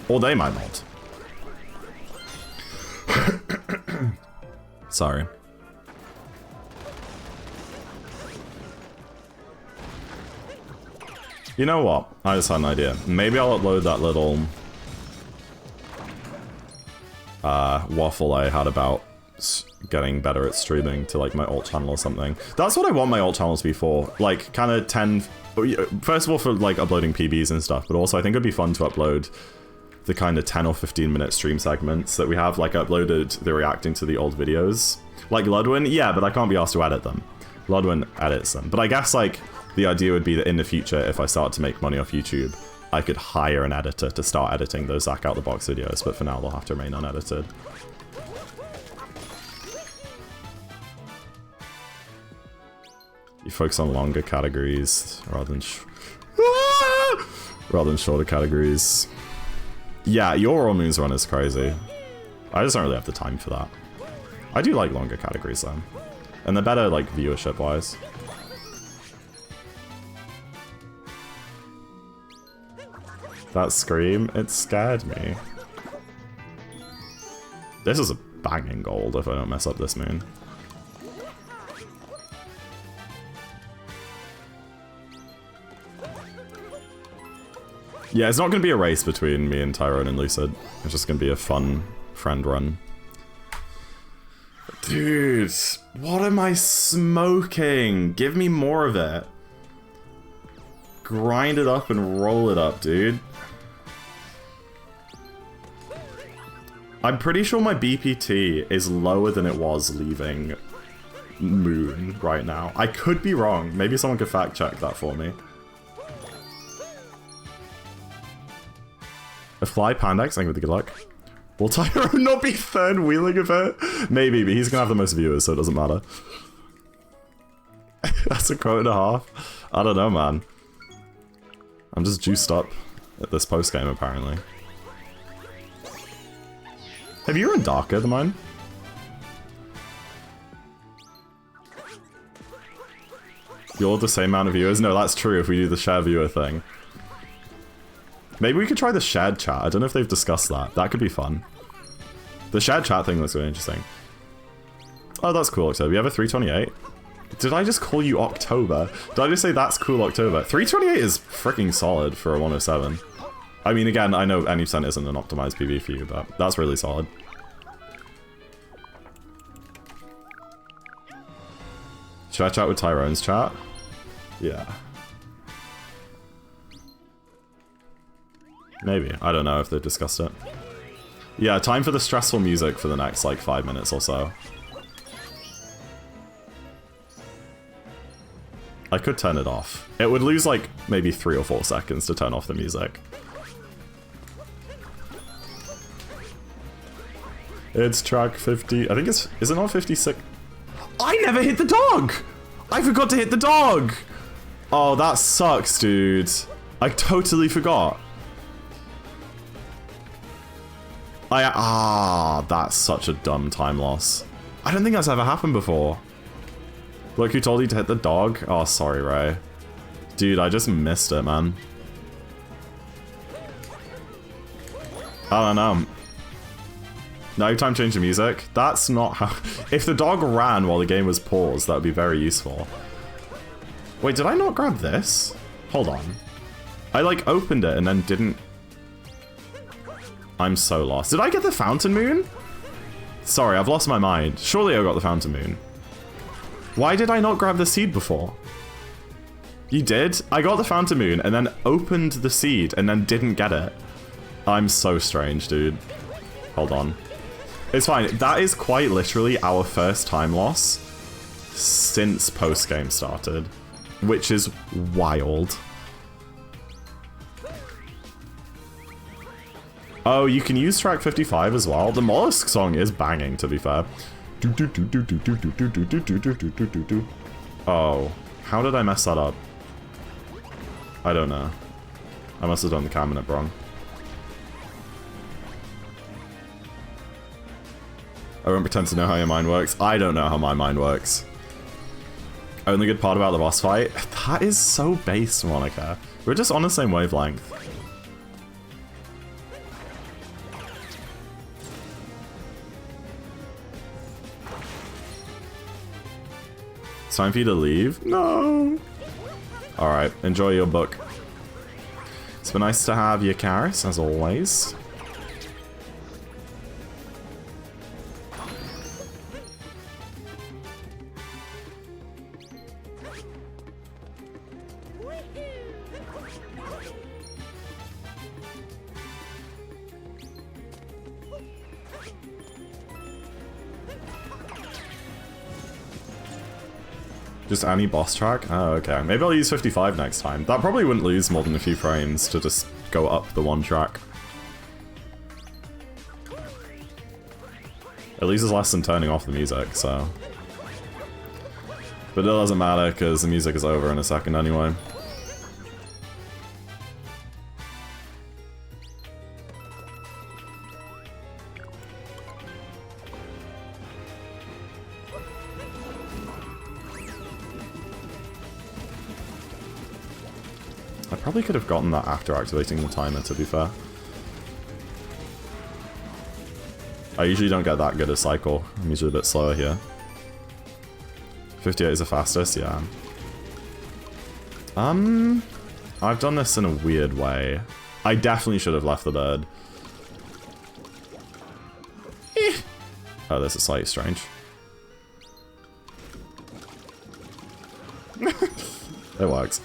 Or they might mold. Sorry. You know what? I just had an idea. Maybe I'll upload that little waffle I had about getting better at streaming to like my alt channel or something. That's what I want my alt channel to be for. Like kind of 10... First of all for like uploading PBs and stuff, but also I think it'd be fun to upload the kind of 10 or 15 minute stream segments that we have like uploaded, they're reacting to the old videos. Like Ludwin, yeah, but I can't be asked to edit them. Ludwin edits them. But I guess like the idea would be that in the future, if I start to make money off YouTube, I could hire an editor to start editing those Zack out the box videos, but for now they'll have to remain unedited. You focus on longer categories rather than shorter categories. Yeah, your all moons run is crazy. I just don't really have the time for that. I do like longer categories though, and they're better like viewership wise. That scream, it scared me. This is a banging gold if I don't mess up this moon. Yeah, it's not going to be a race between me and Tyrone and Lucid. It's just going to be a fun friend run. Dude, what am I smoking? Give me more of it. Grind it up and roll it up, dude. I'm pretty sure my BPT is lower than it was leaving Moon right now. I could be wrong. Maybe someone could fact check that for me. A fly Pandex, thank you for the good luck. Will Tyrone not be third wheeling a bit? Maybe, but he's gonna have the most viewers, so it doesn't matter. That's a quote and a half. I don't know, man. I'm just juiced up at this post game, apparently. Have you run Darker than mine? You're the same amount of viewers? No, that's true if we do the share viewer thing. Maybe we could try the shared chat. I don't know if they've discussed that. That could be fun. The shared chat thing looks really interesting. Oh, that's cool, October. You have a 328? Did I just call you October? Did I just say that's cool, October? 328 is freaking solid for a 107. I mean, again, I know any percent isn't an optimized PV for you, but that's really solid. Should I chat with Tyrone's chat? Yeah. Maybe. I don't know if they've discussed it. Yeah, time for the stressful music for the next, like, 5 minutes or so. I could turn it off. It would lose, like, maybe 3 or 4 seconds to turn off the music. It's track 50. I think it's... Is it not 56? I never hit the dog! I forgot to hit the dog! Oh, that sucks, dude. I totally forgot. That's such a dumb time loss. I don't think that's ever happened before. Look who told you to hit the dog? Oh, sorry, Ray. Dude, I just missed it, man. I don't know. No time change the music? That's not how... If the dog ran while the game was paused, that would be very useful. Wait, did I not grab this? Hold on. I, like, opened it and then didn't... I'm so lost. Did I get the Fountain Moon? Sorry, I've lost my mind. Surely I got the Fountain Moon. Why did I not grab the seed before? You did? I got the Fountain Moon and then opened the seed and then didn't get it. I'm so strange, dude. Hold on. It's fine. That is quite literally our first time loss since post-game started, which is wild. Oh, you can use track 55 as well. The Mollusk song is banging, to be fair. Oh, how did I mess that up? I don't know. I must have done the cabinet wrong. I won't pretend to know how your mind works. I don't know how my mind works. Only good part about the boss fight? That is so base, Monica. We're just on the same wavelength. It's time for you to leave? No! Alright, enjoy your book. It's been nice to have you, Karis, as always. Just any boss track? Oh, okay. Maybe I'll use 55 next time. That probably wouldn't lose more than a few frames to just go up the one track. It loses less than turning off the music, so... But it doesn't matter, because the music is over in a second anyway. I probably could have gotten that after activating the timer, to be fair. I usually don't get that good a cycle. I'm usually a bit slower here. 58 is the fastest, yeah. I've done this in a weird way. I definitely should have left the bird. Oh, this is slightly strange. It works.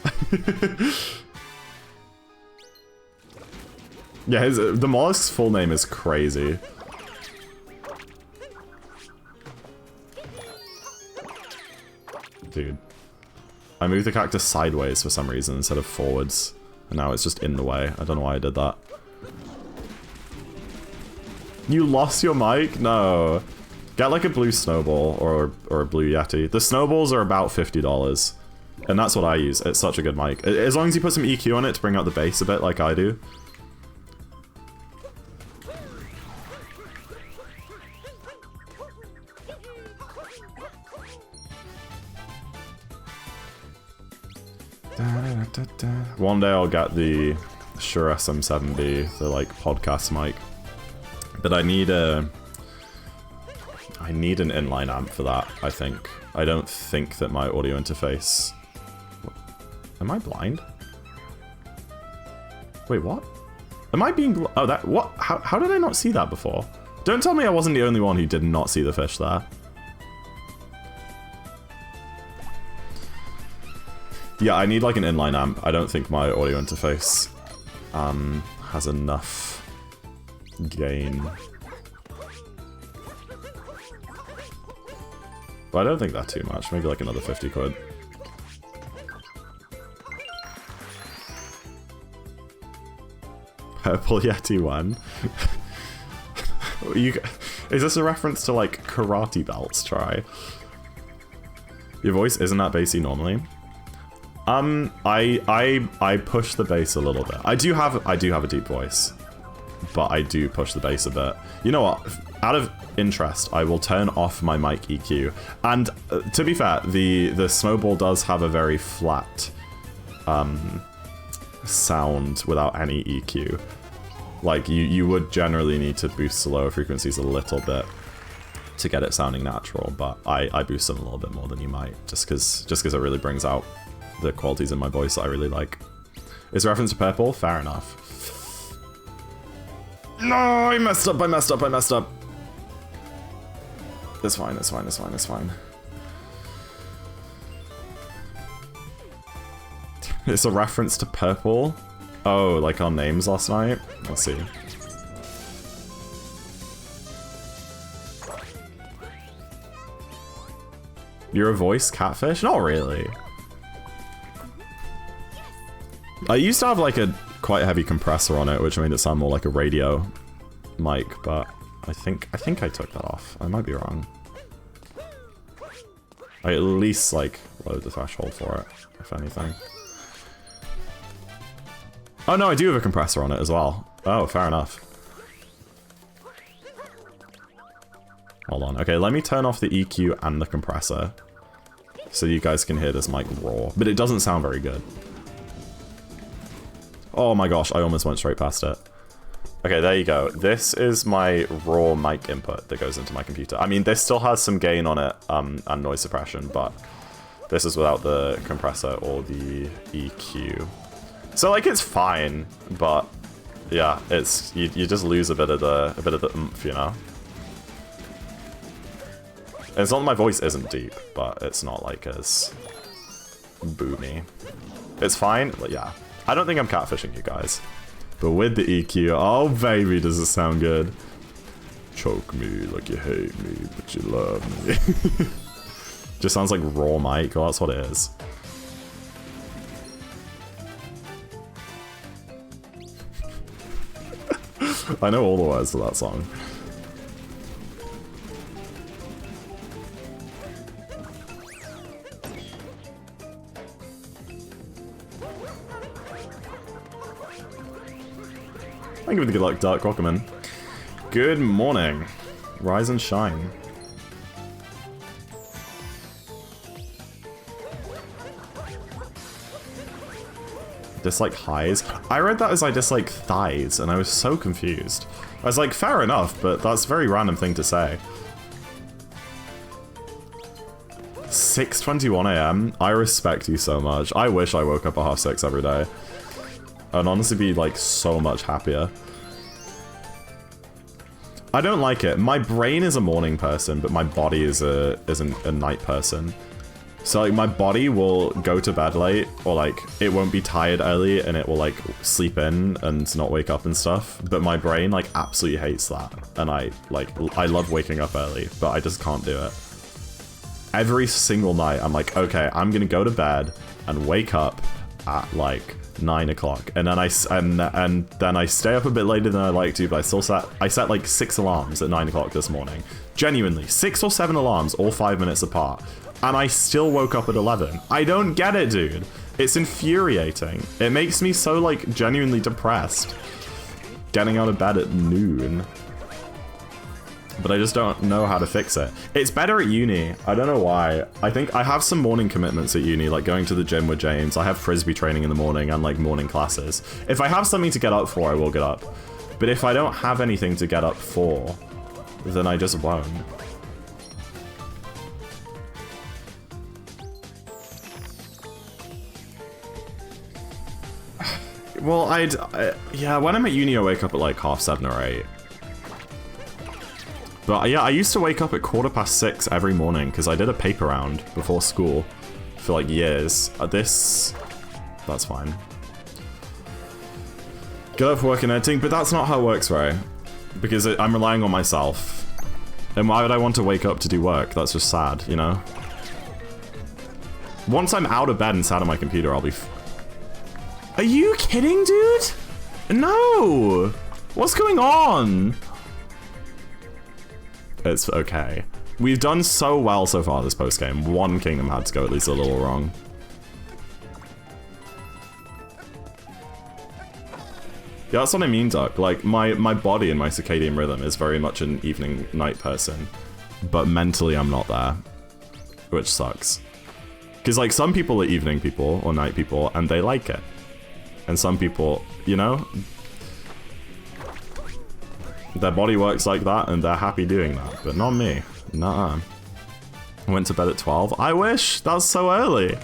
Yeah, the mollusk's full name is crazy. Dude. I moved the cactus sideways for some reason instead of forwards. And now it's just in the way. I don't know why I did that. You lost your mic? No. Get like a blue snowball or a blue yeti. The snowballs are about $50. And that's what I use. It's such a good mic. As long as you put some EQ on it to bring out the bass a bit like I do. One day I'll get the Shure SM7B, the like podcast mic, but I need an inline amp for that. I think. I don't think that my audio interface. Am I blind? Wait, what? Am I being? Oh, that what? How did I not see that before? Don't tell me I wasn't the only one who did not see the fish there. Yeah, I need like an inline amp. I don't think my audio interface has enough gain. But I don't think that's too much. Maybe like another 50 quid. Purple Yeti one. Is this a reference to like karate belts? Try. Your voice isn't that bassy normally. I push the bass a little bit. I do have a deep voice, but I do push the bass a bit. You know what? Out of interest, I will turn off my mic EQ. And to be fair, the snowball does have a very flat sound without any EQ. Like you would generally need to boost the lower frequencies a little bit to get it sounding natural, but I boost them a little bit more than you might, just because it really brings out the qualities in my voice that I really like. Is a reference to purple? Fair enough. No, I messed up. It's fine, it's fine, it's fine, it's fine. It's a reference to purple? Oh, like our names last night? Let's see. You're a voice catfish? Not really. I used to have like a quite heavy compressor on it, which made it sound more like a radio mic, but I think I took that off. I might be wrong. I at least like lowered the threshold for it, if anything. Oh no, I do have a compressor on it as well. Oh, fair enough. Hold on. Okay, let me turn off the EQ and the compressor so you guys can hear this mic raw. But it doesn't sound very good. Oh my gosh, I almost went straight past it. Okay, there you go. This is my raw mic input that goes into my computer. I mean, this still has some gain on it and noise suppression, but this is without the compressor or the EQ. So like, it's fine, but yeah, it's you just lose a bit of the oomph, you know. And it's not that my voice isn't deep, but it's not like as boomy. It's fine, but yeah. I don't think I'm catfishing you guys. But with the EQ, oh baby, does it sound good. Choke me like you hate me, but you love me. Just sounds like raw mic, well that's what it is. I know all the words to that song. Thank you for the good luck, Dark Rockerman. Good morning. Rise and shine. Dislike highs? I read that as I dislike thighs, and I was so confused. I was like, fair enough, but that's a very random thing to say. 6:21 AM? I respect you so much. I wish I woke up at 6:30 every day. I'd honestly be, like, so much happier. I don't like it. My brain is a morning person, but my body isn't a night person. So, like, my body will go to bed late, or, like, it won't be tired early, and it will, like, sleep in and not wake up and stuff. But my brain, like, absolutely hates that. And I love waking up early, but I just can't do it. Every single night, I'm like, okay, I'm gonna go to bed and wake up at, like, 9 o'clock, and then I stay up a bit later than I like to, but I set like 6 alarms at 9 o'clock this morning. Genuinely, 6 or 7 alarms, all 5 minutes apart, and I still woke up at 11. I don't get it, dude. It's infuriating. It makes me so, like, genuinely depressed. Getting out of bed at noon. But I just don't know how to fix it. It's better at uni. I don't know why. I think I have some morning commitments at uni, like going to the gym with James. I have frisbee training in the morning and like morning classes. If I have something to get up for, I will get up. But if I don't have anything to get up for, then I just won't. Well, yeah, when I'm at uni, I wake up at like 7:30 or 8. But yeah, I used to wake up at 6:15 every morning because I did a paper round before school for like years. That's fine. Get up for work and editing, but that's not how it works, right? Because I'm relying on myself. And why would I want to wake up to do work? That's just sad, you know? Once I'm out of bed and sat on my computer, I'll be Are you kidding, dude? No! What's going on? It's okay. We've done so well so far this post-game. One kingdom had to go at least a little wrong. Yeah, that's what I mean, Duck. Like, my body and my circadian rhythm is very much an evening-night person. But mentally, I'm not there. Which sucks. Because, like, some people are evening people or night people, and they like it. And some people, you know? Their body works like that, and they're happy doing that. But not me. Nuh-uh. I went to bed at 12. I wish! That's so early!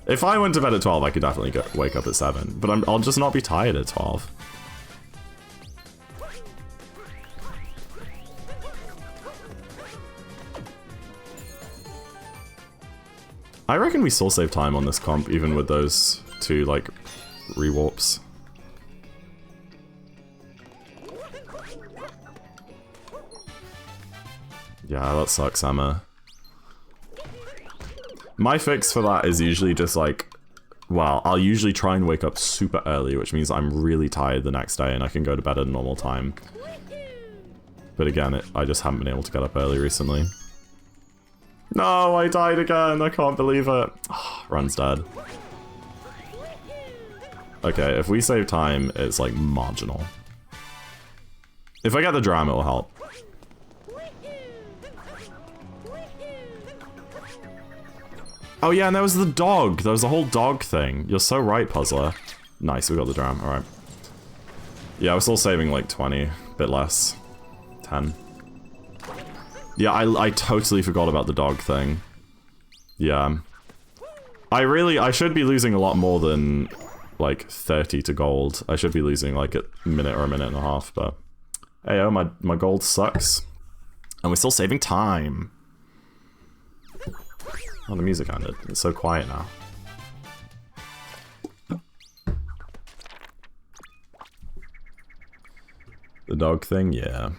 If I went to bed at 12, I could definitely wake up at 7. But I'll just not be tired at 12. I reckon we still save time on this comp, even with those two, like, rewarps. Yeah, that sucks, Emma. My fix for that is usually just like, well, I'll usually try and wake up super early, which means I'm really tired the next day and I can go to bed at a normal time. But again, I just haven't been able to get up early recently. No, I died again, I can't believe it. Oh, Run's dead. Okay, if we save time, it's like marginal. If I get the dram, it'll help. Oh yeah, and there was the dog. There was the whole dog thing. You're so right, Puzzler. Nice, we got the dram. Alright. Yeah, we're still saving like 20. A bit less. 10. Yeah, I totally forgot about the dog thing. Yeah. I should be losing a lot more than like 30 to gold. I should be losing like a minute or a minute and a half, but hey, oh, my gold sucks. And we're still saving time. Oh, the music ended. It's so quiet now. The dog thing, yeah.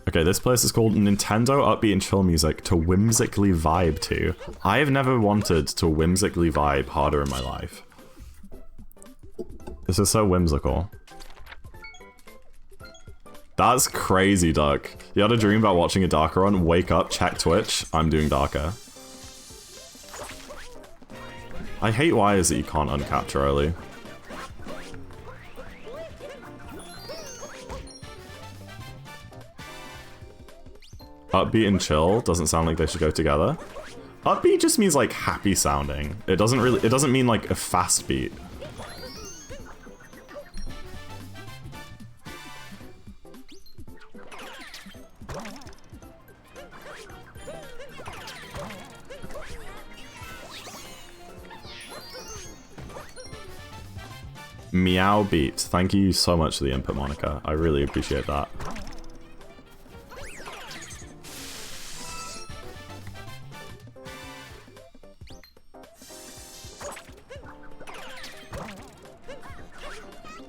Okay, this place is called Nintendo Upbeat and Chill Music to Whimsically Vibe to. I have never wanted to whimsically vibe harder in my life. This is so whimsical. That's crazy, Duck. You had a dream about watching a Darker run, wake up, check Twitch, I'm doing Darker. I hate wires that you can't uncapture early. Upbeat and chill doesn't sound like they should go together. Upbeat just means like happy sounding. It doesn't mean like a fast beat. Meow beat. Thank you so much for the input, Monica. I really appreciate that.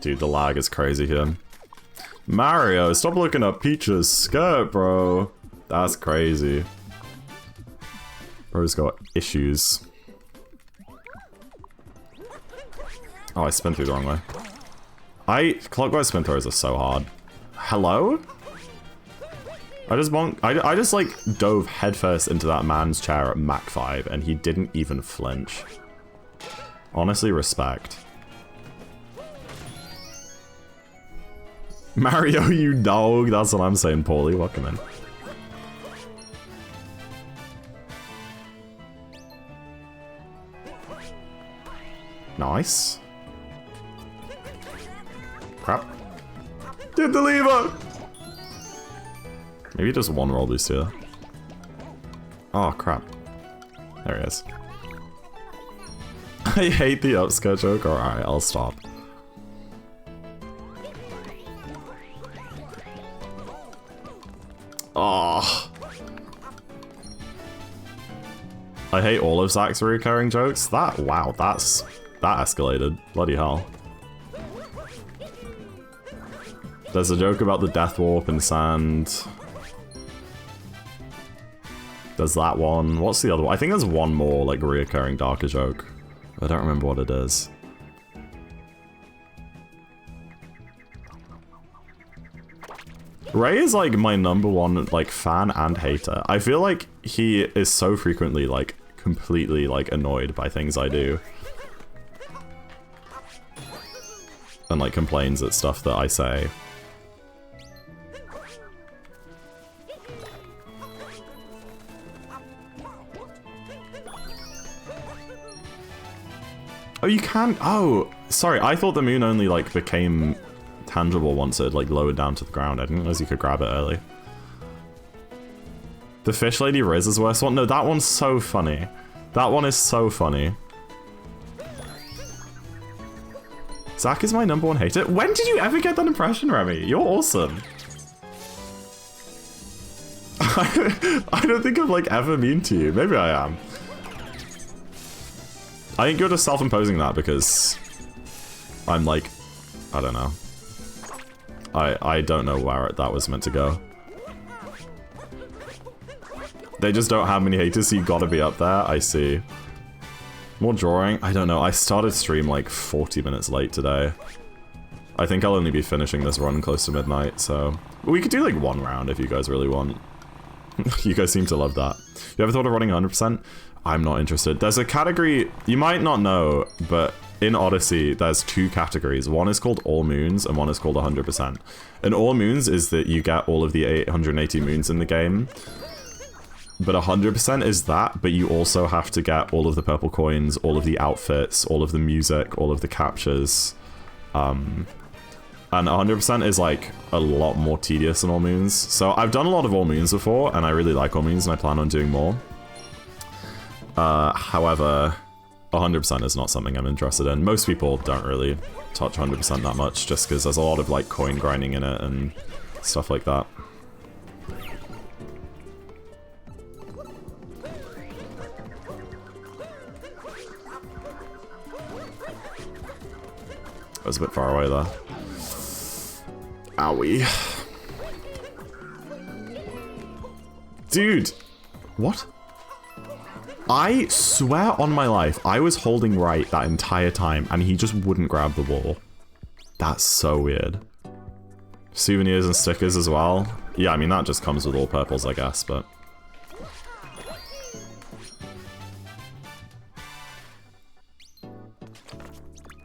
Dude, the lag is crazy here. Mario, stop looking at Peach's skirt, bro. That's crazy. Bro's got issues. Oh, I spun through the wrong way. Clockwise spin throws are so hard. Hello? I just like dove headfirst into that man's chair at Mach 5 and he didn't even flinch. Honestly, respect. Mario, you dog. That's what I'm saying, Paulie. Welcome in. Nice. Crap. Did the lever! Maybe just one roll boost here. Oh, crap. There he is. I hate the upskirt joke. Alright, I'll stop. Oh. I hate all of Zach's recurring jokes. Wow, that escalated. Bloody hell. There's a joke about the death warp in sand. There's that one. What's the other one? I think there's one more, like, reoccurring Darker joke. I don't remember what it is. Ray is, like, my #1, like, fan and hater. I feel like he is so frequently, like, completely, like, annoyed by things I do. And, like, complains at stuff that I say. Oh, you can. Oh, sorry. I thought the moon only like became tangible once it like lowered down to the ground. I didn't realize you could grab it early. The Fish Lady Riz is the worst one. No, that one's so funny. That one is so funny. Zach is my #1 hater. When did you ever get that impression, Remy? You're awesome. I don't think I'm like ever mean to you. Maybe I am. I think you're just self-imposing that because I'm like, I don't know. I don't know where that was meant to go. They just don't have many haters, so you gotta be up there. I see. More drawing? I don't know. I started stream like 40 minutes late today. I think I'll only be finishing this run close to midnight, so... We could do like one round if you guys really want. You guys seem to love that. You ever thought of running 100%? I'm not interested. There's a category, you might not know, but in Odyssey, there's two categories. One is called All Moons, and one is called 100%. And All Moons is that you get all of the 880 moons in the game. But 100% is that, but you also have to get all of the purple coins, all of the outfits, all of the music, all of the captures. And 100% is, like, a lot more tedious than All Moons. So I've done a lot of All Moons before, and I really like All Moons, and I plan on doing more. However, 100% is not something I'm interested in. Most people don't really touch 100% that much, just because there's a lot of, like, coin grinding in it and stuff like that. That was a bit far away there. Owie. Dude! What? I swear on my life, I was holding right that entire time, and he just wouldn't grab the ball. That's so weird. Souvenirs and stickers as well. Yeah, I mean, that just comes with all purples, I guess, but...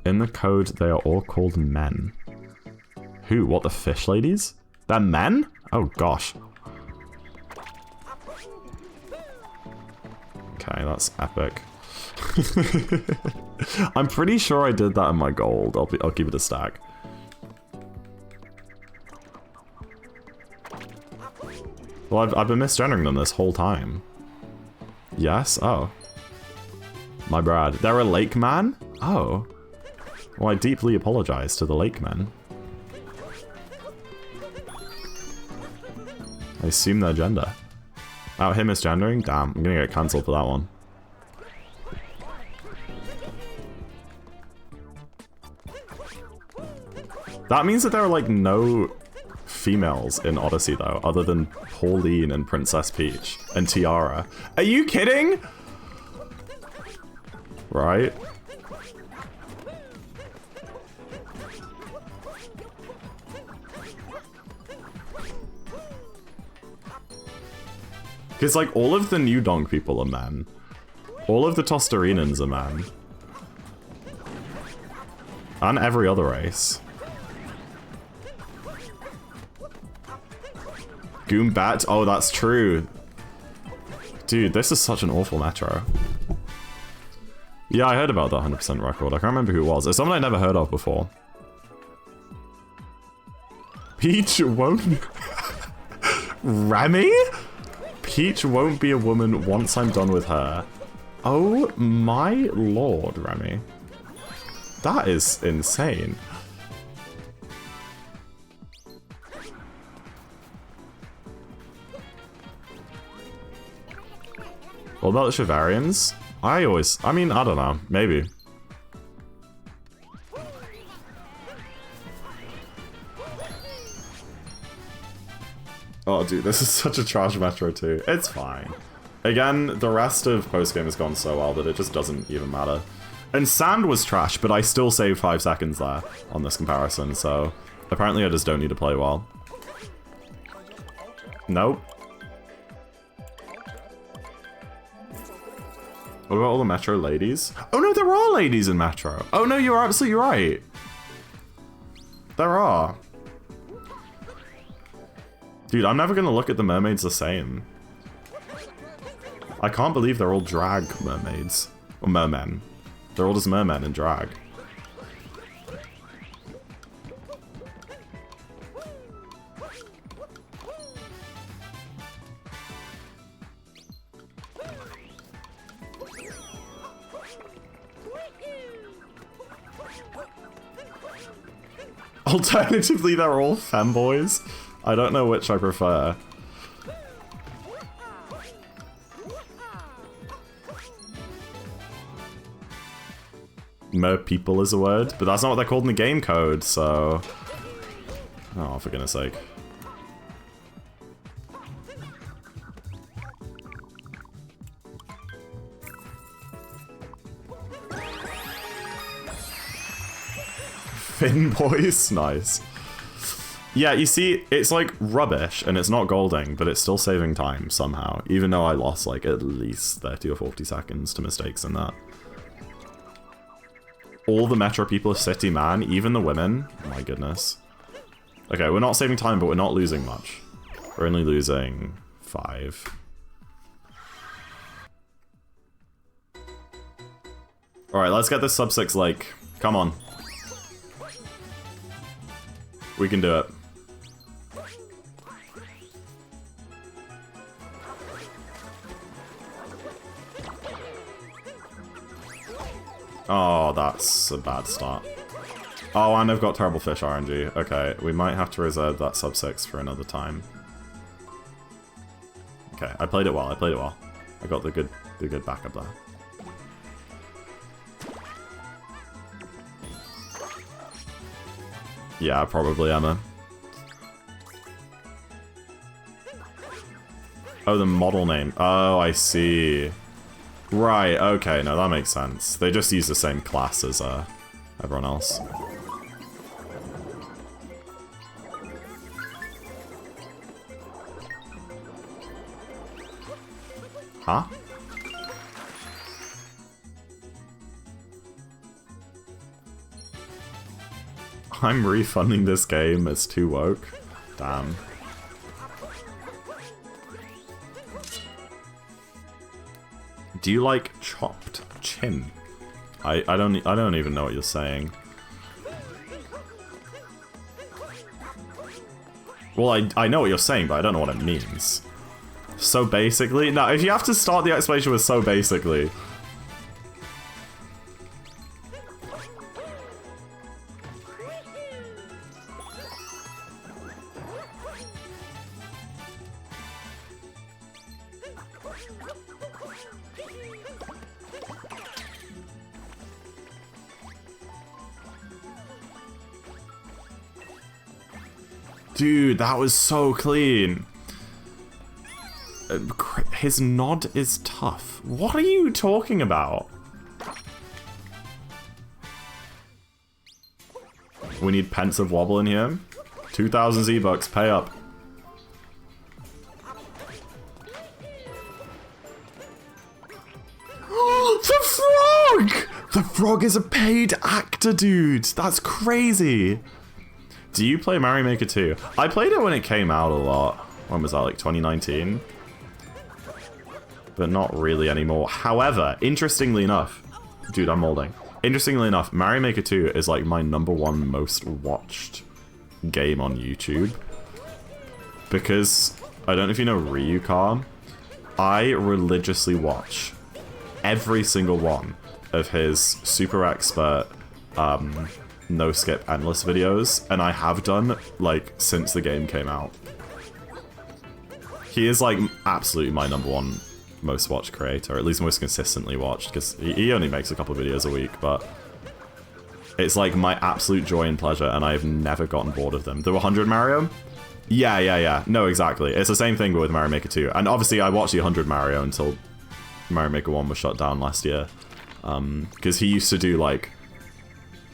In the code, they are all called men. Who? What, the fish ladies? They're men? Oh, gosh. Okay, that's epic. I'm pretty sure I did that in my gold. I'll keep it a stack. Well, I've been misgendering them this whole time. Yes? Oh. My bad. They're a lake man? Oh. Well, I deeply apologize to the lake men. I assume their gender. Oh, him misgendering? Damn, I'm gonna get cancelled for that one. That means that there are, like, no females in Odyssey, though, other than Pauline and Princess Peach and Tiara. Are you kidding? Right? Because, like, all of the New Donk people are men. All of the Tostarinans are men. And every other race. Goombat? Oh, that's true. Dude, this is such an awful metro. Yeah, I heard about that 100% record. I can't remember who it was. It's someone I never heard of before. Peach won't... Remy? Peach won't be a woman once I'm done with her. Oh my lord, Remy. That is insane. What about the Shivarians? I mean, I don't know. Maybe. Oh, dude, this is such a trash metro, too. It's fine. Again, the rest of postgame has gone so well that it just doesn't even matter. And Sand was trash, but I still saved 5 seconds there on this comparison, so apparently I just don't need to play well. Nope. What about all the Metro ladies? Oh no, there are ladies in Metro! Oh no, you're absolutely right! There are. Dude, I'm never gonna look at the mermaids the same. I can't believe they're all drag mermaids. Or mermen. They're all just mermen in drag. Alternatively, they're all femboys. I don't know which I prefer. Mer people is a word, but that's not what they're called in the game code, so... Oh, for goodness sake. Fin boys? Nice. Yeah, you see, it's like rubbish, and it's not golding, but it's still saving time somehow, even though I lost like at least 30 or 40 seconds to mistakes in that. All the metro people are city, man. Even the women. Oh my goodness. Okay, we're not saving time, but we're not losing much. We're only losing 5. Alright, let's get this sub 6 lake. Come on. We can do it. Oh, that's a bad start. Oh, and I've got terrible fish RNG. Okay, we might have to reserve that sub 6 for another time. Okay, I played it well, I played it well. I got the good backup there. Yeah, probably, Emma. Oh, the model name. Oh, I see. Right, okay, no, that makes sense. They just use the same class as everyone else. Huh? I'm refunding this game, it's too woke. Damn. Do you like chopped chin? I don't even know what you're saying. Well, I know what you're saying, but I don't know what it means. So basically? No, if you have to start the explanation with so basically. Dude, that was so clean. His nod is tough. What are you talking about? We need pensive wobble in here. 2,000 Z-Bucks, pay up. The frog! The frog is a paid actor, dude. That's crazy. Do you play Mario Maker 2? I played it when it came out a lot. When was that, like 2019? But not really anymore. However, interestingly enough... Dude, I'm molding. Interestingly enough, Mario Maker 2 is like my #1 most watched game on YouTube. Because, I don't know if you know Ryuka. I religiously watch every single one of his super expert no skip endless videos, and I have done like since the game came out. He is like absolutely my #1 most watched creator, at least most consistently watched, because he only makes a couple of videos a week, but it's like my absolute joy and pleasure, and I've never gotten bored of them. The 100 Mario? Yeah. No, exactly. It's the same thing but with Mario Maker 2. And obviously I watched the 100 Mario until Mario Maker 1 was shut down last year. Because he used to do like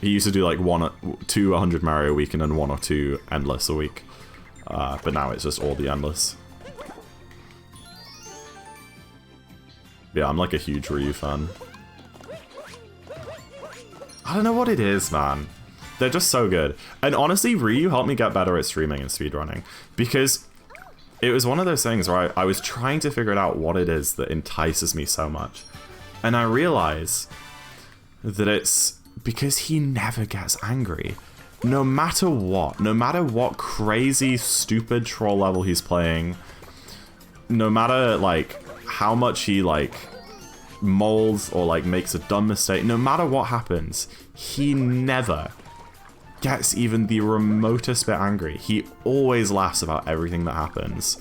2 100 Mario a week and then 1 or 2 endless a week. But now it's just all the endless. Yeah, I'm like a huge Ryu fan. I don't know what it is, man. They're just so good. And honestly, Ryu helped me get better at streaming and speedrunning. Because it was one of those things where I was trying to figure out what it is that entices me so much. And I realize that it's because he never gets angry. No matter what crazy, stupid troll level he's playing, no matter, like, how much he, like, molds or, like, makes a dumb mistake, no matter what happens, he never gets even the remotest bit angry. He always laughs about everything that happens.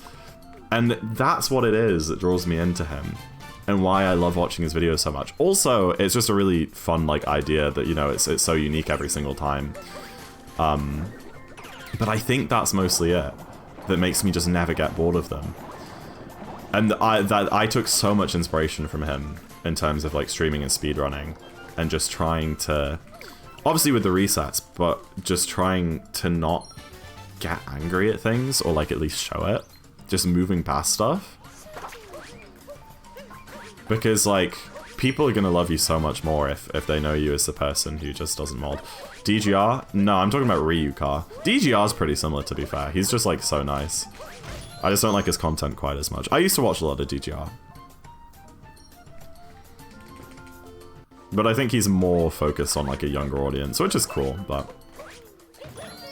And that's what it is that draws me into him, and why I love watching his videos so much. Also, it's just a really fun, like, idea that, you know, it's so unique every single time. But I think that's mostly it that makes me just never get bored of them. And I took so much inspiration from him in terms of, like, streaming and speedrunning, and just trying to, obviously with the resets, but just trying to not get angry at things, or, like, at least show it. Just moving past stuff. Because, like, people are gonna love you so much more if they know you as the person who just doesn't mod. DGR? No, I'm talking about Ryuka. DGR's pretty similar, to be fair. He's just, like, so nice. I just don't like his content quite as much. I used to watch a lot of DGR. But I think he's more focused on, like, a younger audience, which is cool, but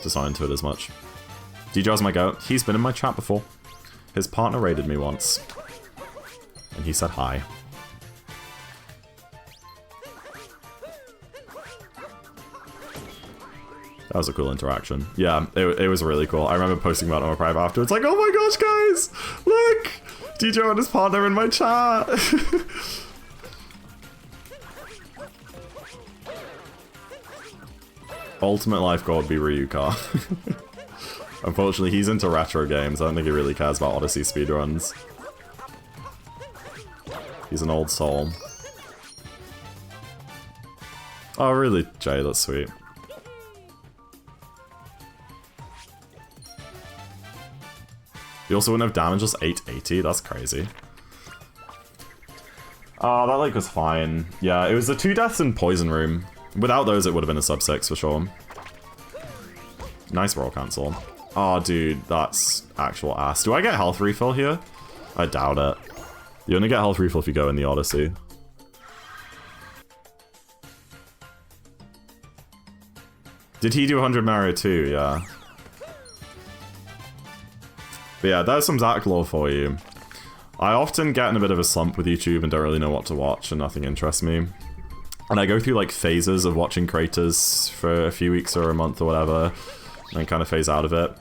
just not into it as much. DGR's my goat. He's been in my chat before. His partner raided me once. And he said hi. That was a cool interaction. Yeah, it was really cool. I remember posting about it on my private afterwards, like, oh my gosh, guys! Look! DJ and his partner in my chat! Ultimate life goal would be Ryuka. Unfortunately, he's into retro games. I don't think he really cares about Odyssey speedruns. He's an old soul. Oh, really, Jay? That's sweet. You also wouldn't have damage, just 880? That's crazy. Oh, that like was fine. Yeah, it was the 2 deaths in Poison Room. Without those, it would have been a sub 6 for sure. Nice roll cancel. Oh, dude, that's actual ass. Do I get health refill here? I doubt it. You only get health refill if you go in the Odyssey. Did he do 100 Mario too? Yeah. But yeah, there's some Zach lore for you. I often get in a bit of a slump with YouTube and don't really know what to watch and nothing interests me. And I go through like phases of watching creators for a few weeks or a month or whatever, and then kind of phase out of it.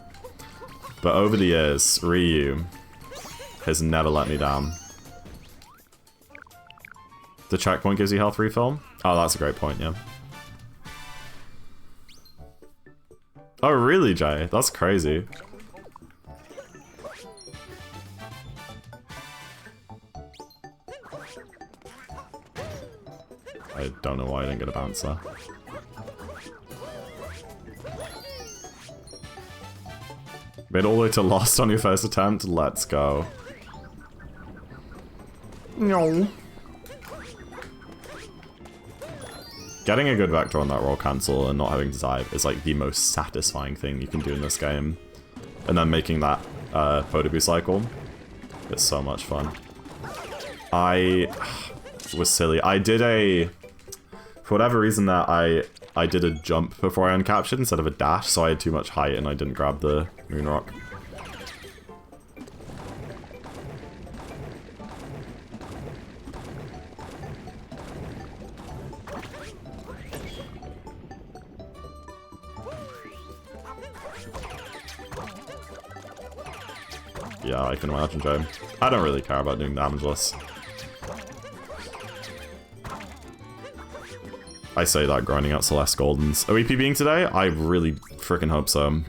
But over the years, Ryu has never let me down. The checkpoint gives you health refill? Oh, that's a great point, yeah. Oh, really, Jay? That's crazy. I don't know why I didn't get a bouncer. Made all the way to Lost on your first attempt? Let's go. No. Getting a good vector on that roll cancel and not having to dive is like the most satisfying thing you can do in this game. And then making that photo boost cycle. It's so much fun. I was silly. I did a... For whatever reason that I did a jump before I uncaptured instead of a dash, so I had too much height and I didn't grab the moon rock. Yeah, I can imagine, Joe. I don't really care about doing damageless. I say that grinding out Celeste Goldens. OEP being today? I really freaking hope so.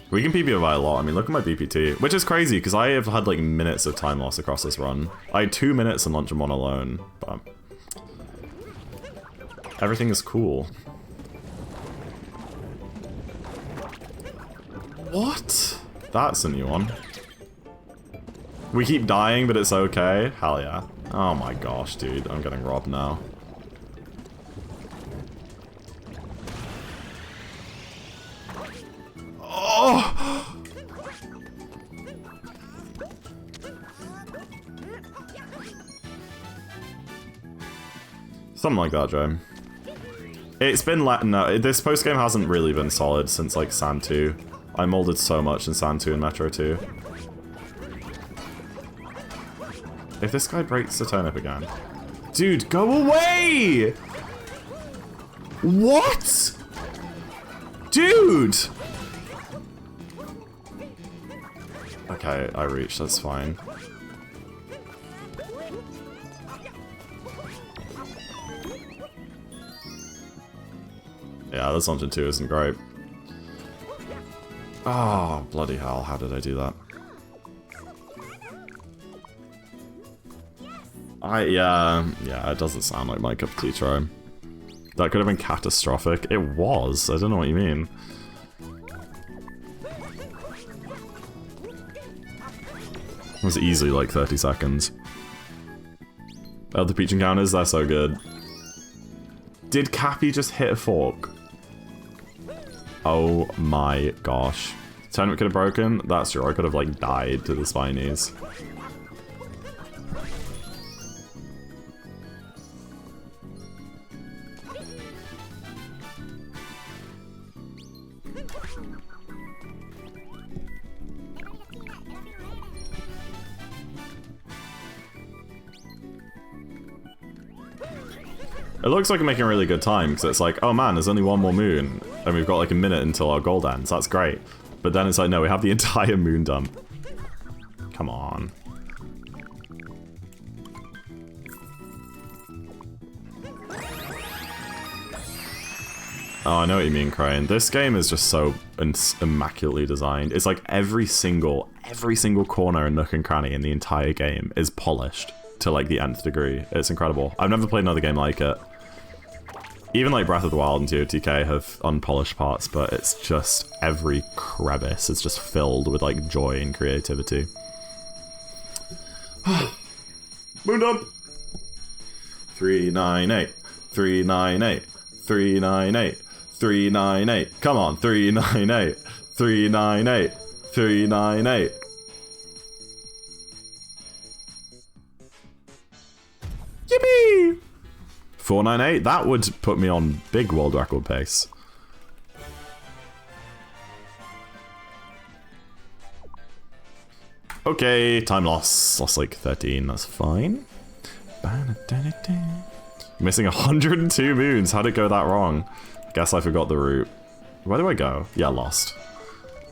We can PB by a lot. I mean, look at my BPT. Which is crazy, because I have had, like, minutes of time loss across this run. I had 2 minutes in Lunch and 1 alone, but... everything is cool. What? That's a new one. We keep dying, but it's okay? Hell yeah. Oh my gosh, dude. I'm getting robbed now. Oh! Something like that, Joe. It's been no, this post-game hasn't really been solid since, like, Sand 2. I molded so much in Sand 2 and Metro 2. If this guy breaks the turnip again... Dude, go away! What? Dude! Okay, I reached, that's fine. Yeah, this Dungeon 2 isn't great. Oh, bloody hell, how did I do that? Yeah, it doesn't sound like my cup of tea, try. That could have been catastrophic. It was. I don't know what you mean. It was easily like 30 seconds. Oh, the peach encounters, they're so good. Did Cappy just hit a fork? Oh my gosh. Tournament could have broken? That's true, I could have like died to the spinies. It looks like we're making a really good time, because it's like, oh man, there's only one more moon, and we've got like a minute until our gold ends, that's great. But then it's like, no, we have the entire moon dump. Come on. Oh, I know what you mean, Crane. This game is just so immaculately designed. It's like every single corner and nook and cranny in the entire game is polished to like the nth degree. It's incredible. I've never played another game like it. Even like Breath of the Wild and TOTK have unpolished parts, but it's just every crevice is just filled with like joy and creativity. Moon dump! 398, 398, 398, 398. Come on, 398, 398, 398. Yippee! 498, that would put me on big world record pace. Okay, time loss. Lost like 13, that's fine. Missing 102 moons, how'd it go that wrong? Guess I forgot the route. Where do I go? Yeah, lost.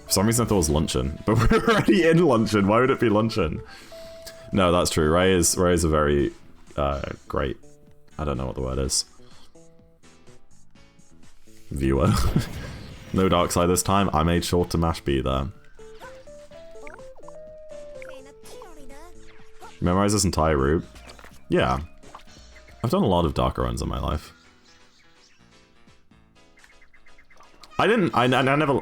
For some reason I thought it was luncheon, but we're already in luncheon, why would it be luncheon? No, that's true, Ray is a very great, I don't know what the word is. Viewer. No dark side this time, I made sure to mash B there. Memorize this entire route? Yeah. I've done a lot of Darker runs in my life. I never...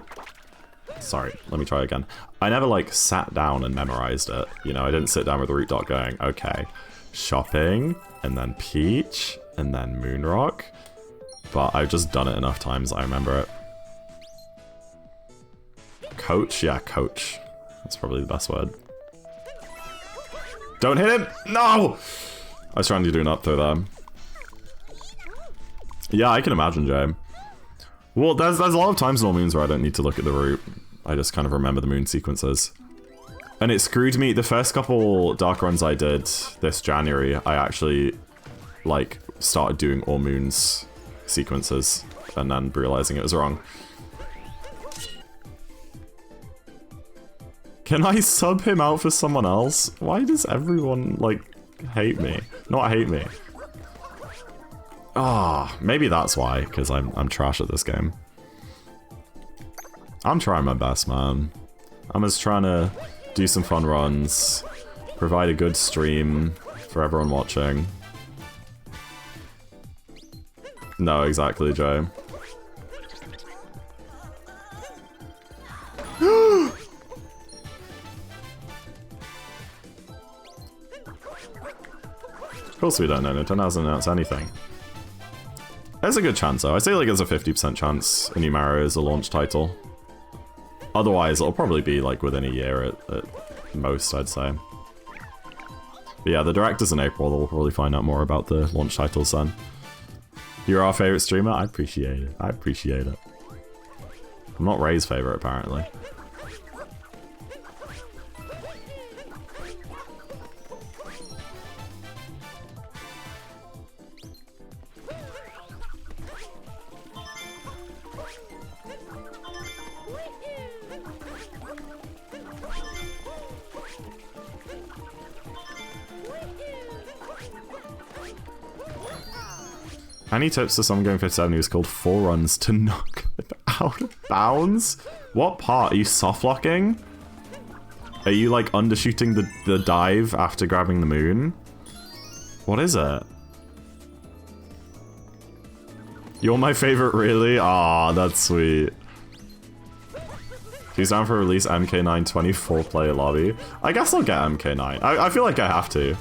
Sorry, let me try again. I never, like, sat down and memorized it. You know, I didn't sit down with the route dot going, okay, shopping, and then Peach, and then Moonrock. But I've just done it enough times that I remember it. Coach? Yeah, coach. That's probably the best word. Don't hit him! No! I was trying to do an up throw there. Yeah, I can imagine, Jay. Well, there's a lot of times in all moons where I don't need to look at the route. I just kind of remember the moon sequences. And it screwed me. The first couple dark runs I did this January, I actually, like, started doing all moons sequences and then realizing it was wrong. Can I sub him out for someone else? Why does everyone, like, hate me? Not hate me. Ah, maybe that's why, because I'm trash at this game. I'm trying my best, man. I'm just trying to do some fun runs, provide a good stream for everyone watching. No, exactly, Joe. Of course we don't know, Nintendo hasn't announced anything. There's a good chance though, I'd say like there's a 50% chance Numero is a launch title. Otherwise it'll probably be like within a year at most, I'd say. But yeah, the direct is in April, we'll probably find out more about the launch titles then. You're our favourite streamer? I appreciate it, I appreciate it. I'm not Ray's favourite apparently. Any tips to someone going 57 who's called 4 runs to knock out of bounds? What part? Are you soft locking? Are you like undershooting the dive after grabbing the moon? What is it? You're my favorite, really? Ah, that's sweet. He's down for release MK9 24-player lobby. I guess I'll get MK9. I feel like I have to.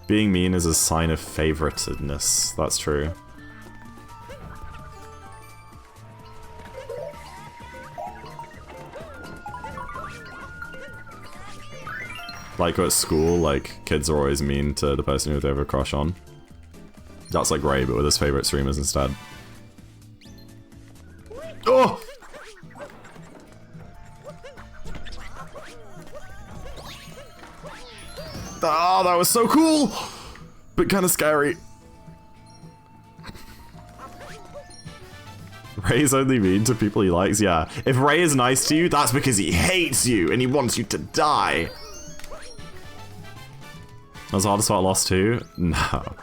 Being mean is a sign of favoritedness. That's true. Like at school, like, kids are always mean to the person who they have a crush on. That's like Ray, but with his favorite streamers instead. Oh! Oh, that was so cool! But kind of scary. Ray's only mean to people he likes? Yeah. If Ray is nice to you, that's because he hates you and he wants you to die. That was the hardest part Lost 2? No.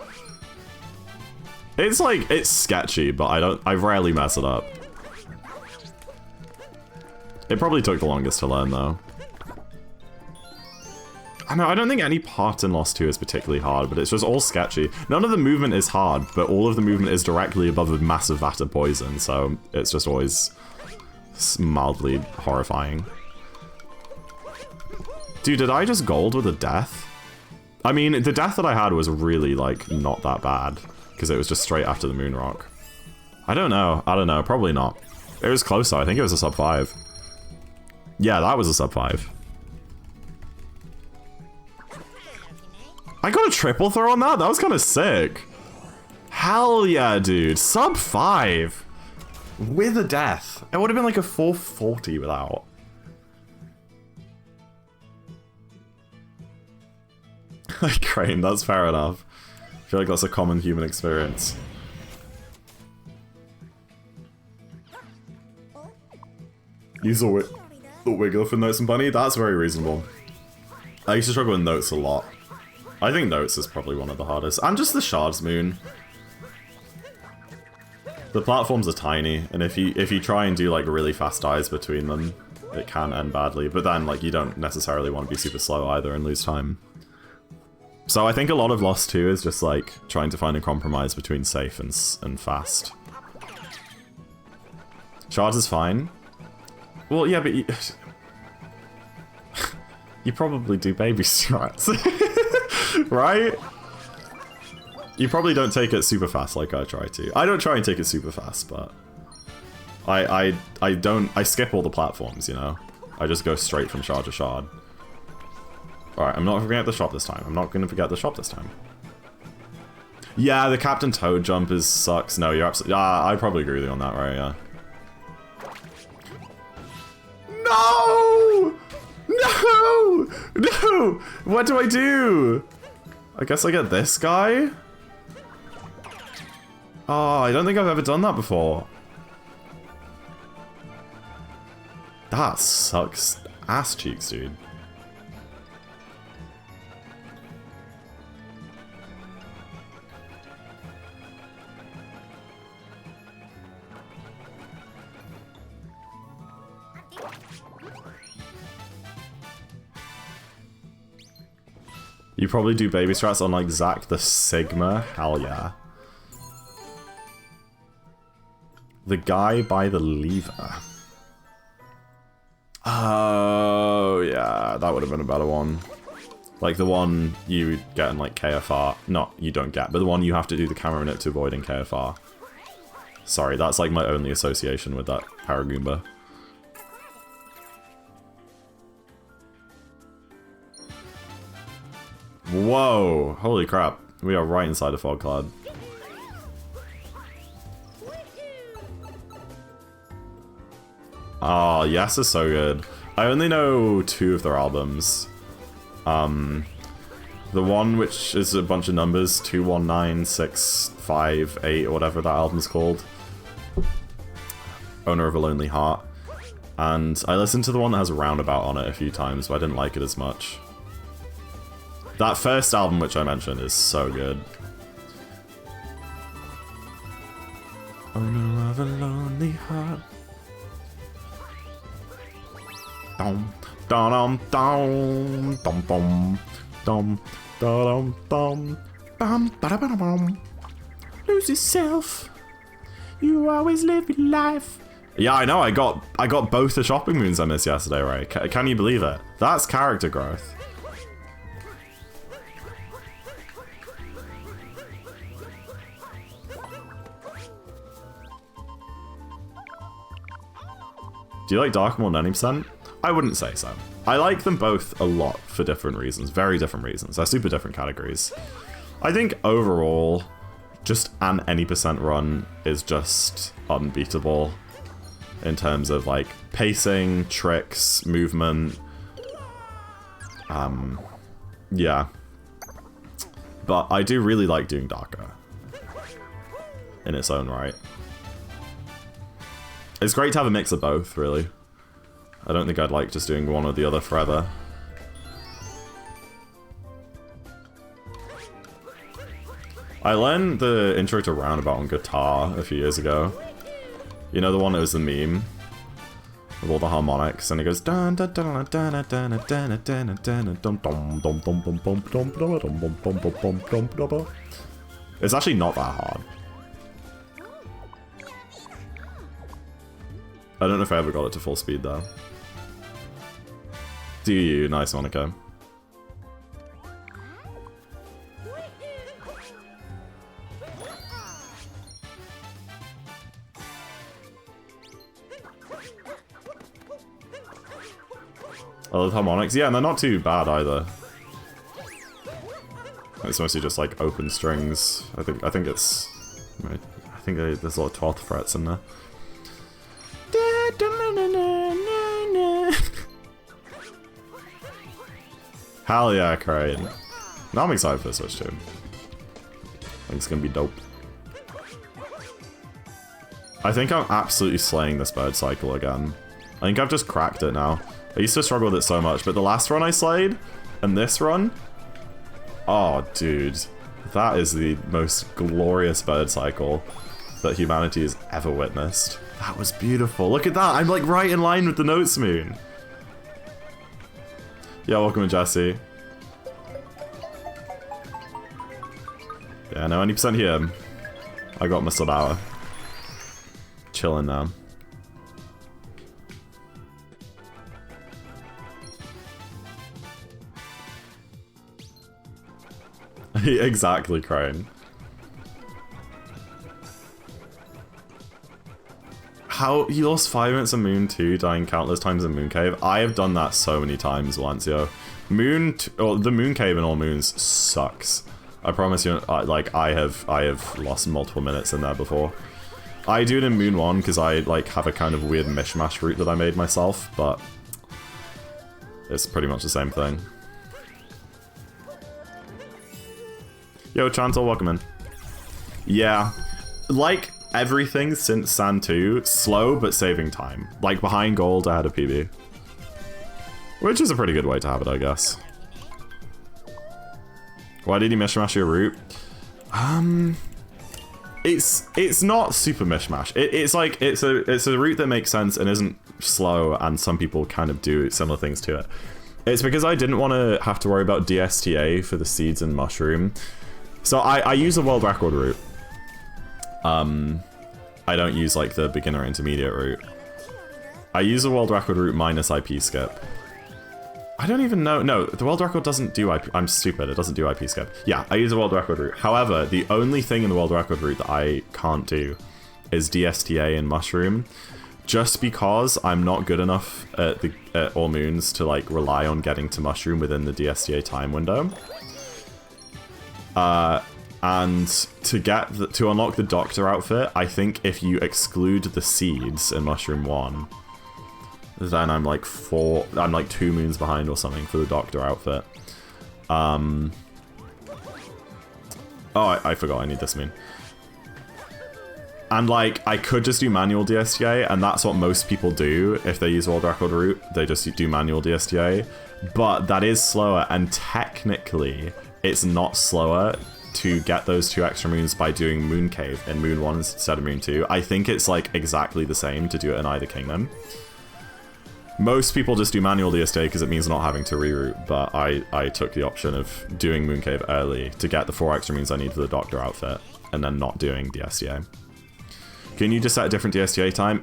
It's like, it's sketchy, but I rarely mess it up. It probably took the longest to learn though. I know, I don't think any part in Lost 2 is particularly hard, but it's just all sketchy. None of the movement is hard, but all of the movement is directly above a massive vat of poison, so it's just always mildly horrifying. Dude, did I just gold with a death? I mean, the death that I had was really, like, not that bad, because it was just straight after the moon rock. I don't know, probably not. It was close though, I think it was a sub 5. Yeah, that was a sub 5. I got a triple throw on that? That was kind of sick. Hell yeah, dude. Sub 5. With a death. It would have been like a 440 without. Crane, that's fair enough. I feel like that's a common human experience. Use a Wiggler for Notes and Bunny? That's very reasonable. I used to struggle with Notes a lot. I think Notes is probably one of the hardest. And just the Shards Moon. The platforms are tiny, and if you try and do like really fast dives between them, it can end badly. But then like you don't necessarily want to be super slow either and lose time. So I think a lot of Lost 2 is just like trying to find a compromise between safe and fast. Shards is fine. Well, yeah, but you probably do baby strats. Right? You probably don't take it super fast like I try to. I don't try and take it super fast, but I skip all the platforms, you know? I just go straight from shard to shard. Alright, I'm not forgetting the shop this time. I'm not gonna forget the shop this time. Yeah, the Captain Toad jump sucks. No, you're absolutely... I probably agree with you on that, right? Yeah. No! No! No! What do I do? I guess I get this guy? Oh, I don't think I've ever done that before. That sucks ass cheeks, dude. You probably do baby strats on like Zack the Sigma? Hell yeah. The guy by the lever. Oh yeah, that would have been a better one. Like the one you get in like KFR. Not, you don't get, but the one you have to do the camera in it to avoid in KFR. Sorry, that's like my only association with that Paragoomba. Whoa! Holy crap. We are right inside a fog cloud. Oh, Yes is so good. I only know 2 of their albums. The one which is a bunch of numbers, 219658 or whatever that album's called. Owner of a Lonely Heart. And I listened to the one that has a roundabout on it a few times, but I didn't like it as much. That first album which I mentioned is so good. Owner of a lonely heart. Dum dum dum dum dum dum dum dum bum ba bum. Lose yourself. You always live your life Yeah, I know. I got both the shopping moons I missed yesterday, right? Can you believe it? That's character growth. Do you like Darker more than 90%? I wouldn't say so. I like them both a lot for different reasons. Very different reasons. They're super different categories. I think overall, just an any percent run is just unbeatable in terms of like pacing, tricks, movement. Yeah. But I do really like doing Darker in its own right. It's great to have a mix of both, really. I don't think I'd like just doing one or the other forever. I learned the intro to Roundabout on guitar a few years ago. You know the one that was the meme? With all the harmonics, and it goes dun dun dun dun dun dun dun dun dun dun dum dum dum dum dum dum dum dum dum dum. It's actually not that hard. I don't know if I ever got it to full speed though. Do you? Nice, Monica. I love harmonics. Yeah, and they're not too bad either. It's mostly just like open strings. I think there's a lot of 12th frets in there. Hell yeah, Crane. Now I'm excited for the Switch too. I think it's gonna be dope. I think I'm absolutely slaying this bird cycle again. I think I've just cracked it now. I used to struggle with it so much, but the last run I slayed, and this run, oh dude, that is the most glorious bird cycle that humanity has ever witnessed. That was beautiful. Look at that, I'm like right in line with the Notes Moon. Yeah, welcome Jesse. Yeah, no, 90% here. I got my sub-hour. Chilling now. Exactly, Crane. How you lost 5 minutes of Moon 2, dying countless times in Moon Cave? I have done that so many times, Valencio. The Moon Cave in all moons sucks. I promise you, like I have lost multiple minutes in there before. I do it in Moon 1 because I like have a kind of weird mishmash route that I made myself, but it's pretty much the same thing. Yo, Chantal, welcome in. Yeah, like everything since Sand 2, slow but saving time. Like behind gold, I had a PB. Which is a pretty good way to have it, I guess. Why did you mishmash your route? It's not super mishmash. It's like it's a route that makes sense and isn't slow, and some people kind of do similar things to it. It's because I didn't want to have to worry about DSTA for the seeds and mushroom. So I use a world record route. I don't use like the beginner intermediate route. I use a world record route minus IP skip. I don't even know. No, the world record doesn't do IP. I'm stupid. It doesn't do IP skip. Yeah, I use a world record route. However, the only thing in the world record route that I can't do is DSTA and mushroom, just because I'm not good enough at all moons to like rely on getting to mushroom within the DSTA time window. And to unlock the Doctor outfit, I think if you exclude the seeds in Mushroom 1, then I'm like 2 moons behind or something for the Doctor outfit. Oh, I forgot I need this moon. And like, I could just do manual DSTA, and that's what most people do if they use world record route. They just do manual DSTA, but that is slower, and technically, it's not slower to get those 2 extra moons by doing Moon Cave in Moon 1 instead of Moon 2. I think it's like exactly the same to do it in either kingdom. Most people just do manual DSTA because it means not having to reroute, but I took the option of doing Moon Cave early to get the 4 extra moons I need for the Doctor outfit, and then not doing DSTA. Can you just set a different DSTA time?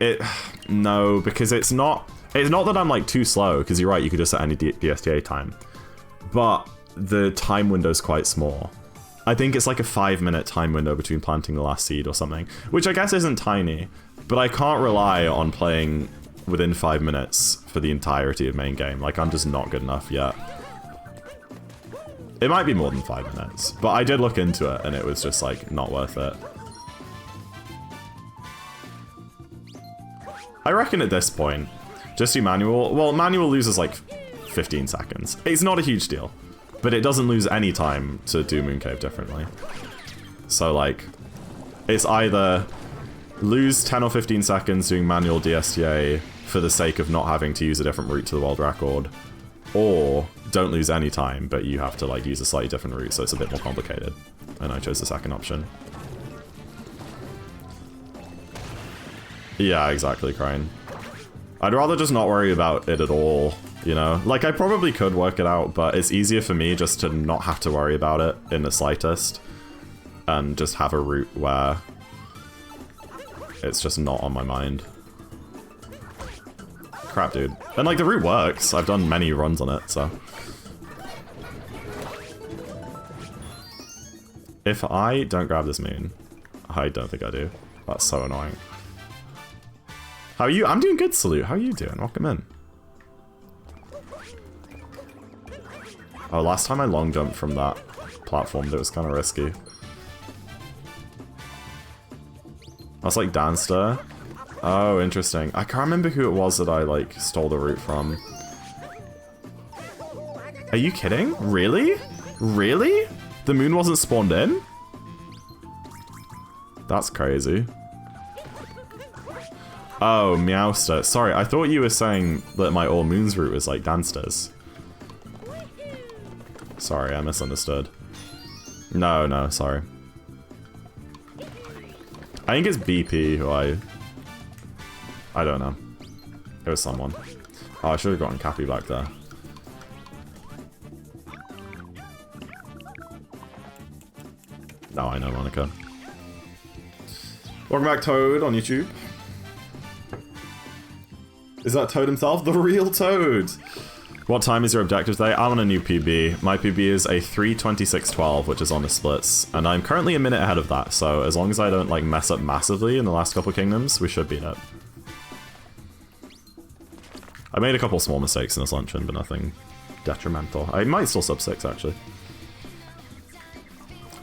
No, because it's not that I'm like too slow, because you're right, you could just set any DSTA time. But the time window's quite small. I think it's like a 5-minute time window between planting the last seed or something, which I guess isn't tiny, but I can't rely on playing within 5 minutes for the entirety of main game. Like, I'm just not good enough yet. It might be more than 5 minutes, but I did look into it and it was just like not worth it. I reckon at this point, just do manual. Well, manual loses like 15 seconds. It's not a huge deal. But it doesn't lose any time to do Mooncave differently. So, like, it's either lose 10 or 15 seconds doing manual DSTA for the sake of not having to use a different route to the world record, or don't lose any time, but you have to, like, use a slightly different route, so it's a bit more complicated. And I chose the second option. Yeah, exactly, Crane. I'd rather just not worry about it at all. You know, like I probably could work it out, but it's easier for me just to not have to worry about it in the slightest and just have a route where it's just not on my mind. Crap, dude. And like the route works. I've done many runs on it, so. If I don't grab this moon, I don't think I do. That's so annoying. How are you? I'm doing good, Salute. How are you doing? Welcome in. Oh, last time I long jumped from that platform, it was kind of risky. That's like Danster. Oh, interesting. I can't remember who it was that I, like, stole the route from. Are you kidding? Really? Really? The moon wasn't spawned in? That's crazy. Oh, Meowster. Sorry, I thought you were saying that my All Moons route was like Danster's. Sorry, I misunderstood. No, sorry. I think it's BP who I don't know. It was someone. Oh, I should have gotten Cappy back there. No, I know Monica. Welcome back, Toad, on YouTube. Is that Toad himself? The real Toad! What time is your objective today? I'm on a new PB. My PB is a 3:26:12, which is on the splits, and I'm currently a minute ahead of that, so as long as I don't like mess up massively in the last couple kingdoms, we should beat it. I made a couple small mistakes in this luncheon, but nothing detrimental. I might still sub 6, actually.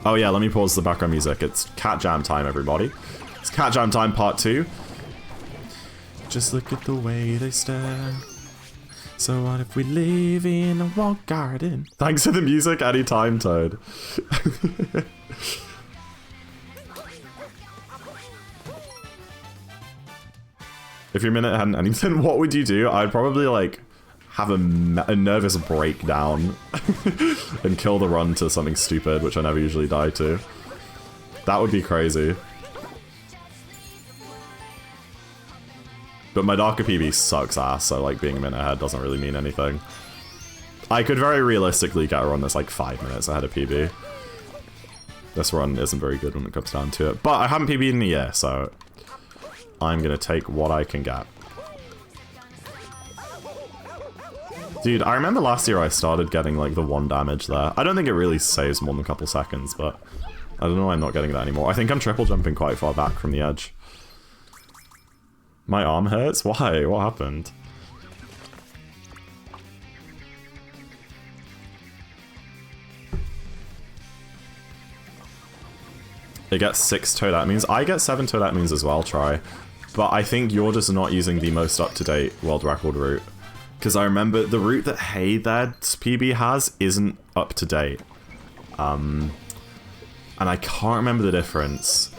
Oh yeah, let me pause the background music. It's Cat Jam time, everybody. It's Cat Jam time part 2. Just look at the way they stare. So what if we live in a walled garden? Thanks for the music anytime, Toad. If your minute hadn't anything, what would you do? I'd probably like have a nervous breakdown and kill the run to something stupid, which I never usually die to. That would be crazy. But my Darker PB sucks ass, so like being a minute ahead doesn't really mean anything. I could very realistically get a run that's like 5 minutes ahead of PB. This run isn't very good when it comes down to it. But I haven't PB'd in a year, so I'm gonna take what I can get. Dude, I remember last year I started getting like the 1 damage there. I don't think it really saves more than a couple seconds, but I don't know why I'm not getting that anymore. I think I'm triple jumping quite far back from the edge. My arm hurts? Why? What happened? It gets 6 Toadette means. I get 7 Toadette means as well, try. But I think you're just not using the most up-to-date world record route. Because I remember the route that Hey There's PB has isn't up-to-date. And I can't remember the difference.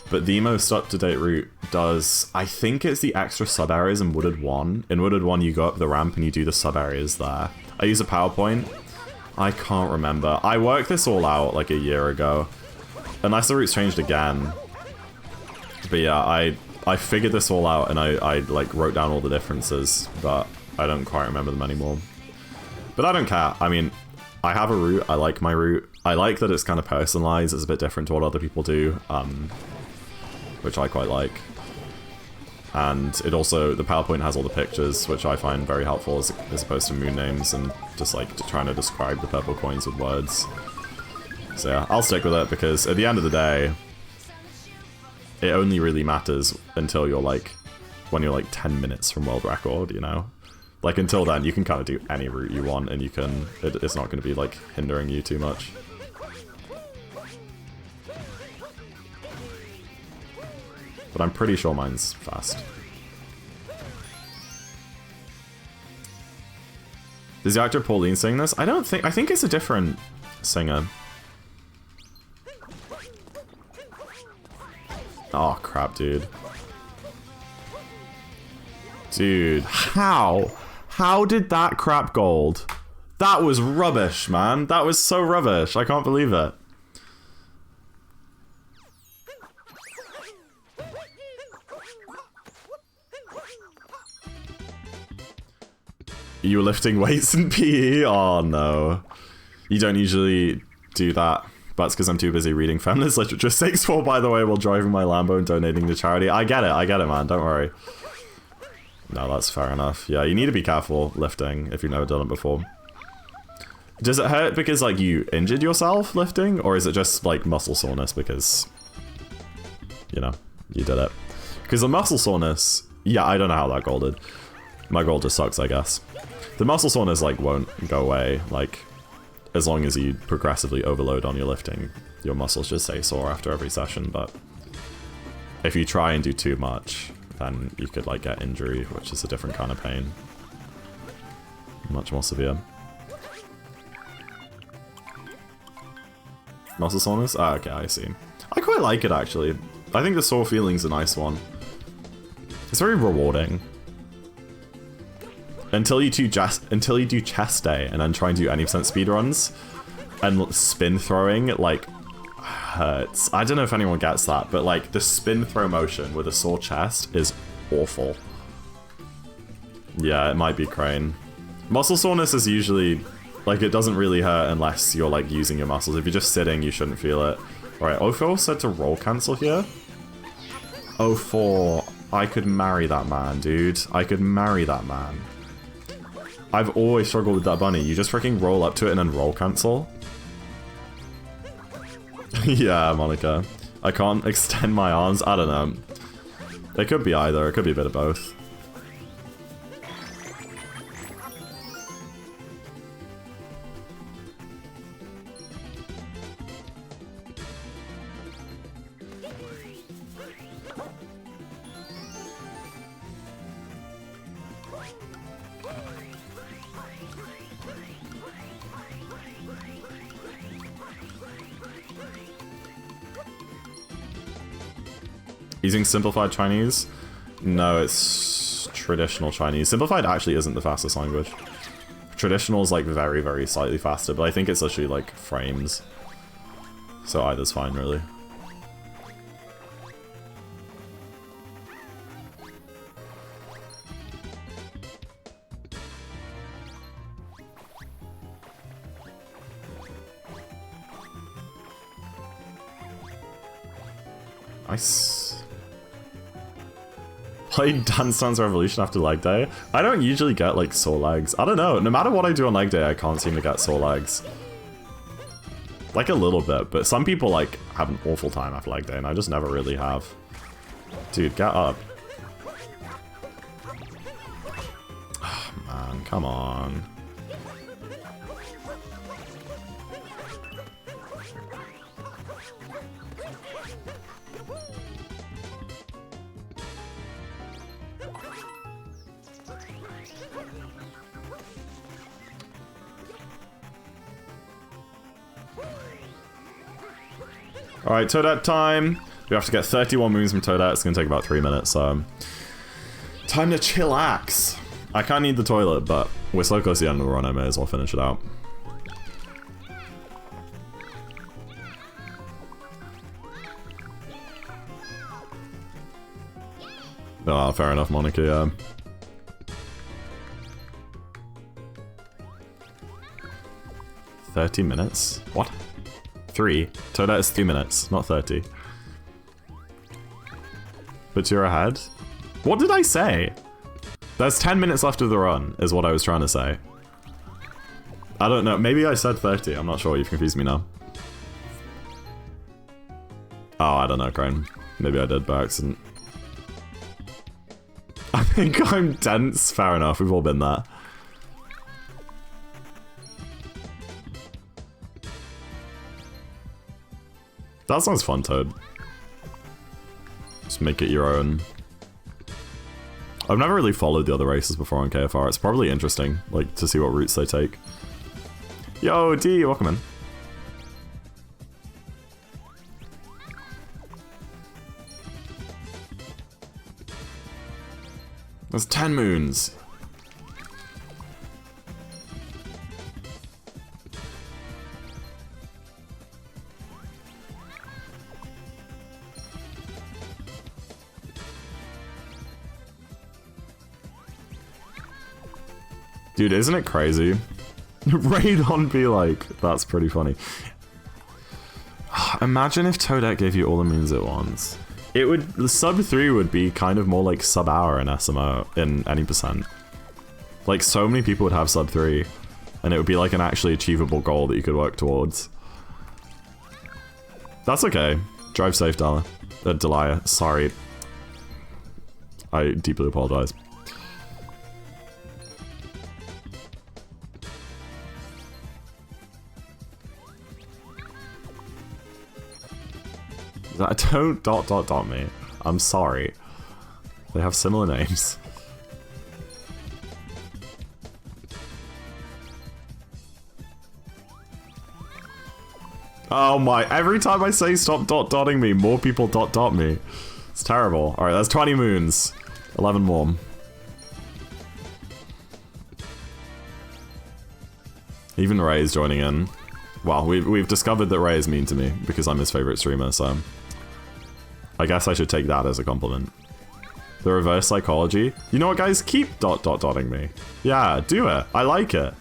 But the most up-to-date route does... I think it's the extra sub-areas in Wooded 1. In Wooded 1, you go up the ramp and you do the sub-areas there. I use a PowerPoint. I can't remember. I worked this all out like a year ago. Unless the route's changed again. But yeah, I figured this all out and I like wrote down all the differences. But I don't quite remember them anymore. But I don't care. I mean, I have a route. I like my route. I like that it's kind of personalized. It's a bit different to what other people do. Which I quite like. And it also, the PowerPoint has all the pictures, which I find very helpful as opposed to moon names and just like trying to describe the purple coins with words. So yeah, I'll stick with it because at the end of the day, it only really matters until you're like, when you're like 10 minutes from world record, you know? Like until then, you can kind of do any route you want and you can, it's not going to be like hindering you too much. But I'm pretty sure mine's fast. Is the actor Pauline sing this? I think it's a different singer. Oh crap, dude. Dude, how? How did that crap gold? That was rubbish, man. That was so rubbish. I can't believe it. You were lifting weights in PE? Oh no. You don't usually do that. But it's because I'm too busy reading feminist literature 6-4, by the way, while driving my Lambo and donating to charity. I get it, man. Don't worry. No, that's fair enough. Yeah, you need to be careful lifting if you've never done it before. Does it hurt because, like, you injured yourself lifting? Or is it just, like, muscle soreness because, you know, you did it? Because the muscle soreness... Yeah, I don't know how that goal did. My goal just sucks, I guess. The muscle soreness, like, won't go away. Like, as long as you progressively overload on your lifting, your muscles just stay sore after every session, but if you try and do too much, then you could, like, get injury, which is a different kind of pain. Much more severe. Muscle soreness? Ah, okay, I see. I quite like it, actually. I think the sore feeling's a nice one. It's very rewarding. Until you do chest day and then try and do any percent speedruns, and spin throwing, like, hurts. I don't know if anyone gets that, but, like, the spin throw motion with a sore chest is awful. Yeah, it might be Crane. Muscle soreness is usually, like, it doesn't really hurt unless you're, like, using your muscles. If you're just sitting, you shouldn't feel it. Alright, O4 said to roll cancel here. O4, I could marry that man, dude. I could marry that man. I've always struggled with that bunny. You just freaking roll up to it and then roll cancel. Yeah, Monica. I can't extend my arms. I don't know. It could be either. It could be a bit of both. Using simplified Chinese? No, it's traditional Chinese. Simplified actually isn't the fastest language. Traditional is like very, very slightly faster, but I think it's literally like frames. So either's fine, really. Nice. Played Dance Dance Revolution after leg day. I don't usually get like sore legs. I don't know. No matter what I do on leg day, I can't seem to get sore legs. Like a little bit, but some people like have an awful time after leg day, and I just never really have. Dude, get up. Oh, man, come on. Alright, Toadette time. We have to get 31 moons from Toadette. It's going to take about 3 minutes, so... Time to chillax. I kind of need the toilet, but we're so close to the end of the run, I may as well finish it out. Ah, fair enough, Monica, yeah. "30 minutes? What? 3. Toadette is 3 minutes, not 30. But you're ahead? What did I say? There's 10 minutes left of the run, is what I was trying to say. I don't know. Maybe I said 30. I'm not sure. You've confused me now. Oh, I don't know, Crane. Maybe I did by accident. I think I'm dense. Fair enough. We've all been there. That sounds fun, Toad. Just make it your own. I've never really followed the other races before on KFR. It's probably interesting, like, to see what routes they take. Yo, D, welcome in. There's 10 moons. Dude, isn't it crazy? Raidon be like, that's pretty funny. Imagine if Toadette gave you all the moons at once. It would, the sub 3 would be kind of more like sub hour in SMO, in any percent. Like, so many people would have sub 3, and it would be like an actually achievable goal that you could work towards. That's okay. Drive safe, Delia. Sorry. I deeply apologize. Don't dot me. I'm sorry. They have similar names. Oh my, every time I say stop dotting me, more people dot me. It's terrible. Alright, that's 20 moons. 11 more. Even Ray's joining in. Well, we've discovered that Ray is mean to me because I'm his favorite streamer, so I guess I should take that as a compliment. The reverse psychology. You know what, guys? Keep dotting me. Yeah, do it. I like it.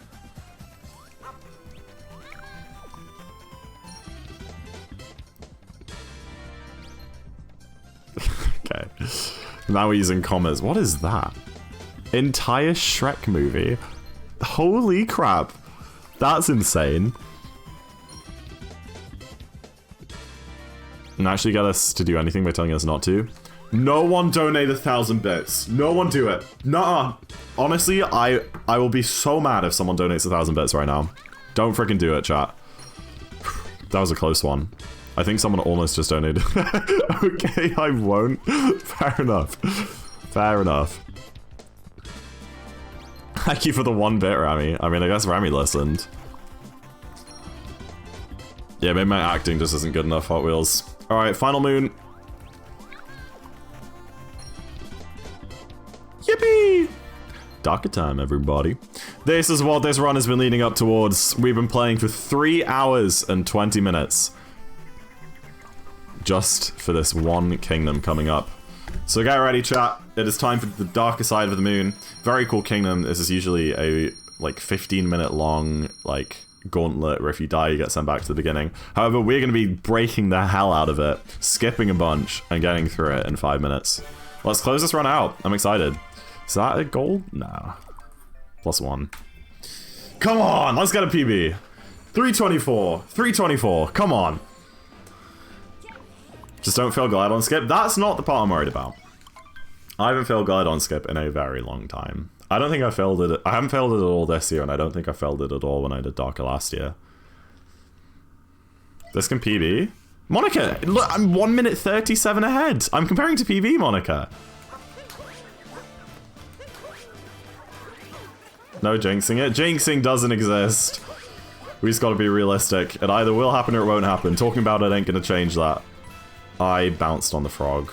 Okay. Now we're using commas. What is that? Entire Shrek movie? Holy crap. That's insane. And actually get us to do anything by telling us not to. No one donate 1,000 bits. No one do it. Nuh-uh. Honestly, I will be so mad if someone donates 1,000 bits right now. Don't freaking do it, chat. That was a close one. I think someone almost just donated. Okay, I won't. Fair enough. Fair enough. Thank you for the 1 bit, Rami. I mean, I guess Rami listened. Yeah, maybe my acting just isn't good enough, Hot Wheels. Alright, final moon. Yippee! Darker time, everybody. This is what this run has been leading up towards. We've been playing for 3 hours and 20 minutes. Just for this one kingdom coming up. So get ready, chat. It is time for the darker side of the moon. Very cool kingdom. This is usually a, like, 15-minute long, like, gauntlet where if you die you get sent back to the beginning. However, we're going to be breaking the hell out of it, skipping a bunch and getting through it in 5 minutes. Let's close this run out. I'm excited. Is that a goal? Nah. +1. Come on, let's get a PB. 324. 324. Come on. Just don't fail glide on skip. That's not the part I'm worried about. I haven't failed glide on skip in a very long time. I don't think I failed it. I haven't failed it at all this year, and I don't think I failed it at all when I did Darker last year. This can PB. Monica, look, I'm 1 minute 37 ahead. I'm comparing to PB, Monica. No jinxing it. Jinxing doesn't exist. We just gotta be realistic. It either will happen or it won't happen. Talking about it ain't gonna change that. I bounced on the frog.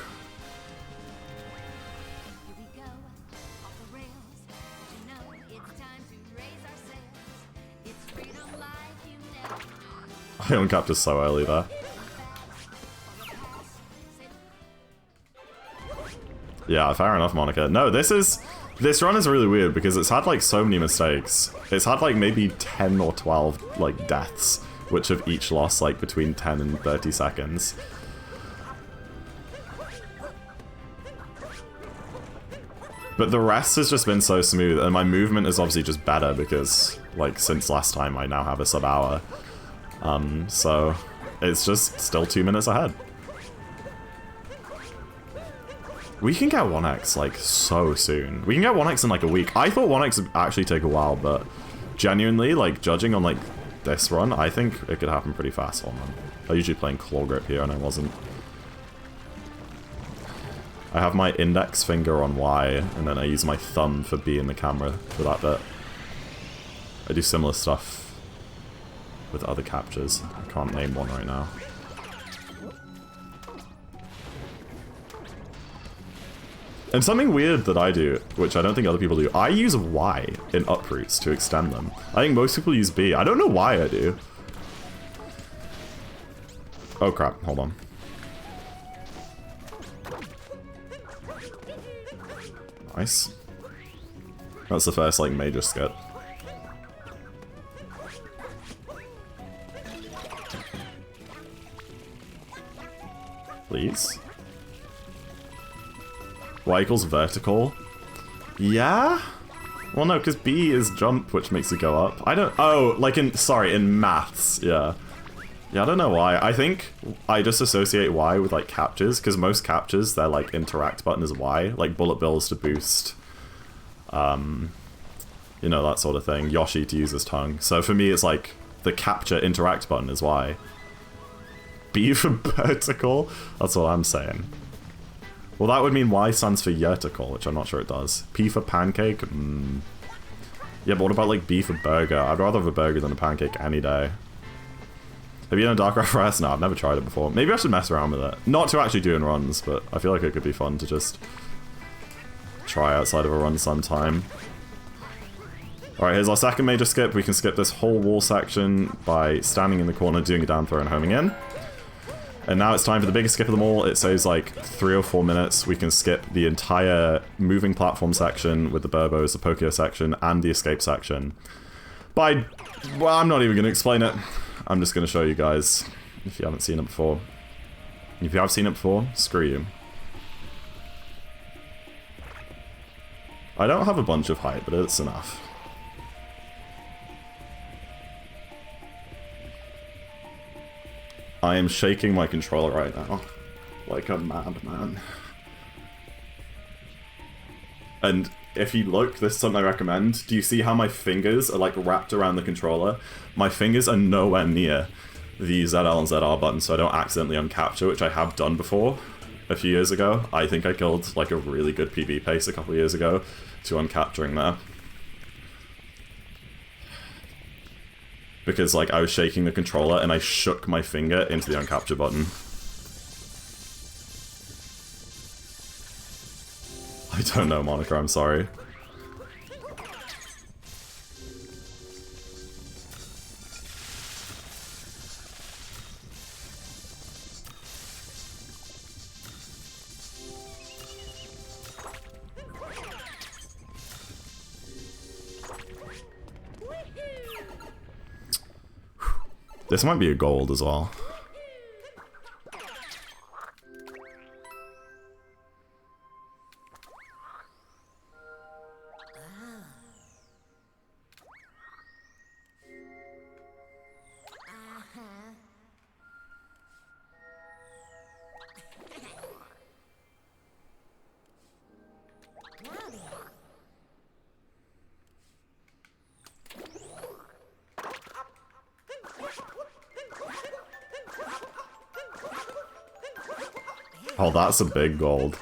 I uncapped us so early there. Yeah, fair enough, Monica. No, this run is really weird because it's had like so many mistakes. It's had like maybe 10 or 12 like deaths, which have each lost like between 10 and 30 seconds. But the rest has just been so smooth, and my movement is obviously just better because, like, since last time I now have a sub-hour. So it's just still 2 minutes ahead. We can get 1x, like, so soon. We can get 1x in, like, a week. I thought 1x would actually take a while, but genuinely, like, judging on, like, this run, I think it could happen pretty fast. Hold on. I'm usually playing claw grip here, and I wasn't. I have my index finger on Y, and then I use my thumb for B in the camera for that bit. I do similar stuff with other captures. I can't name one right now. And something weird that I do, which I don't think other people do, I use Y in uproots to extend them. I think most people use B. I don't know why I do. Oh crap, hold on. Nice. That's the first, like, major skip. Please. Y equals vertical? Yeah? Well, no, because B is jump, which makes it go up. I don't... Oh, like in... Sorry, in maths, yeah. Yeah, I don't know why. I think I just associate Y with, like, captures, because most captures, their, like, interact button is Y. Like, bullet bills to boost. You know, that sort of thing. Yoshi to use his tongue. So for me, it's like, the capture interact button is Y. B for vertical? That's what I'm saying. Well, that would mean Y stands for vertical, which I'm not sure it does. P for pancake? Yeah, but what about, like, B for burger? I'd rather have a burger than a pancake any day. Have you done a Darker FRS? No, I've never tried it before. Maybe I should mess around with it. Not to actually do in runs, but I feel like it could be fun to just try outside of a run sometime. Alright, here's our second major skip. We can skip this whole wall section by standing in the corner, doing a down throw and homing in. And now it's time for the biggest skip of them all. It saves like 3 or 4 minutes. We can skip the entire moving platform section with the Burbos, the Pokio section, and the escape section. Well, I'm not even going to explain it. I'm just going to show you guys if you haven't seen it before. If you have seen it before, screw you. I don't have a bunch of height, but it's enough. I am shaking my controller right now, like a madman. And if you look, this is something I recommend. Do you see how my fingers are like wrapped around the controller? My fingers are nowhere near the ZL and ZR buttons, so I don't accidentally uncapture, which I have done before a few years ago. I think I killed like a really good PB pace a couple of years ago to uncapturing there. Because like I was shaking the controller and I shook my finger into the uncapture button. I don't know, Monica, I'm sorry. This might be a gold as well. Oh, that's a big gold.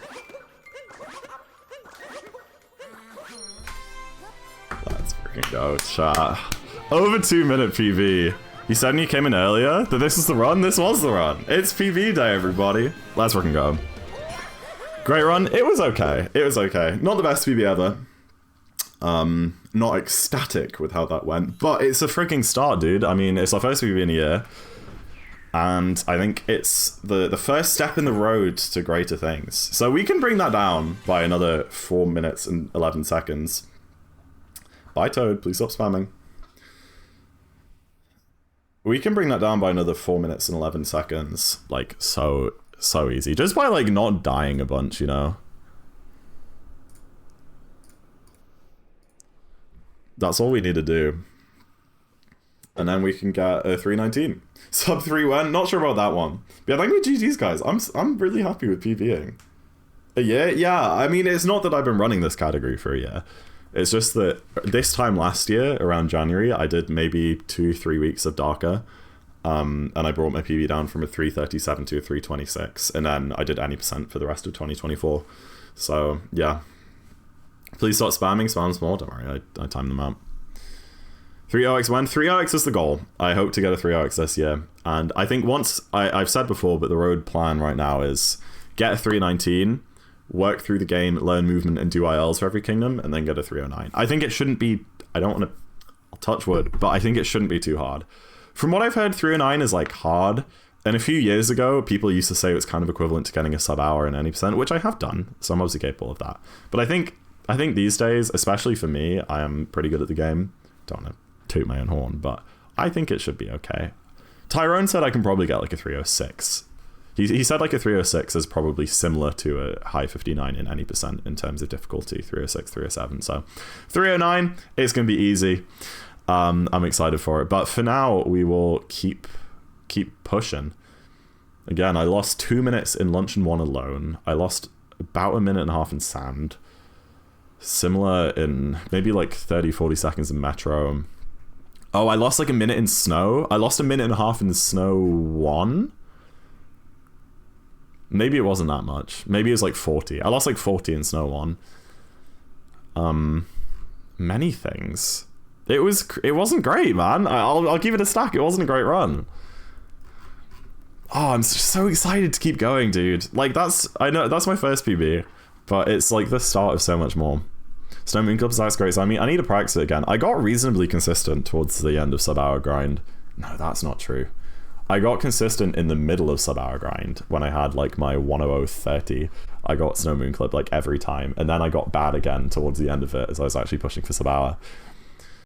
Let's freaking go, chat. Over 2-minute PV. You said when you came in earlier that this is the run? This was the run. It's PV day, everybody. Let's freaking go. Great run. It was okay. It was okay. Not the best PV ever. Not ecstatic with how that went, but it's a freaking start, dude. I mean, it's our first PV in a year. And I think it's the first step in the road to greater things. So we can bring that down by another 4 minutes and 11 seconds. Bye, Toad. Please stop spamming. We can bring that down by another 4 minutes and 11 seconds. Like, so easy. Just by, like, not dying a bunch, you know? That's all we need to do. And then we can get a 319. Sub 3 win. Not sure about that one. But yeah, thank you GG's, guys. I'm really happy with PBing. A year? Yeah, I mean, it's not that I've been running this category for a year. It's just that this time last year, around January, I did maybe 2-3 weeks of Darker. And I brought my PB down from a 337 to a 326. And then I did any percent for the rest of 2024. So, yeah. Please stop spamming. Spam small. Don't worry, I timed them out. 3OX win. 3OX is the goal. I hope to get a 3OX this year. And I think once, I've said before, but the road plan right now is get a 319, work through the game, learn movement, and do ILs for every kingdom, and then get a 309. I think it shouldn't be, I don't want to, I'll touch wood, but I think it shouldn't be too hard. From what I've heard, 309 is like hard. And a few years ago, people used to say it was kind of equivalent to getting a sub hour in any percent, which I have done, so I'm obviously capable of that. But I think these days, especially for me, I am pretty good at the game. Don't want to toot my own horn, but I think it should be okay. Tyrone said I can probably get like a 306. He said like a 306 is probably similar to a high 59 in any percent in terms of difficulty, 306, 307. So 309 is going to be easy. I'm excited for it. But for now, we will keep pushing. Again, I lost 2 minutes in Luncheon 1 alone. I lost about a minute and a half in Sand. Similar in maybe like 30-40 seconds in Metro. Oh, I lost like a minute in Snow. I lost a minute and a half in Snow 1. Maybe it wasn't that much. Maybe it was like 40. I lost like 40 in Snow 1. Many things. It wasn't great, man. I'll give it a stack. It wasn't a great run. Oh, I'm so excited to keep going, dude. Like, I know that's my first PB, but it's like the start of so much more. Snow Moon Club, that's great. So I mean, I need to practice it again. I got reasonably consistent towards the end of sub-hour grind. No, that's not true. I got consistent in the middle of sub-hour grind when I had like my 100.30. I got Snow Moon Club like every time, and then I got bad again towards the end of it as I was actually pushing for sub-hour.